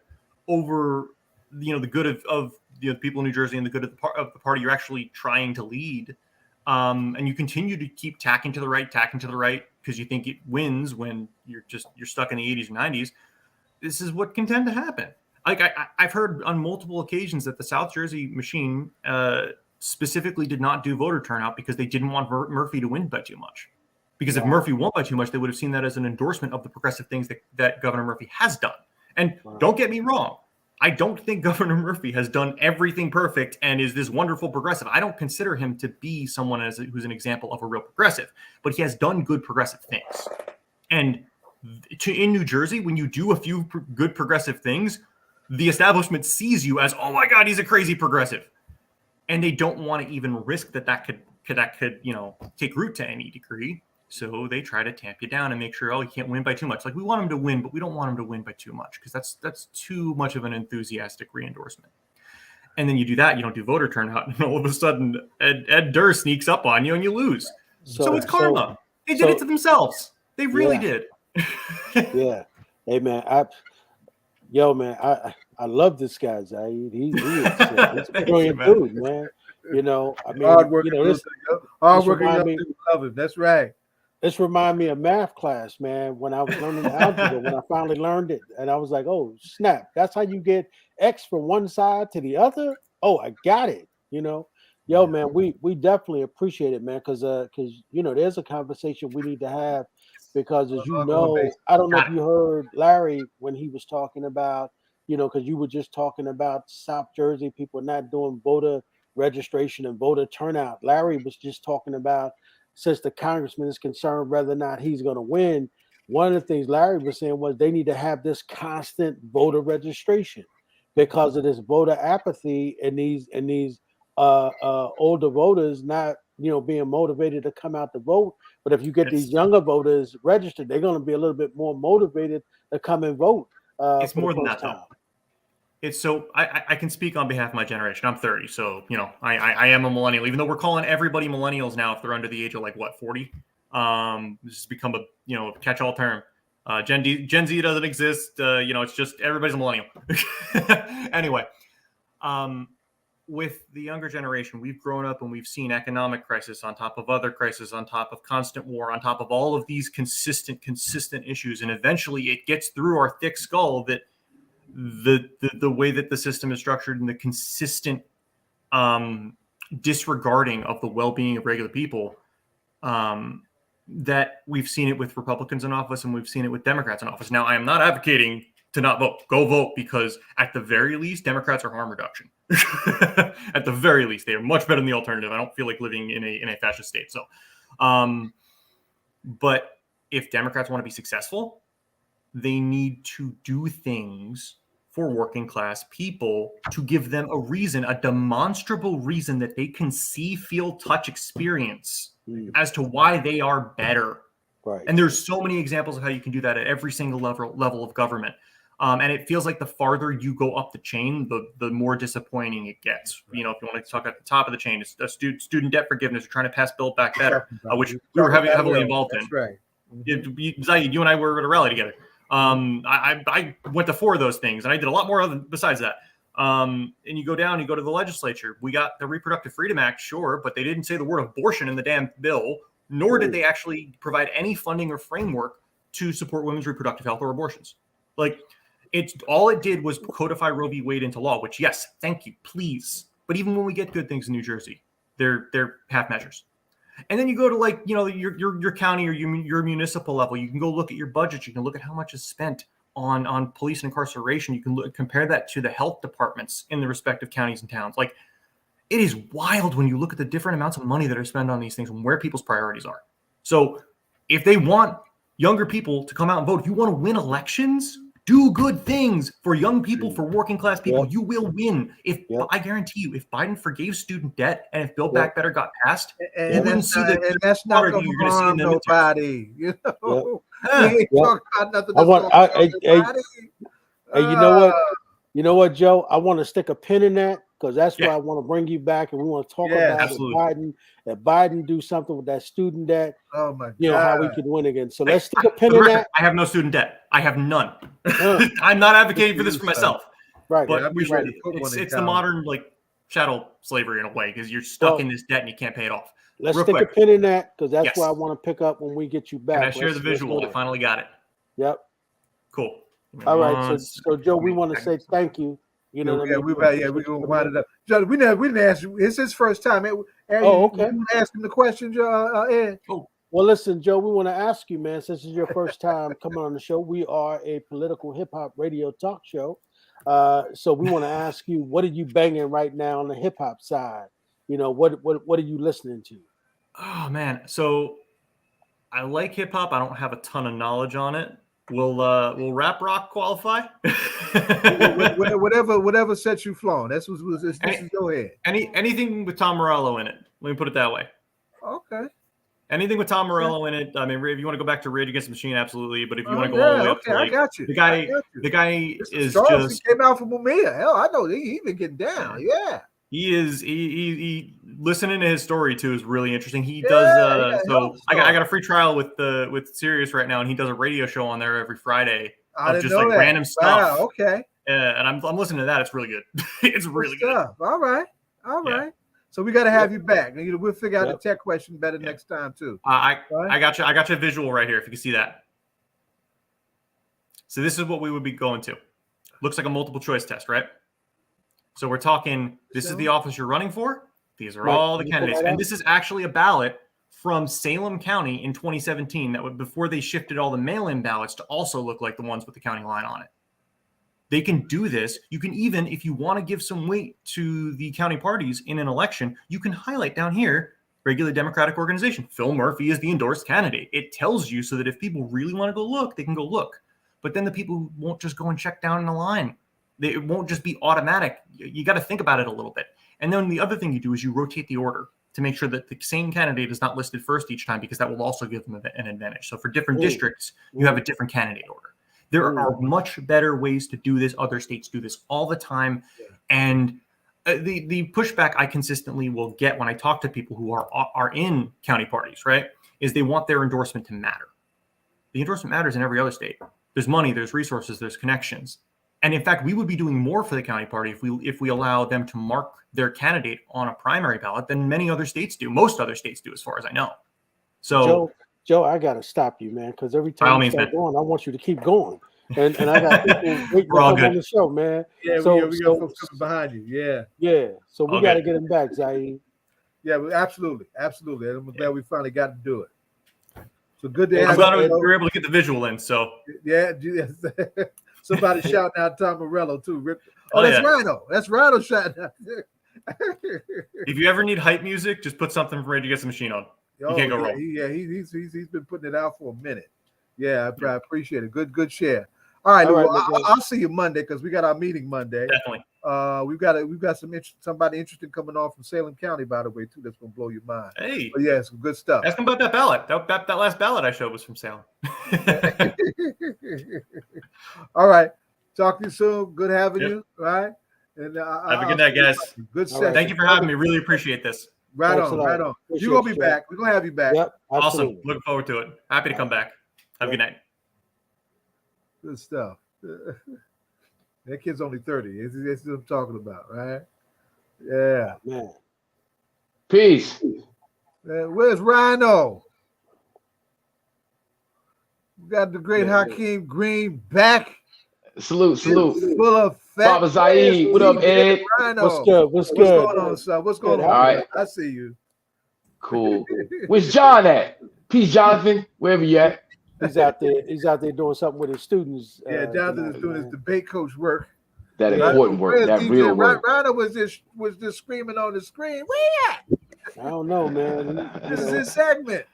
over the good of the people in New Jersey and the good of the party you're actually trying to lead, and you continue to keep tacking to the right because you think it wins when you're stuck in the 80s and 90s, this is what can tend to happen. Like I've heard on multiple occasions that the South Jersey machine specifically did not do voter turnout because they didn't want Murphy to win by too much. Because if Murphy won by too much, they would have seen that as an endorsement of the progressive things that Governor Murphy has done. And don't get me wrong, I don't think Governor Murphy has done everything perfect and is this wonderful progressive. I don't consider him to be someone who's an example of a real progressive, but he has done good progressive things. And in New Jersey, when you do a few good progressive things, the establishment sees you as, oh my God, he's a crazy progressive. And they don't want to even risk that could take root to any degree. So they try to tamp you down and make sure, you can't win by too much. Like, we want him to win, but we don't want him to win by too much, because that's too much of an enthusiastic re-endorsement. And then you do that, you don't do voter turnout, and all of a sudden Ed Durr sneaks up on you and you lose. So it's karma. They did it to themselves. They really did. Yeah. Hey man, I love this guy, Zaid. He's a brilliant dude, man. I mean, hardworking, hardworking, love him. That's right. This reminded me of math class, man. When I was learning algebra, when I finally learned it, and I was like, "Oh snap! That's how you get x from one side to the other." Oh, I got it. Man, we definitely appreciate it, man, because there's a conversation we need to have, because as you know, I don't know if you heard Larry when he was talking about, because you were just talking about South Jersey people not doing voter registration and voter turnout. Larry was just talking about, since the congressman is concerned whether or not he's going to win, one of the things Larry was saying was they need to have this constant voter registration because of this voter apathy and these older voters not being motivated to come out to vote. But if you get these younger voters registered, they're going to be a little bit more motivated to come and vote. It's more than that, though. It's so I can speak on behalf of my generation. I'm 30, so I am a millennial. Even though we're calling everybody millennials now if they're under the age of 40. This has become a catch-all term. Gen Z doesn't exist. It's just everybody's a millennial. Anyway, with the younger generation, we've grown up and we've seen economic crisis on top of other crises, on top of constant war, on top of all of these consistent issues, and eventually it gets through our thick skull that the way that the system is structured and the consistent disregarding of the well-being of regular people, that we've seen it with Republicans in office and we've seen it with Democrats in office. Now, I am not advocating to not vote. Go vote, because at the very least, Democrats are harm reduction. At the very least, they are much better than the alternative. I don't feel like living in a fascist state. So, but if Democrats want to be successful, they need to do things for working class people to give them a reason, a demonstrable reason that they can see, feel, touch, experience as to why they are better. Right. And there's so many examples of how you can do that at every single level of government. And it feels like the farther you go up the chain, the more disappointing it gets. If you want to talk at the top of the chain, it's student debt forgiveness. We're trying to pass Build Back Better, which we were heavily involved in. That's right. Zaid, you and I were at a rally together. I went to 4 of those things, and I did a lot more besides that. And you go down, you go to the legislature. We got the Reproductive Freedom Act, sure, but they didn't say the word abortion in the damn bill, nor did they actually provide any funding or framework to support women's reproductive health or abortions. All it did was codify Roe v. Wade into law, which, yes, thank you, please. But even when we get good things in New Jersey, they're half measures. And then you go to your county or your municipal level. You can go look at your budget. You can look at how much is spent on police and incarceration. You can compare that to the health departments in the respective counties and towns. It is wild when you look at the different amounts of money that are spent on these things and where people's priorities are. So if they want younger people to come out and vote, if you want to win elections, do good things for young people, for working class people. Yep. You will win. I guarantee you, if Biden forgave student debt and if Build Back Better got passed, you wouldn't see the. And that's not going to harm nobody. You ain't talking about nothing. You know what, Joe? I want to stick a pin in that, because that's why I want to bring you back, and we want to talk about if Biden do something with that student debt. Oh my God! How we can win again. So let's stick a pin in that. I have no student debt. I have none. I'm not advocating for this for myself. Right. But it's the modern chattel slavery in a way, because you're stuck in this debt and you can't pay it off. Let's stick a pin in that, because that's why I want to pick up when we get you back. Can I share the visual? I finally got it. Yep. Cool. All right. So Joe, we want to say thank you. We're gonna wind it up. Joe, we didn't ask you. It's his first time. Okay. You ask him the question, Joe, Ed. Oh. Well, listen, Joe, we want to ask you, man, since it's your first time coming on the show. We are a political hip hop radio talk show. So we want to ask you, what are you banging right now on the hip hop side? You know, what are you listening to? Oh man, so I like hip hop. I don't have a ton of knowledge on it. Will rap rock qualify? whatever sets you flowing. This is your head. Anything with Tom Morello in it. Let me put it that way. Okay. Anything with Tom Morello in it. I mean, if you want to go back to Rage Against the Machine, absolutely. But if you want to go all the way up to I got you. The guy is Charles, just he came out from Mumia. Hell, I know he been getting down. Yeah. He listening to his story too is really interesting. He does I got a free trial with Sirius right now, and he does a radio show on there every Friday of just like random stuff. Wow, okay. And I'm listening to that. It's really good. It's really good. All right. Yeah. So we got to have you back. We'll figure out the tech question better next time too. I got you. I got you a visual right here. If you can see that. So this is what we would be going to. Looks like a multiple choice test, right? So we're talking. This is the office you're running for. These are all the candidates, and this is actually a ballot from Salem County in 2017. That was before they shifted all the mail-in ballots to also look like the ones with the county line on it. They can do this. You can even, if you want to give some weight to the county parties in an election, you can highlight down here, regular Democratic organization. Phil Murphy is the endorsed candidate. It tells you so that if people really want to go look, they can go look. But then the people won't just go and check down in the line. It won't just be automatic. You got to think about it a little bit. And then the other thing you do is you rotate the order to make sure that the same candidate is not listed first each time, because that will also give them an advantage. So for different districts, you have a different candidate order. There are much better ways to do this. Other states do this all the time. And the pushback I consistently will get when I talk to people who are in county parties, right, is they want their endorsement to matter. The endorsement matters in every other state. There's money, there's resources, there's connections. And in fact, we would be doing more for the county party if we allow them to mark their candidate on a primary ballot than many other states do. Most other states do, as far as I know. So, Joe, I gotta stop you, man, because every time you start going, I want you to keep going. And I got people waiting on the show, man. Yeah, we got folks coming behind you. Yeah. So we got to get him back, Zaid. Yeah, absolutely. I'm glad we finally got to do it. So good to have I'm glad we were able to get the visual in. So yeah. Somebody shouting out Tom Morello too. That's Rhino. That's Rhino shouting out. If you ever need hype music, just put something from Rage Against the Machine on. You can't go wrong. Yeah, he's been putting it out for a minute. Yeah, I appreciate it. Good share. All right, I'll see you Monday because we got our meeting Monday. Definitely. We've got somebody interesting coming on from Salem County, by the way, too. That's gonna blow your mind. Hey, but yeah, some good stuff. Ask them about that ballot. That last ballot I showed was from Salem. All right, talk to you soon. Good having you. All right, and have a good night, guys. Good session. Thank you for having me. Really appreciate this. Right on. You're gonna be back. We're gonna have you back. Yep, awesome. Looking forward to it. Happy to come back. Have a good night. Good stuff. That kid's only 30. That's what I'm talking about, right? Yeah. Man. Peace. Where's Rhino? We got the great Hakim Green back. Salute. Full of fat. Baba Zaid. What up, Ed? What's good? What's going on, son? What's going on? All right. I see you. Cool. Where's John at? Peace, Jonathan. Wherever you at. He's out there doing something with his students. Yeah, Jonathan is doing his debate coach work. That important work. That real work. Rhino was just screaming on the screen. Where at? I don't know, man. This is his segment.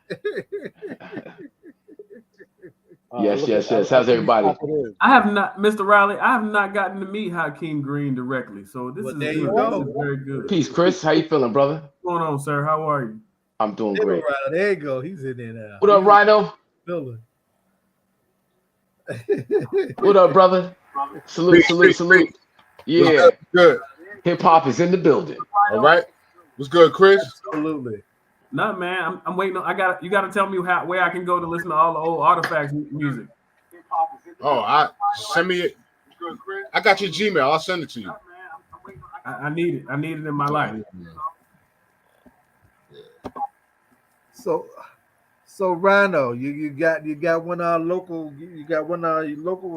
Yes. How's everybody? I have not, Mr. Riley. I have not gotten to meet Hakim Green directly, so this is good. This is very good. Peace, Chris. How you feeling, brother? What's going on, sir? How are you? I'm doing great. There you go. He's in there now. What up, Rhino? Building. What up, brother? Salute. Yeah. Good. Hip hop is in the building. All right. What's good, Chris? Absolutely. No, man. I'm waiting on. You got to tell me where I can go to listen to all the old Artifacts music. Send me it. I got your Gmail. I'll send it to you. I need it. I need it in my life. So Rhino, you got one of our local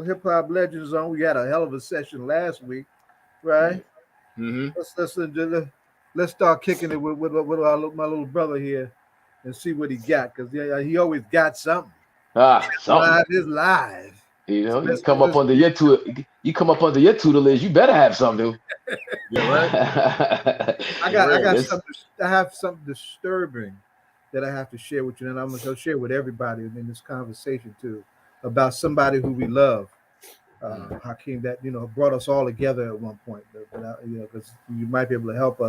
hip hop legends on. We had a hell of a session last week, right? Mm-hmm. Let's start kicking it with my little brother here and see what he got, because he always got something. Something. Live is live. You know, you come up under your tutelage, you better have something. Yeah, right. I have something disturbing that I have to share with you, and I'm going to share with everybody in this conversation too, about somebody who we love, Hakim, that brought us all together at one point. But because you might be able to help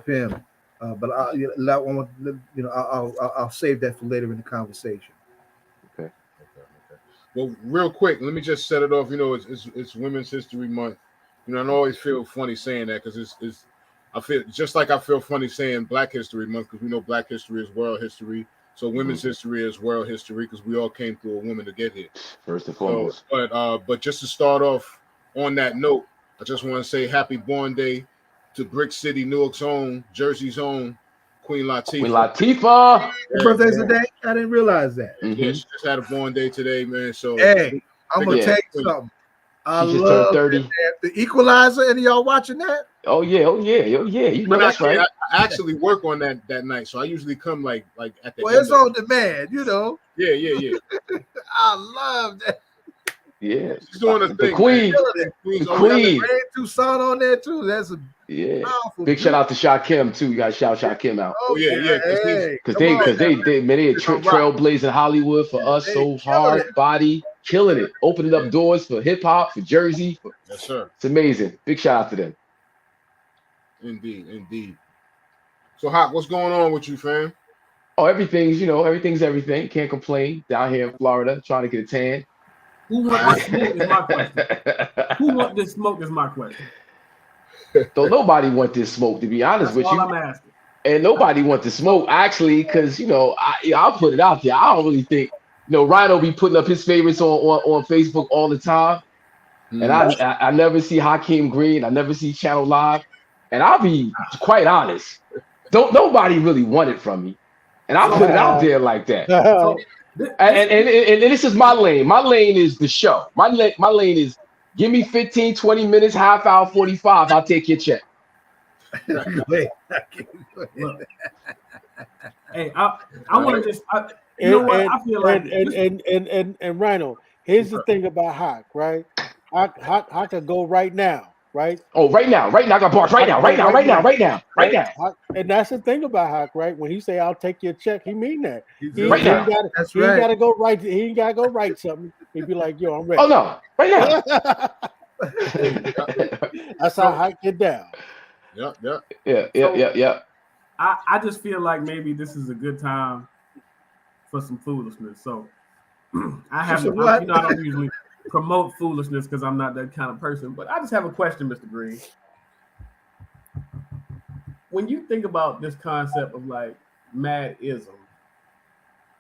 him. But I'll save that for later in the conversation. Okay. Well, real quick, let me just set it off. It's Women's History Month. I always feel funny saying that because I feel just like I feel funny saying Black History Month because we know Black history is world history. So women's history is world history because we all came through a woman to get here. First and foremost. But just to start off on that note, I just want to say Happy Born Day to Brick City, Newark's own, Jersey's own, Queen Latifah. Her birthday's today? I didn't realize that. Yeah, she just had a born day today, man. So hey, I'm gonna tell you something. I love 30. The Equalizer. Any of y'all watching that? Oh yeah. You know that's right. I actually work on that night, so I usually come like at the. Well, it's on demand, Yeah. I love that. Yeah, she's doing a thing. The Queen. Ray Tucson on there too. That's a powerful. Big shout out to Hakim too. You got to shout Hakim out. Oh yeah. Because they trailblazing Hollywood for us so hard, body killing it, opening up doors for hip hop, for Jersey. Yes, sir. It's amazing. Big shout out to them. Indeed. So, Hawk, what's going on with you, fam? Oh, everything's everything. Can't complain. Down here in Florida, trying to get a tan. Who wants this smoke is my question. Don't nobody want this smoke, to be honest with you. All I'm asking. And nobody want the smoke, actually, because I'll put it out there. I don't really think Rhino be putting up his favorites on Facebook all the time. And I never see Hakim Green, I never see Channel Live. And I'll be quite honest. Nobody really want it from me. And I'll put it out there like that. And this is my lane. My lane is the show. My lane is give me 15, 20 minutes, half hour, 45. I'll take your check. Hey, I want to just, I feel like and Rhino. Here's the thing about Hawk, right? Hawk could go right now, right? Oh, right now, I got bars right now. And that's the thing about Hawk, right? When he say I'll take your check, he mean that. He ain't gotta go right. He ain't gotta go write something. He'd be like, "Yo, I'm ready." Oh no, right now. That's how Hawk get down. Yeah. I just feel like maybe this is a good time for some foolishness. So I don't usually promote foolishness because I'm not that kind of person. But I just have a question, Mr. Green. When you think about this concept of like mad-ism,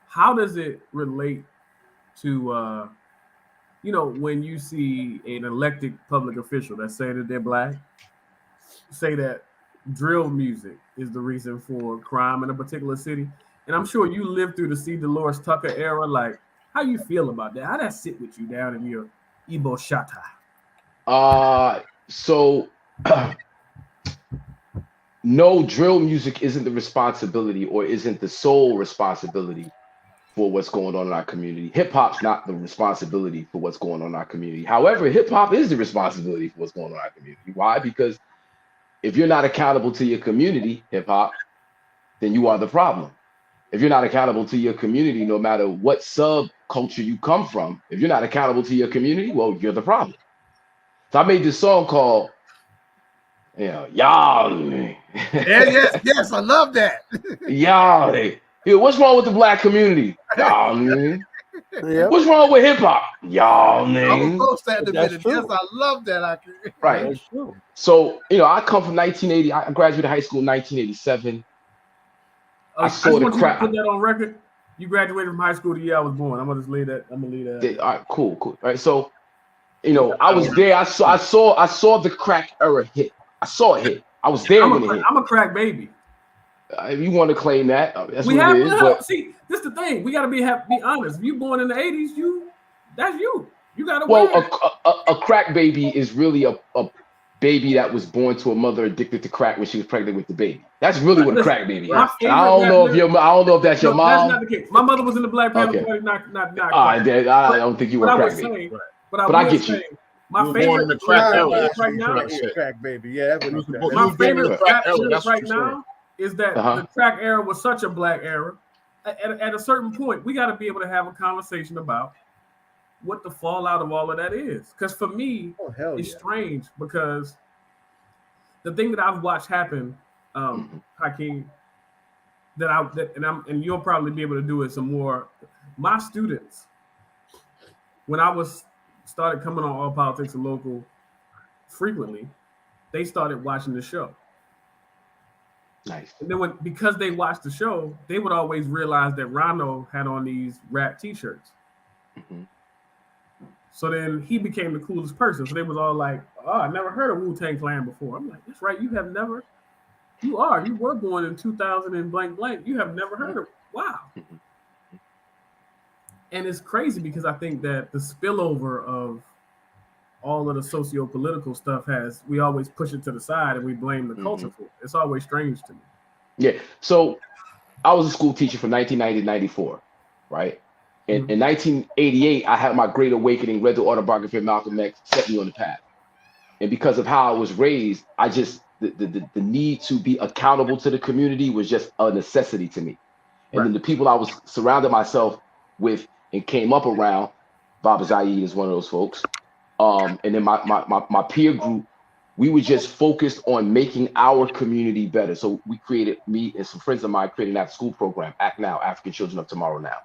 how does it relate to when you see an elected public official that's saying that they're black, say that drill music is the reason for crime in a particular city? And I'm sure you lived through the C. Dolores Tucker era. Like, how you feel about that? How that sit with you down in your Igbo Shata? So no, drill music isn't the responsibility or isn't the sole responsibility for what's going on in our community. Hip hop's not the responsibility for what's going on in our community. However, hip hop is the responsibility for what's going on in our community. Why? Because if you're not accountable to your community, hip hop, then you are the problem. If you're not accountable to your community, no matter what subculture you come from, if you're not accountable to your community, well, you're the problem. So I made this song called, y'all. Yes, I love that. Y'all, what's wrong with the black community? Y'all, man. Yep. What's wrong with hip hop? Y'all, man. I'm gonna post that in a minute. Yes, I love that. Right. That's true. So, I come from 1980. I graduated high school in 1987. I saw the crap. Put that on record. You graduated from high school the year I was born. I'm gonna just leave that. All right, cool. All right, so I was there. I saw the crack era hit. I saw it hit. I was there when it hit. I'm a crack baby. If you want to claim that, that's what it is. But see, this is the thing. We gotta be honest. If you born in the 80s, that's you. You gotta. Well, a crack baby is really a baby that was born to a mother addicted to crack when she was pregnant with the baby. That's really what a crack baby is. My And I don't know if that's your mom. That's not the case. My mother was in the Black Panther Party, not I don't think you were a crack baby. But I get you. My favorite crack right now, crack baby. Yeah, that's what my favorite rap right now is that the crack era was such a black era. At a certain point, we got to be able to have a conversation about what the fallout of all of that is. Because for me, it's strange because the thing that I've watched happen, Hakim, and you'll probably be able to do it some more. My students, when I started coming on All Politics and Local frequently, they started watching the show. Nice. And then because they watched the show, they would always realize that Rhino had on these rap t-shirts. Mm-hmm. So then he became the coolest person. So they was all like, "Oh, I never heard of Wu-Tang Clan before." I'm like, "That's right. You were born in 2000 and blank blank. You have never heard of wow." And it's crazy because I think that the spillover of all of the socio-political stuff we always push it to the side and we blame the culture for it. It's always strange to me. Yeah. So I was a school teacher from 1990 to 94, right? In 1988, I had my great awakening, read the autobiography of Malcolm X, set me on the path. And because of how I was raised, I just, the need to be accountable to the community was just a necessity to me. And then the people I was surrounded myself with and came up around, Baba Zaid is one of those folks. And then my peer group, we were just focused on making our community better. So we created, me and some friends of mine created an after-school program, Act Now, African Children of Tomorrow Now.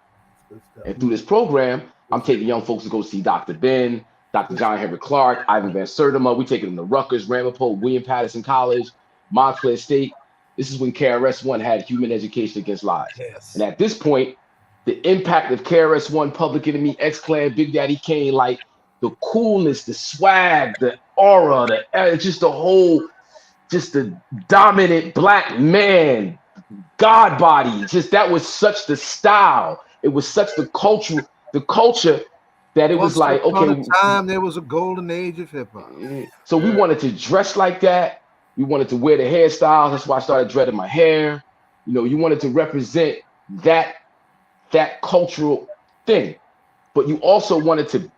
And through this program, I'm taking young folks to go see Dr. Ben, Dr. John Henry Clark, Ivan Van Sertima. We taking them to Rutgers, Ramapo, William Patterson College, Montclair State. This is when KRS-One had Human Education Against Lies. Yes. And at this point, the impact of KRS-One, Public Enemy, X-Clan, Big Daddy Kane, like the coolness, the swag, the aura, just the dominant black man, God body. Just that was such the style. It was such the culture that it was like, okay. Time there was a golden age of hip hop. So we wanted to dress like that. We wanted to wear the hairstyles. That's why I started dreading my hair. You wanted to represent that cultural thing, but you also wanted to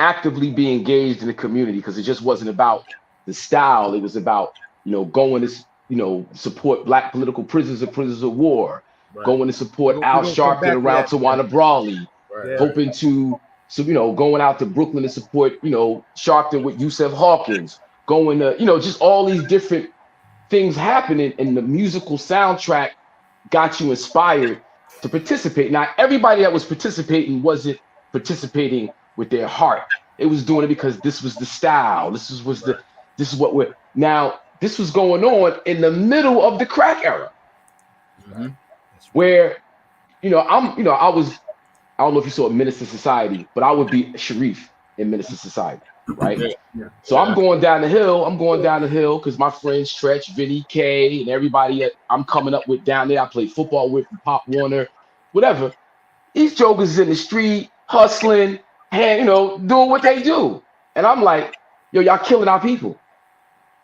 actively be engaged in the community because it just wasn't about the style. It was about, going to, support Black political prisoners and prisoners of war, going to support Al Sharpton around Tawana Brawley, hoping to, going out to Brooklyn to support, Sharpton with Yusef Hawkins, going to, just all these different things happening, and the musical soundtrack got you inspired to participate. Now, everybody that was participating wasn't participating with their heart. It was doing it because this was the style. This is what we're now. This was going on in the middle of the crack era, where, I don't know if you saw Minister Society, but I would be Sharif in Minister Society, right? So I'm going down the hill because my friends Stretch, Vinny, K, and everybody I'm coming up with down there. I played football with Pop Warner, whatever. These jokers in the street hustling and doing what they do, and I'm like, yo, y'all killing our people.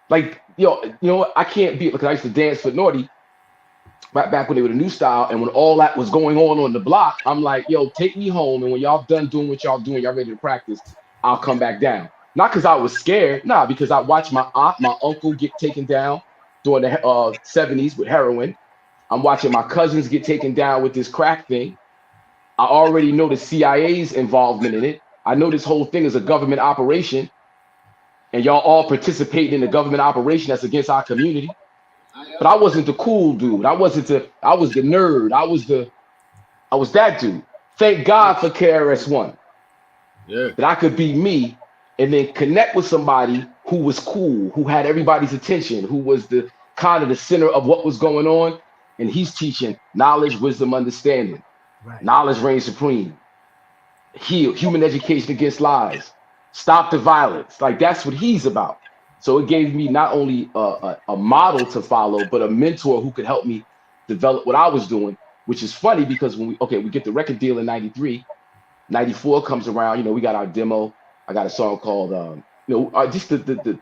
Like, I can't be, because I used to dance for Naughty right back when they were the new style, and when all that was going on the block, I'm like, yo, take me home, and when y'all done doing what y'all doing, y'all ready to practice, I'll come back down. Not because I was scared, because I watched my aunt, my uncle get taken down during the 70s with heroin. I'm watching my cousins get taken down with this crack thing. I already know the CIA's involvement in it. I know this whole thing is a government operation, and y'all all participating in the government operation that's against our community. But I wasn't the cool dude. I was the nerd. I was that dude. Thank God for KRS-One. Yeah. That I could be me and then connect with somebody who was cool, who had everybody's attention, who was the kind of the center of what was going on. And he's teaching knowledge, wisdom, understanding. Right. Knowledge reigns supreme. Heal, human education against lies. Stop the violence. Like, that's what he's about. So it gave me not only a model to follow, but a mentor who could help me develop what I was doing, which is funny because when we get the record deal in 93, 94 comes around, we got our demo. I got a song called, just the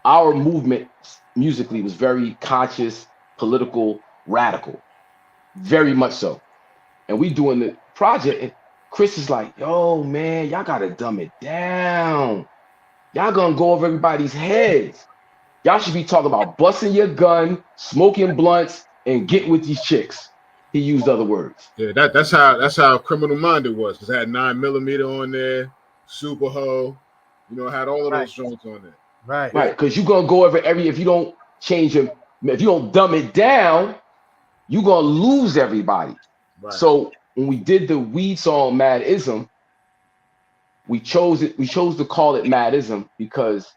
our movement musically was very conscious, political, radical, very much so. And we doing the project, and Chris is like, yo, man, y'all gotta dumb it down. Y'all gonna go over everybody's heads. Y'all should be talking about busting your gun, smoking blunts, and getting with these chicks. He used other words. Yeah, that's how Criminal Minded was, because it had 9mm on there, Super Ho, had all of those joints on there. Right. Because you're gonna go over if you don't change them, if you don't dumb it down, you're gonna lose everybody. Right. So when we did the weed song Madism, we chose to call it Madism because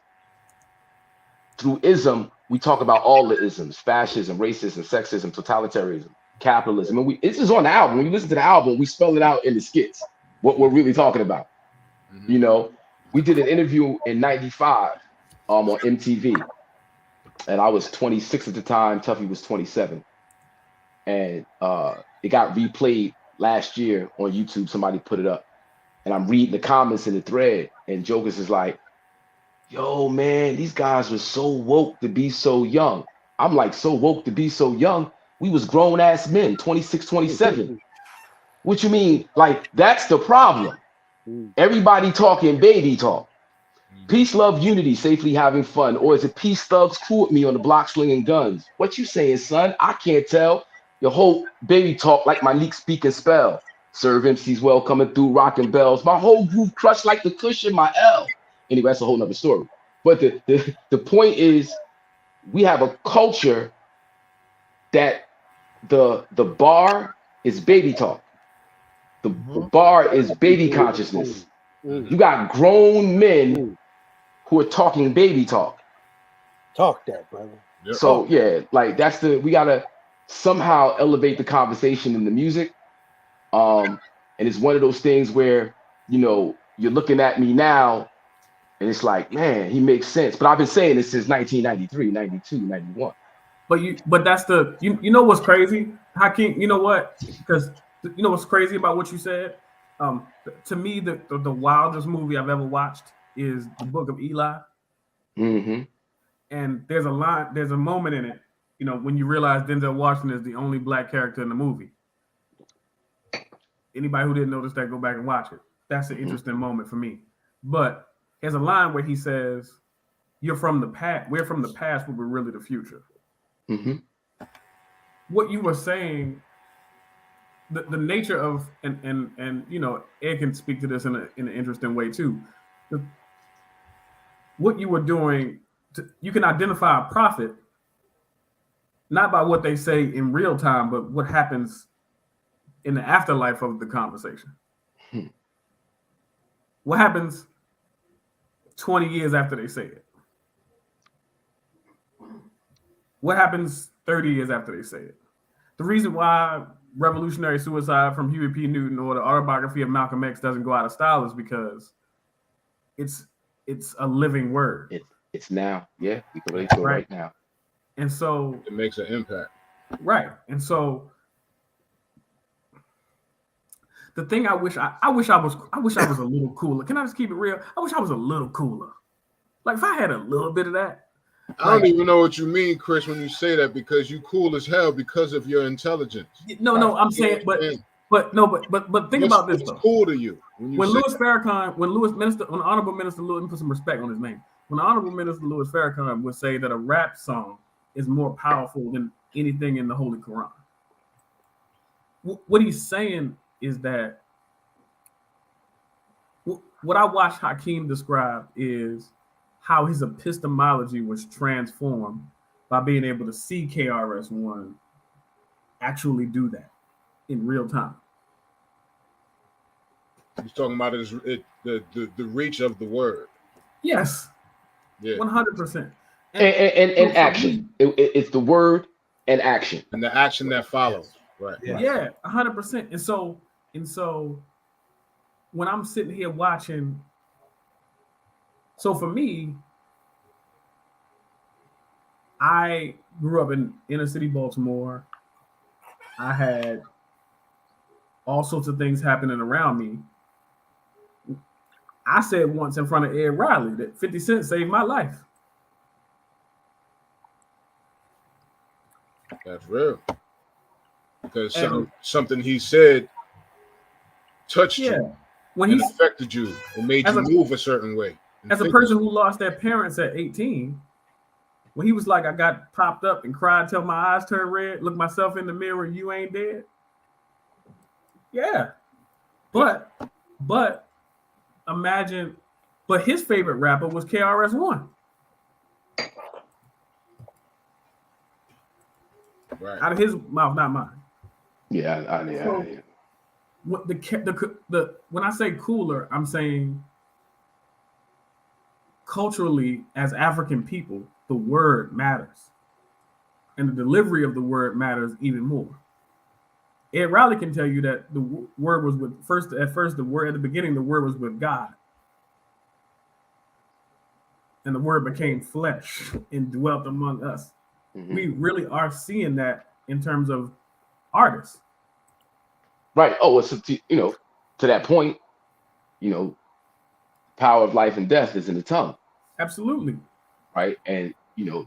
through ism, we talk about all the isms: fascism, racism, sexism, totalitarianism, capitalism. And this is on the album. When you listen to the album, we spell it out in the skits, what we're really talking about. Mm-hmm. We did an interview in '95 on MTV. And I was 26 at the time. Tuffy was 27. And it got replayed last year on YouTube. Somebody put it up. And I'm reading the comments in the thread. And Jokers is like, yo, man, these guys were so woke to be so young. I'm like, so woke to be so young? We was grown-ass men, 26, 27. What you mean? Like, that's the problem. Everybody talking baby talk. Peace, love, unity, safely having fun. Or is it peace, thugs, cool with me on the block slinging guns? What you saying, son? I can't tell. Your whole baby talk like my Neek speak and spell. Serve MCs well coming through rocking bells. My whole groove crushed like the cushion, my L. Anyway, that's a whole nother story. But the point is, we have a culture that the bar is baby talk. The bar is baby consciousness. You got grown men who are talking baby talk. Talk that, brother. Yep. So yeah, like we gotta somehow elevate the conversation in the music. And it's one of those things where, you're looking at me now and it's like, man, he makes sense. But I've been saying this since 1993, 92, 91. But that's you know what's crazy? Hakim, you know what? Because you know what's crazy about what you said? To me, the wildest movie I've ever watched is The Book of Eli. Mm-hmm. And there's a moment in it, when you realize Denzel Washington is the only black character in the movie. Anybody who didn't notice that, go back and watch it. That's an interesting moment for me. But there's a line where he says, "You're from the past. We're from the past, but we're really the future." Mm-hmm. What you were saying, the nature of and Ed can speak to this in an interesting way too. What you were doing, you can identify a prophet not by what they say in real time, but what happens in the afterlife of the conversation. What happens 20 years after they say it? What happens 30 years after they say it? The reason why Revolutionary Suicide from Huey P. Newton or the autobiography of Malcolm X doesn't go out of style is because it's a living word. It's now. Yeah, we can relate to it right now. And so it makes an impact. Right. And so the thing I wish I was a little cooler. Can I just keep it real? I wish I was a little cooler. Like if I had a little bit of that. I don't even know what you mean, Chris, when you say that, because you cool as hell because of your intelligence. No, I'm saying, but think about this though. Cool to you when Louis Farrakhan, when Honorable Minister Louis, let me put some respect on his name. When Honorable Minister Louis Farrakhan would say that a rap song is more powerful than anything in the Holy Quran. What he's saying is that what I watched Hakim describe is how his epistemology was transformed by being able to see KRS-One actually do that in real time. He's talking about the reach of the word. Yes. Yeah. 100%. And action. It's the word and action. And the action that follows. Right. Yeah, 100%. And so when I'm sitting here watching, so for me, I grew up in inner city Baltimore. I had all sorts of things happening around me. I said once in front of Ed Riley that 50 Cent saved my life. That's real. Because something he said touched you when and affected you and made you move a certain way. As a person who lost their parents at 18, when he was like, I got popped up and cried till my eyes turned red, look myself in the mirror, you ain't dead. Yeah. But imagine, but his favorite rapper was KRS-One. Right. Out of his mouth, not mine. Yeah. What the when I say cooler, I'm saying culturally, as African people, the word matters, and the delivery of the word matters even more. Ed Riley can tell you that the word was with the beginning, the word was with God, and the word became flesh and dwelt among us. Mm-hmm. We really are seeing that in terms of artists. Right. Oh, it's to that point, power of life and death is in the tongue. Absolutely. Right. And the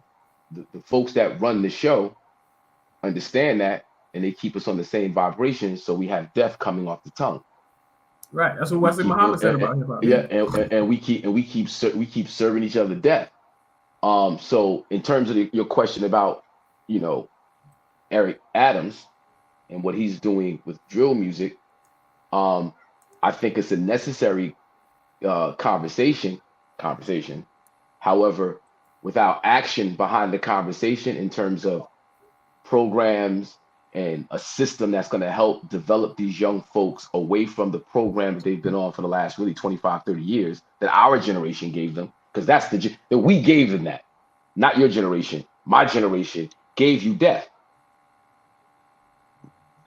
folks that run the show understand that, and they keep us on the same vibration, so we have death coming off the tongue. Right. That's what Wesley Muhammad said about hip hop. Yeah, and we keep serving each other death. So in terms of your question about Eric Adams and what he's doing with drill music, I think it's a necessary conversation. However, without action behind the conversation in terms of programs and a system that's going to help develop these young folks away from the program that they've been on for the last really 25, 30 years that our generation gave them, because that's that we gave them that, not your generation. My generation gave you death.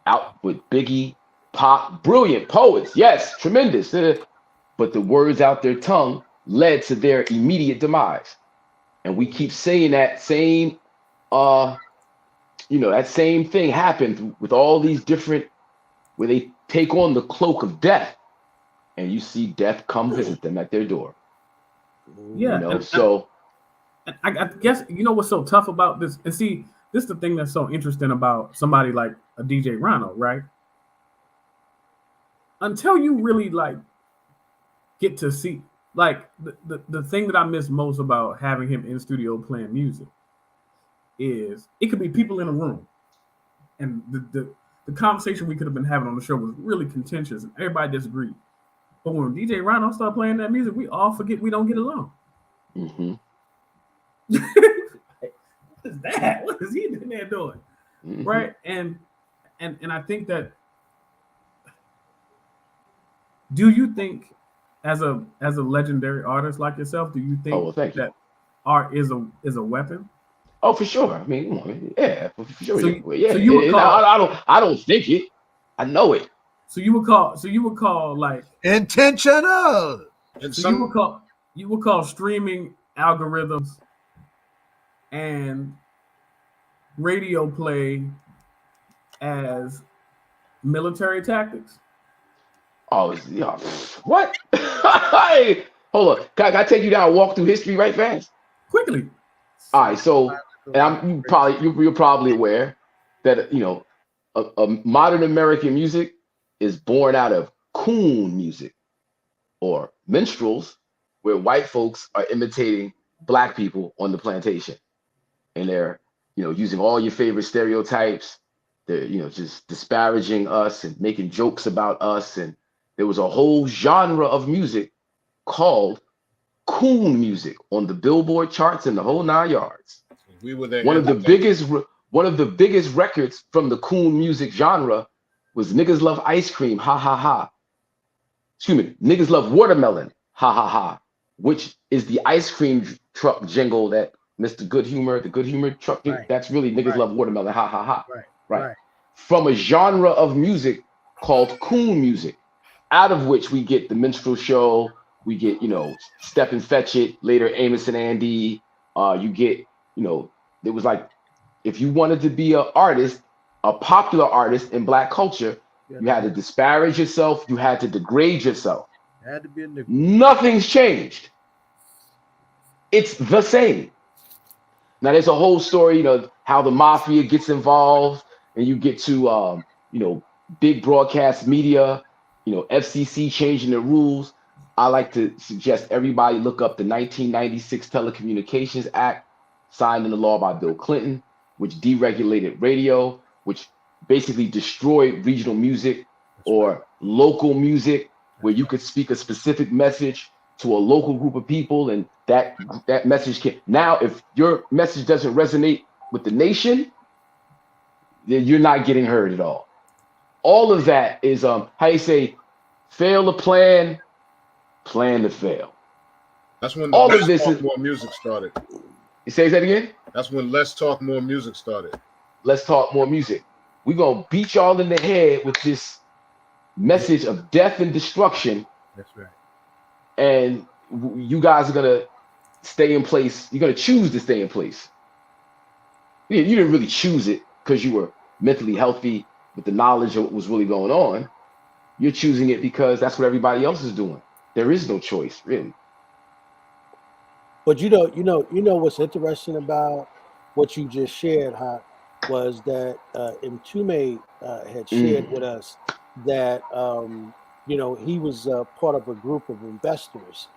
Out with Biggie, Pop, brilliant poets, yes, tremendous, but the words out their tongue led to their immediate demise. And we keep saying that same that same thing happened with all these different, where they take on the cloak of death, and you see death come visit them at their door. Yeah. I guess what's so tough about this, and see, this is the thing that's so interesting about somebody like a DJ Rhino, right? Until you really get to see, the thing that I miss most about having him in studio playing music is it could be people in a room, and the conversation we could have been having on the show was really contentious and everybody disagreed. But when DJ Rhino started playing that music, we all forget we don't get along. Mm-hmm. What is that? What is he in there doing? Mm-hmm. Right? And I think that, do you think as a legendary artist like yourself, do you think that art is a weapon? Oh, for sure. I mean, yeah, for sure. So you would call, I don't think it. I know it. So you would call like intentional. You would call streaming algorithms and radio play as military tactics. Oh, yeah. What? Hey, hold on. Can I take you down and walk through history right fast? Quickly. All right, so and you're probably aware that a modern American music is born out of coon music or minstrels, where white folks are imitating black people on the plantation, and they're using all your favorite stereotypes. They're just disparaging us and making jokes about us, and there was a whole genre of music called coon music on the Billboard charts and the whole 9 yards. We were there. One of the biggest records from the coon music genre was "Niggas Love Ice Cream, Ha Ha Ha." Excuse me, "Niggas Love Watermelon, Ha Ha Ha," which is the ice cream truck jingle that Mr. Good Humor, the Good Humor truck. Right. That's really "Niggas Love Watermelon, Ha Ha Ha." Right. From a genre of music called coon music, out of which we get the minstrel show. We get Step and Fetch It, later Amos and Andy. You get it was like, if you wanted to be an artist, a popular artist in black culture, you had to disparage yourself, you had to degrade yourself. It had to be a nigga. Nothing's changed. It's the same. Now there's a whole story, how the mafia gets involved, and you get to big broadcast media, FCC changing the rules. I like to suggest everybody look up the 1996 Telecommunications Act, signed into law by Bill Clinton, which deregulated radio, which basically destroyed regional music or local music, where you could speak a specific message to a local group of people, and that message can. Now, if your message doesn't resonate with the nation, then you're not getting heard at all. All of that is how you say, fail to plan to fail. That's when all of this is more music started. You say that again? That's when Let's Talk More Music started. Let's talk more music. We're gonna beat y'all in the head with this message of death and destruction. That's right. And you guys are gonna stay in place. You're gonna choose to stay in place. You didn't really choose it because you were mentally healthy with the knowledge of what was really going on. You're choosing it because that's what everybody else is doing. There is no choice, really. But you know what's interesting about what you just shared, Hot, was that Mtume had shared with us that he was part of a group of investors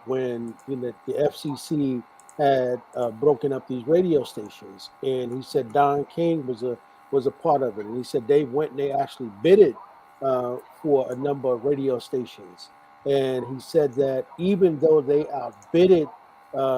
when the FCC had broken up these radio stations, and he said Don King was a part of it, and he said they went and they actually bidded for a number of radio stations. And he said that even though they outbidded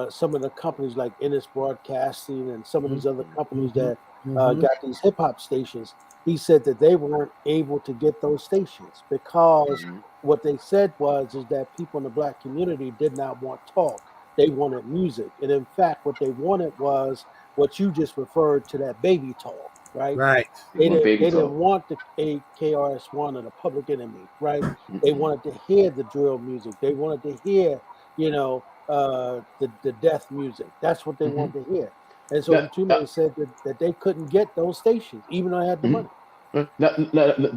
some of the companies like Ennis Broadcasting and some of these other companies that got these hip hop stations, he said that they weren't able to get those stations because what they said is that people in the Black community did not want talk. They wanted music. And in fact, what they wanted was what you just referred to, that baby talk. Right. They didn't want the KRS-One or the Public Enemy. Right. They wanted to hear the drill music. They wanted to hear, the death music. That's what they wanted to hear. And so Mtume said that they couldn't get those stations, even though they had the money.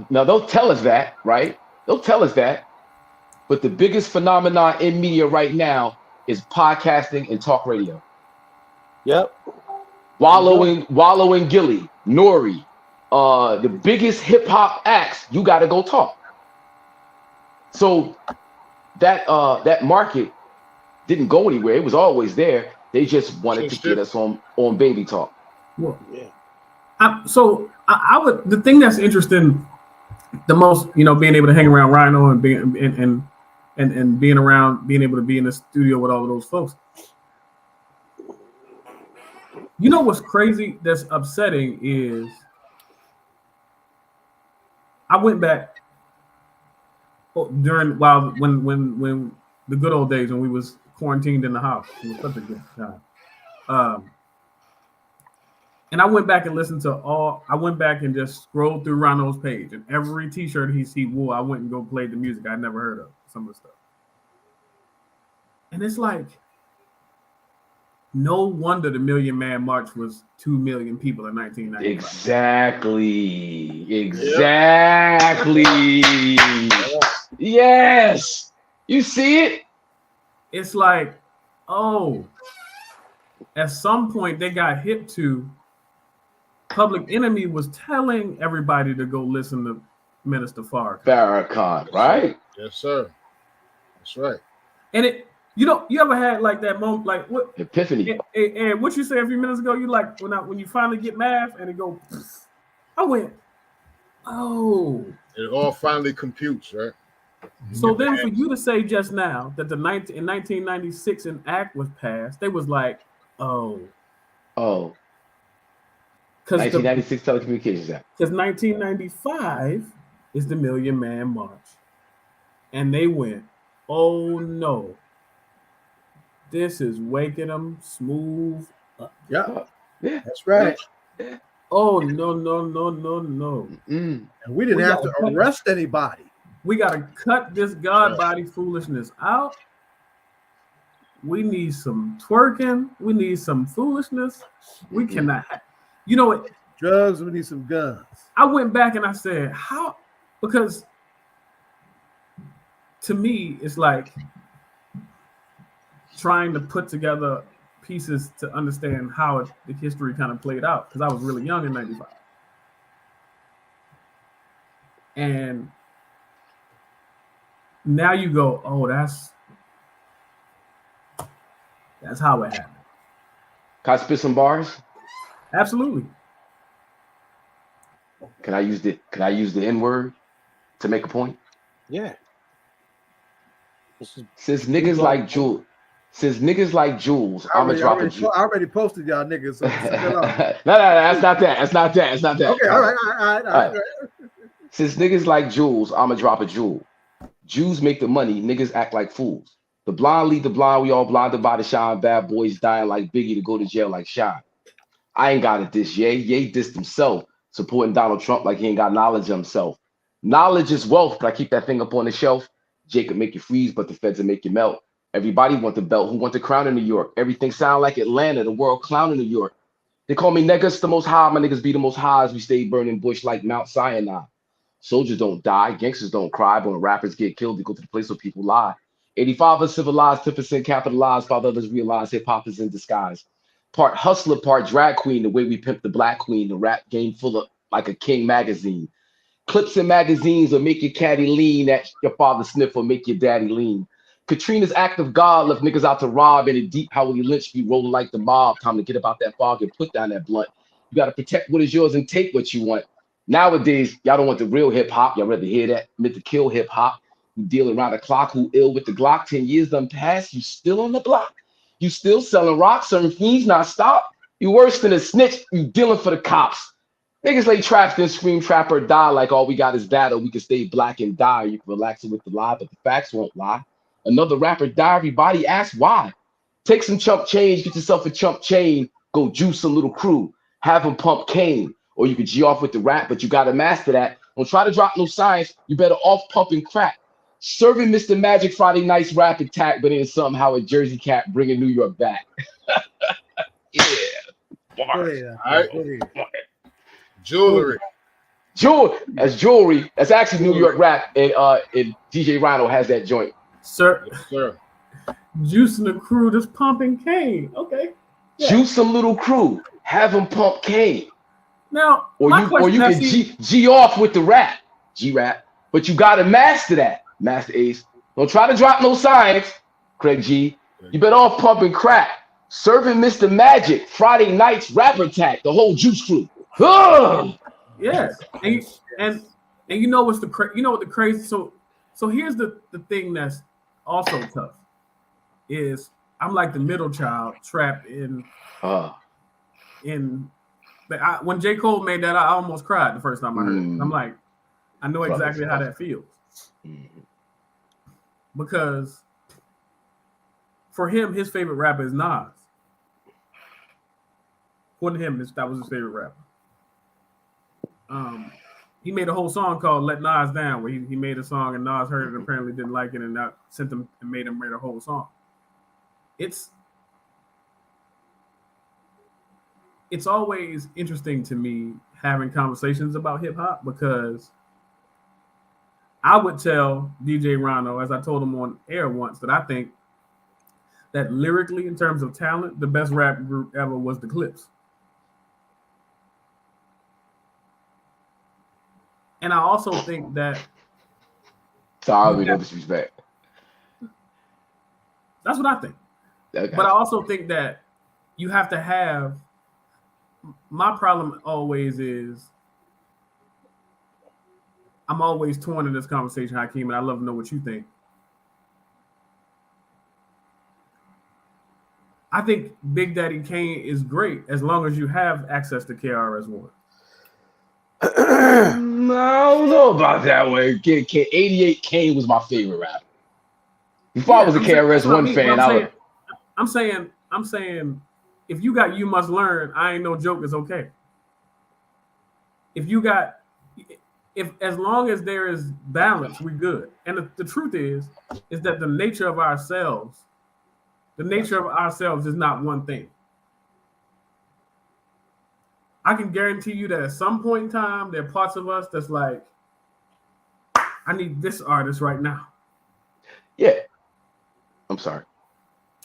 Now they'll tell us that, right? They'll tell us that. But the biggest phenomenon in media right now is podcasting and talk radio. Yep. Wallow and Gilly, Nori, the biggest hip hop acts, you got to go talk. So that market didn't go anywhere. It was always there. They just wanted to get us on baby talk. Well, yeah. I would. The thing that's interesting the most, being able to hang around Rhino and being and being around, being able to be in the studio with all of those folks. You know what's crazy? That's upsetting is I went back when the good old days when we was quarantined in the house. It was such a good time. And I went back and listened to I went back and just scrolled through Rhino's page, and every T-shirt he wore, I went and go played the music I'd never heard of, some of the stuff. And it's like, no wonder the Million Man March was 2 million people in 1995. Exactly. Yes. You see it? It's like, at some point they got hip to Public Enemy was telling everybody to go listen to Minister Farrakhan, right? Yes, sir. That's right. And you ever had like that moment, like what epiphany? And what you said a few minutes ago, you like when you finally get math and it go, I went, it all finally computes, right? So then for you to say just now that in 1996 an act was passed, they was like, because 1996 Telecommunications Act. Because 1995 is the Million Man March. And they went, oh no. This is waking them smooth up. Yeah, that's right. Oh, no. And we didn't have to arrest anybody. We got to cut this God body foolishness out. We need some twerking. We need some foolishness. We cannot. You know what? Drugs, we need some guns. I went back and I said, how? Because to me, it's like trying to put together pieces to understand how the history kind of played out because I was really young in '95, and now you go, oh, that's how it happened. Can I spit some bars? Absolutely. Can I use the N-word to make a point? Yeah. Since niggas like Jules, I'm gonna drop a Jules. I already posted y'all niggas. So no, that's not that. Okay, all right. Since niggas like Jules, I'm gonna drop a jewel. Jews make the money, niggas act like fools. The blind lead the blind, we all blinded by the shine. Bad boys dying like Biggie to go to jail like Shine. I ain't got it this Ye dissed himself, supporting Donald Trump like he ain't got knowledge of himself. Knowledge is wealth, but I keep that thing up on the shelf. Jacob make you freeze, but the feds will make you melt. Everybody want the belt, who want the crown in New York? Everything sound like Atlanta, the world clown in New York. They call me niggas the most high, my niggas be the most high as we stay burning bush like Mount Sinai. Soldiers don't die, gangsters don't cry, but when rappers get killed, they go to the place where people lie. 85 are civilized, 10% capitalized, while others realize hip-hop is in disguise. Part hustler, part drag queen, the way we pimp the black queen, the rap game full of like a King magazine. Clips in magazines will make your caddy lean, at your father sniff will make your daddy lean. Katrina's act of God left niggas out to rob in a deep Howard Lynch be rolling like the mob. Time to get about that fog and put down that blunt. You got to protect what is yours and take what you want. Nowadays, y'all don't want the real hip hop. Y'all rather hear that meant to kill hip hop. Who deal around the clock, who ill with the Glock. 10 years done passed, you still on the block. You still selling rocks, serving fiends, not stop. You worse than a snitch, you dealing for the cops. Niggas lay traps, then scream, trap, or die like all we got is battle. We can stay black and die. You can relax it with the lie, but the facts won't lie. Another rapper die, everybody asks why. Take some chump change, get yourself a chump chain, go juice a little crew, have them pump cane. Or you could G off with the rap, but you gotta master that. Don't try to drop no science, you better off pumping crack. Serving Mr. Magic Friday night's rap attack, but then somehow a Jersey cat bringing New York back. Yeah. Go ahead. All right. Jewelry. That's jewelry. That's actually New York rap, and DJ Rhino has that joint. Sir. Yes, sir. Juicing the crew that's pumping cane. Okay. Yeah. Juice some little crew. Have them pump cane. Now, or you can G off with the rap, G-rap, but you gotta master that, Master Ace. Don't try to drop no science, Craig G. You better off pumping crack. Serving Mr. Magic Friday night's rap attack, the whole Juice crew. Yes, and you know what's the crazy. So here's the thing that's also tough is I'm like the middle child trapped in. When J. Cole made that, I almost cried the first time I heard it. I'm like, I know exactly how that feels. Because for him, his favorite rapper is Nas. According to him, that was his favorite rapper. He made a whole song called Let Nas Down, where he made a song and Nas heard it and apparently didn't like it and that sent him and made him write a whole song. It's always interesting to me having conversations about hip hop because I would tell DJ Rhino, as I told him on air once, that I think that lyrically, in terms of talent, the best rap group ever was the Clips. And I also think that. Sorry, no disrespect. That's what I think. Okay. But I also think that you have to have. My problem always is I'm always torn in this conversation, Hakim, and I love to know what you think. I think Big Daddy Kane is great as long as you have access to KRS-One. I don't know about that way. 88 Kane was my favorite rapper. Before I was a KRS-One fan, I'm saying if you got You Must Learn, I Ain't No Joke is okay. If as long as there is balance, we good. And the truth is that the nature of ourselves is not one thing. I can guarantee you that at some point in time, there are parts of us that's like, I need this artist right now. Yeah. I'm sorry.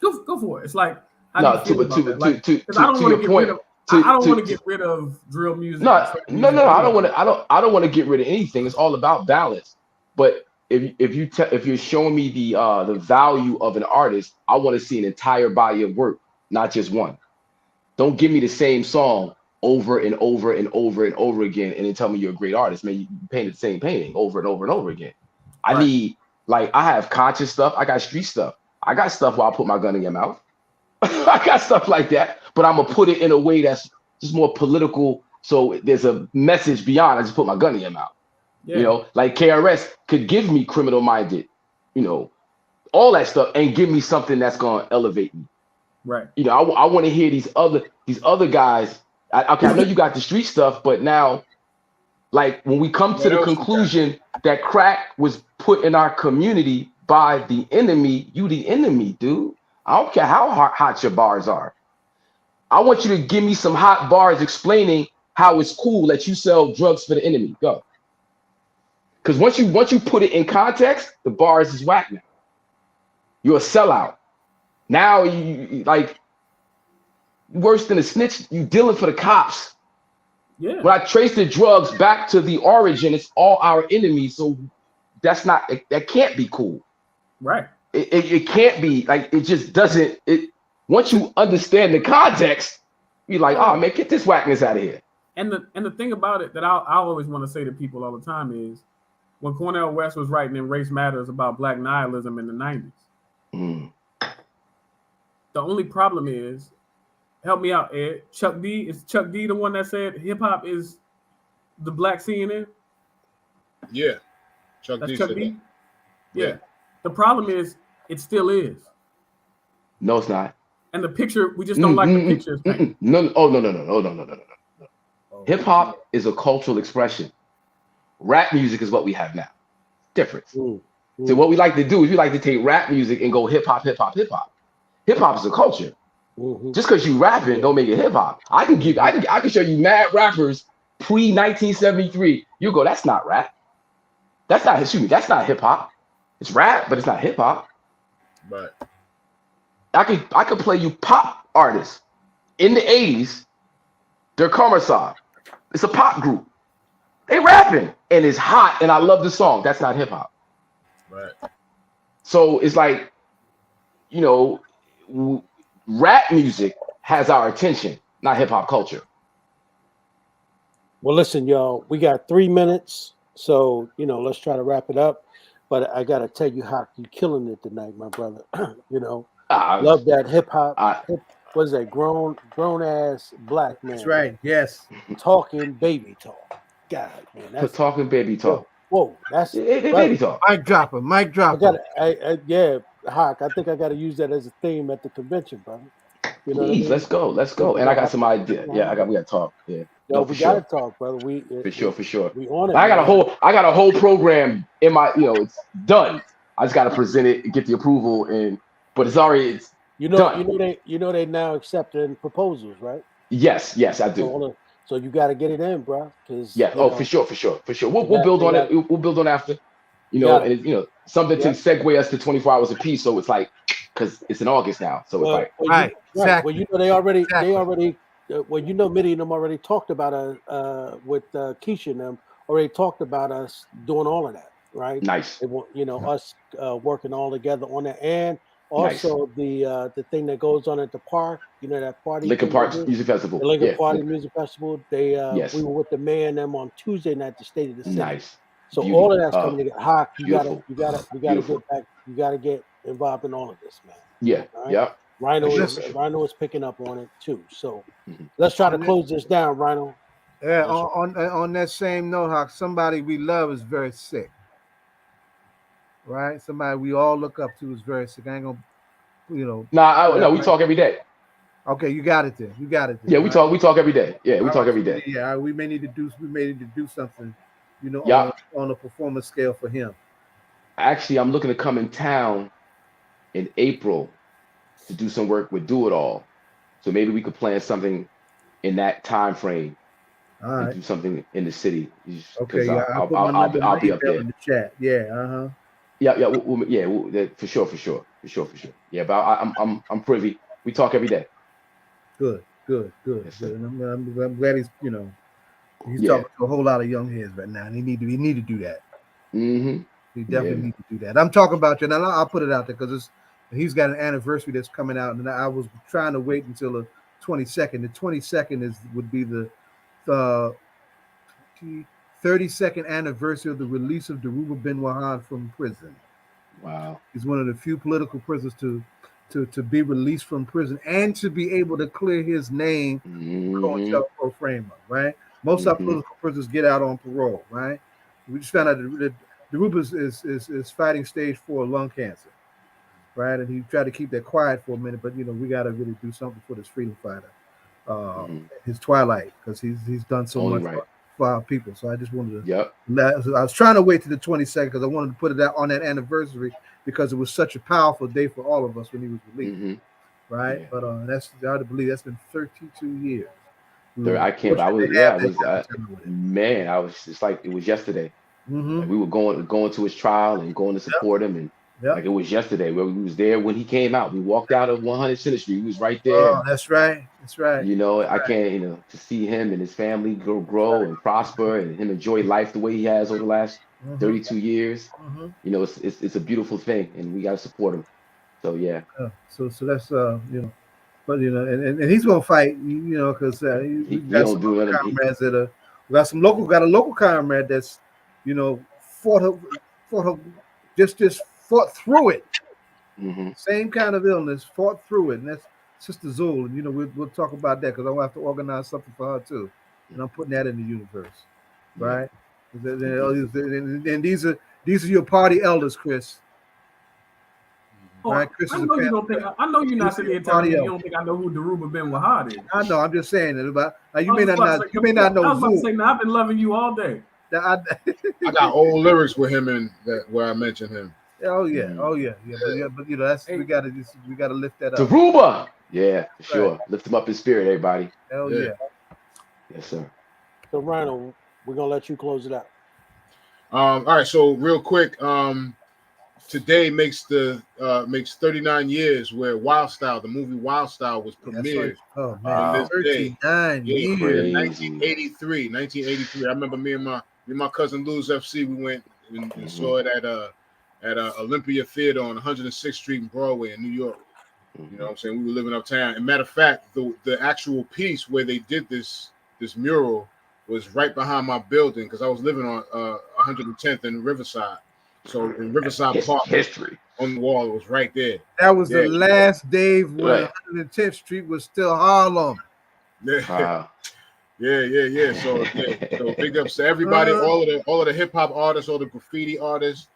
Go for it. It's like How do you feel about that? Like, because I don't want to get rid of. I don't want to get rid of drill music. No. I don't want to. I don't want to get rid of anything. It's all about balance. But if you're showing me the value of an artist, I want to see an entire body of work, not just one. Don't give me the same song over and over and over and over again, and then tell me you're a great artist. Man, you painted the same painting over and over and over again. I need, like, I have conscious stuff. I got street stuff. I got stuff where I put my gun in your mouth. I got stuff like that, but I'm gonna put it in a way that's just more political. So there's a message beyond. I just put my gun in your mouth. Yeah. You know, like KRS could give me Criminal Minded, you know, all that stuff, and give me something that's gonna elevate me. Right. You know, I want to hear these other guys. Okay, I know you got the street stuff, but now, like, when we come to the conclusion that crack was put in our community by the enemy, you the enemy, dude. I don't care how hot your bars are. I want you to give me some hot bars explaining how it's cool that you sell drugs for the enemy. Go. Because once you put it in context, the bars is whack now. You're a sellout. Now you like worse than a snitch. You dealing for the cops. Yeah. When I trace the drugs back to the origin, it's all our enemies. So that can't be cool. Right. It can't be, like, it just doesn't. Once you understand the context, you're like, oh man, get this whackness out of here. And the thing about it that I always want to say to people all the time is, when Cornel West was writing in Race Matters about black nihilism in the 90s, the only problem is, help me out, Ed. Is Chuck D the one that said hip hop is the black CNN? Yeah, Chuck D. Yeah. The problem is, it still is. No, it's not. And the picture, we just don't like the pictures. No. Hip hop is a cultural expression. Rap music is what we have now. Difference. So what we like to do is we like to take rap music and go hip hop, hip hop, hip hop. Hip hop is a culture. Just because you rapping don't make it hip hop. I can show you mad rappers pre 1973. You go, that's not rap. That's not hip hop. It's rap, but it's not hip hop. Right. I could play you pop artists in the 80s. They're Commerçant. It's a pop group. They rapping and it's hot and I love the song. That's not hip hop. Right. So it's like, you know, rap music has our attention, not hip hop culture. Well, listen, y'all, we got 3 minutes. So, you know, let's try to wrap it up. But I got to tell you how you're killing it tonight, my brother. You know, love that hip hop. What is that? Grown ass black man. That's right. Yes. Talking baby talk. God, man. That's talking baby talk. Whoa, that's baby talk. Mic dropper. Yeah, Hawk. I think I got to use that as a theme at the convention, brother. You know Please, let's go. And I got some idea. Yeah, we got to talk. Yeah. No, we got to talk, brother. For sure. We on it. I got a whole program in my, you know, it's done. I just got to present it, get the approval, but it's already done. You know they now accepting proposals, right? Yes, I do. So you got to get it in, bro. For sure. We'll build on it. We'll build on after. You know, and you know, something to segue us to 24 hours apiece. So it's like, because it's in August now. So it's like, Exactly. Well, you know, they already. Well, you know, Mitty and them already talked about with Keisha and them already talked about us doing all of that, right? Nice. They want, you know, us working all together on that, and also the thing that goes on at the park, you know, that party. Lincoln Park Music Festival. The Lincoln Party Music Festival. They we were with the mayor and them on Tuesday night at the State of the City. Nice. So all of that's coming together. Hawk, you gotta get back. You gotta get involved in all of this, man. Yeah. Right? Yeah. Rhino is picking up on it too. So let's try to close this down, Rhino. Yeah. On that same note, Hawk, somebody we love is very sick. Right? Somebody we all look up to is very sick. I ain't gonna, you know. No, we talk every day. Okay, you got it then. Yeah, we talk every day. Yeah, we talk every day. Yeah, we may need to do something, you know, on a performance scale for him. Actually, I'm looking to come in town in April to do some work with Do It All. So maybe we could plan something in that time frame. All right. And do something in the city. Okay, I'll be up there. In the chat. Yeah, Yeah, for sure. Yeah, but I'm privy. We talk every day. Good. Yes, Good. And I'm glad he's talking to a whole lot of young heads right now, and he need to do that. Mm-hmm. He definitely need to do that. I'm talking about you, and I'll put it out there because he's got an anniversary that's coming out, and I was trying to wait until the 22nd. The 22nd would be the 32nd anniversary of the release of Deborah bin Wahad from prison. Wow. He's one of the few political prisoners to be released from prison and to be able to clear his name pro framer, right? Most of our political prisoners get out on parole, right? We just found out that Deborah is fighting stage 4 lung cancer, right? And he tried to keep that quiet for a minute, but we got to really do something for this freedom fighter, his twilight, because he's done so much for our people. So I just wanted to. I was trying to wait to the 22nd because I wanted to put it out on that anniversary because it was such a powerful day for all of us when he was released, right? But that's hard to believe. That's been 32 years. I can't. Man, I was just like it was yesterday. Like we were going to his trial and going to support him, and like it was yesterday where we was there when he came out. We walked out of 100 Center Street. He was right there. Oh, that's right. I can't. To see him and his family grow and prosper, and him enjoy life the way he has over the last 32 years. It's a beautiful thing, and we got to support him. So yeah. So that's but and he's gonna fight, because we got some local comrades that got a local comrade that's fought through it. Same kind of illness, fought through it, and that's Sister Zool, and we'll talk about that because I want to have to organize something for her too, and I'm putting that in the universe, right? And these are your party elders, Chris. Oh, right, Chris I know you don't think. I know you're not sitting here telling me you don't think I know who Deborah bin Wahad is. I know. I'm just saying it about. You may not know. I was about to say, I've been loving you all day. I got old lyrics with him in that where I mentioned him. Oh yeah. But that's we gotta lift that up. Deborah, yeah, for sure. Lift him up in spirit, everybody. Hell yeah. Yes, sir. So Rhino, we're gonna let you close it out. All right. So real quick, today makes 39 years where Wild Style, the movie Wild Style, was premiered. Oh man, 39 years. 1983. I remember me and my cousin Lou's FC. We went and saw it at Olympia Theater on 106th Street in Broadway in New York. You know what I'm saying? We were living uptown. And matter of fact, the actual piece where they did this mural was right behind my building because I was living on 110th in Riverside. So in Riverside Park, history on the wall, it was right there. That was the last day when 110th Street was still Harlem. Yeah. Yeah. So big ups to everybody, all of the hip hop artists, all the graffiti artists,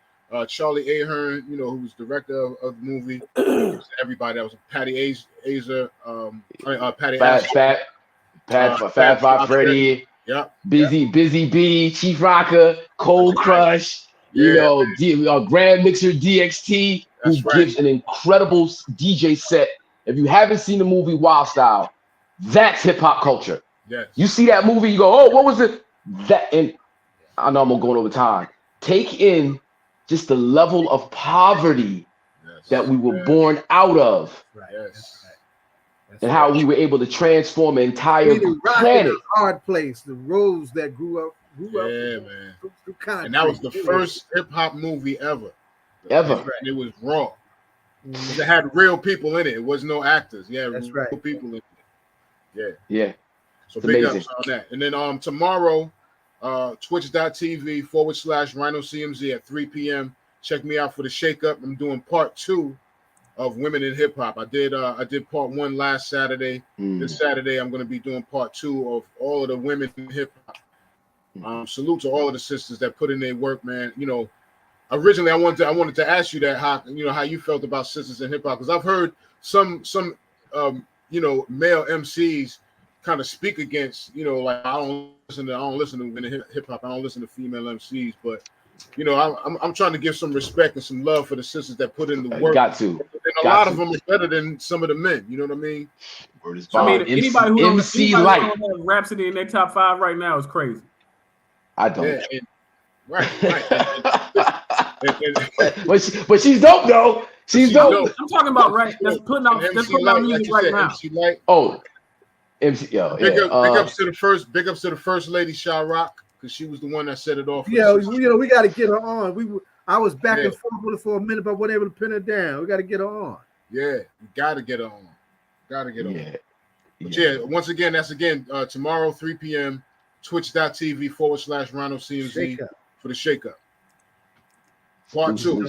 Charlie Ahern, who was director of the movie. Everybody, that was Patty Azer, Patty Fat Five Freddy. Yeah. Busy B, Chief Rocker, Cold Crush. Grand Mixer DXT, who gives an incredible DJ set. If you haven't seen the movie Wild Style, that's hip hop culture. Yes. You see that movie, you go, oh, what was it? And I know I'm going over time. Take in just the level of poverty that we were born out of. Right. Yes. And how we were able to transform an entire planet. Hard place, the roads that grew up. Man. And that was the first hip hop movie ever. And it was raw. It had real people in it. It was no actors. Yeah, real people in it. Yeah. So it's big amazing. Ups on that. And then tomorrow, twitch.tv/RhinoCMZ at 3 p.m. Check me out for the Shake Up. I'm doing part 2 of Women in Hip Hop. I did part 1 last Saturday. This Saturday I'm going to be doing part 2 of all of the women in hip hop. Salute to all of the sisters that put in their work, man. Originally I wanted to ask you that, how you felt about sisters in hip hop, because I've heard some male MCs kind of speak against, like I don't listen to women in hip hop. I don't listen to female MCs, but I'm trying to give some respect and some love for the sisters that put in the work. Got to. And a lot of them are better than some of the men. You know what I mean? Word is I mean, anybody who don't have Rhapsody in their top 5 right now is crazy. I don't. Right. But she's dope though. She's dope. I'm talking about that's putting out music right now. MC Light. Oh, MC, yo, big ups to the first lady, Sha Rock, because she was the one that set it off. Yeah, we got to get her on. I was back and forth with her for a minute, but wasn't able to pin her down. We got to get her on. Yeah, we got to get her on. Got to get her on. But once again, that's tomorrow 3 p.m. twitch.tv/Rhino CMZ for the shake up. Part 2.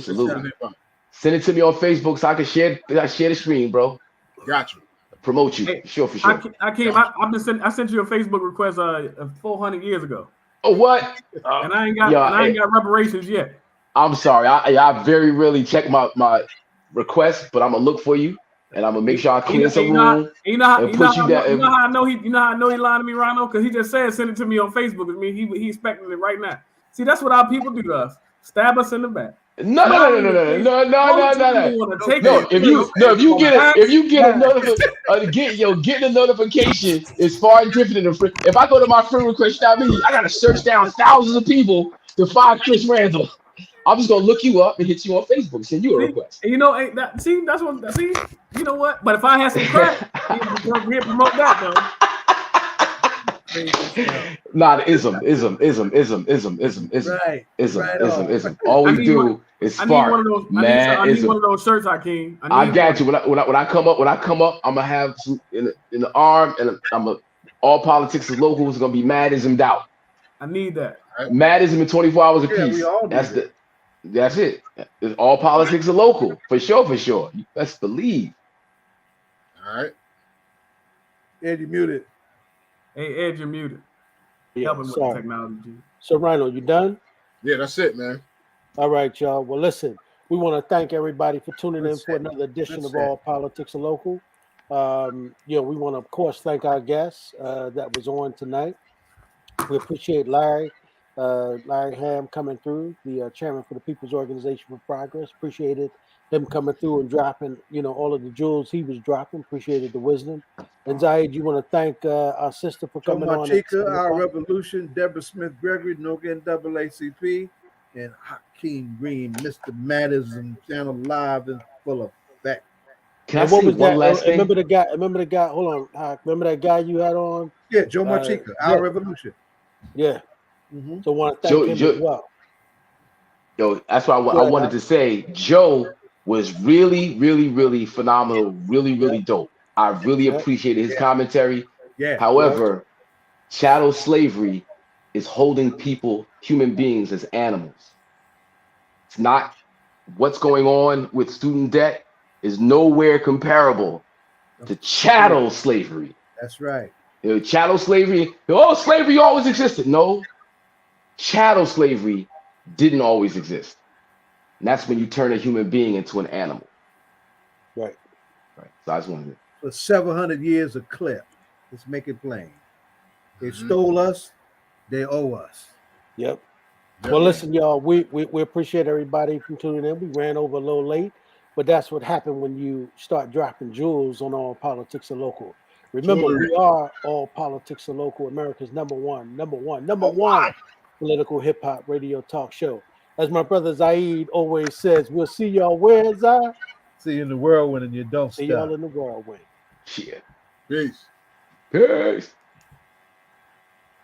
Send it to me on Facebook so I can share the screen, bro. Got you. Promote you. Sure. I sent you a Facebook request 400 years ago. Oh, what? And I ain't got reparations yet. I'm sorry. I very rarely check my request, but I'm gonna look for you and I'm gonna make sure I clear some room and put you down. You know how I know he lying to me, Rhino? Because he just said send it to me on Facebook. I mean, he expecting it right now. See, that's what our people do to us. Stab us in the back. No. If you get a notification is far different than if I go to my friend request, I gotta search down thousands of people to find Chris Randall. I'm just gonna look you up and hit you on Facebook and send you a request. You know, you know what? But if I had some crack, he'd promote that though. Nah, ism. All we do is spark. I need one of those shirts, Hakim. I got you. When I come up, I'm gonna have some in the arm, and all politics is local is gonna be Madism out. I need that. Madism in 24 hours a piece. That's it. It's all politics are local for sure. Let's believe. All right. Ed, you muted. Hey, Ed, you're muted. Yeah, helping with the technology. So, Rhino, you done? Yeah, that's it, man. All right, y'all. Well, listen, we want to thank everybody for tuning in for another edition of All Politics Are Local. We want to, of course, thank our guests that was on tonight. We appreciate Larry Hamm coming through, the chairman for the People's Organization for Progress. Appreciated him coming through and dropping, all of the jewels he was dropping. Appreciated the wisdom. And Zaid, you want to thank our sister for coming on. Marchia, Our Revolution, Deborah Smith-Gregory, NAACP, and Hakim Green, Mr. Madism, channel live and full of fact. Can I say one last thing? Remember the guy. Hold on. Remember that guy you had on? Yeah, Joe Marchia, Our Revolution. Yeah. Mm-hmm. So I want to thank him as well. Yo, that's why I wanted to say Joe was really, really, really phenomenal, really, really dope. I really appreciated his commentary. Yeah. However, chattel slavery is holding human beings as animals. It's not what's going on with student debt is nowhere comparable to chattel slavery. That's right. Chattel slavery, slavery always existed. No, chattel slavery didn't always exist. And that's when you turn a human being into an animal. Right. So I just wanted to. For 700 years of clip. Let's make it plain. They stole us. They owe us. Yep. Well, listen, y'all, we appreciate everybody from tuning in. We ran over a little late, but that's what happened when you start dropping jewels on All Politics Are Local. Remember, we are All Politics Are Local, America's number one political hip-hop radio talk show. As my brother Zaid always says, we'll see y'all where, Zai? See you in the whirlwind and you don't see y'all in the whirlwind. Shit. Peace. Peace.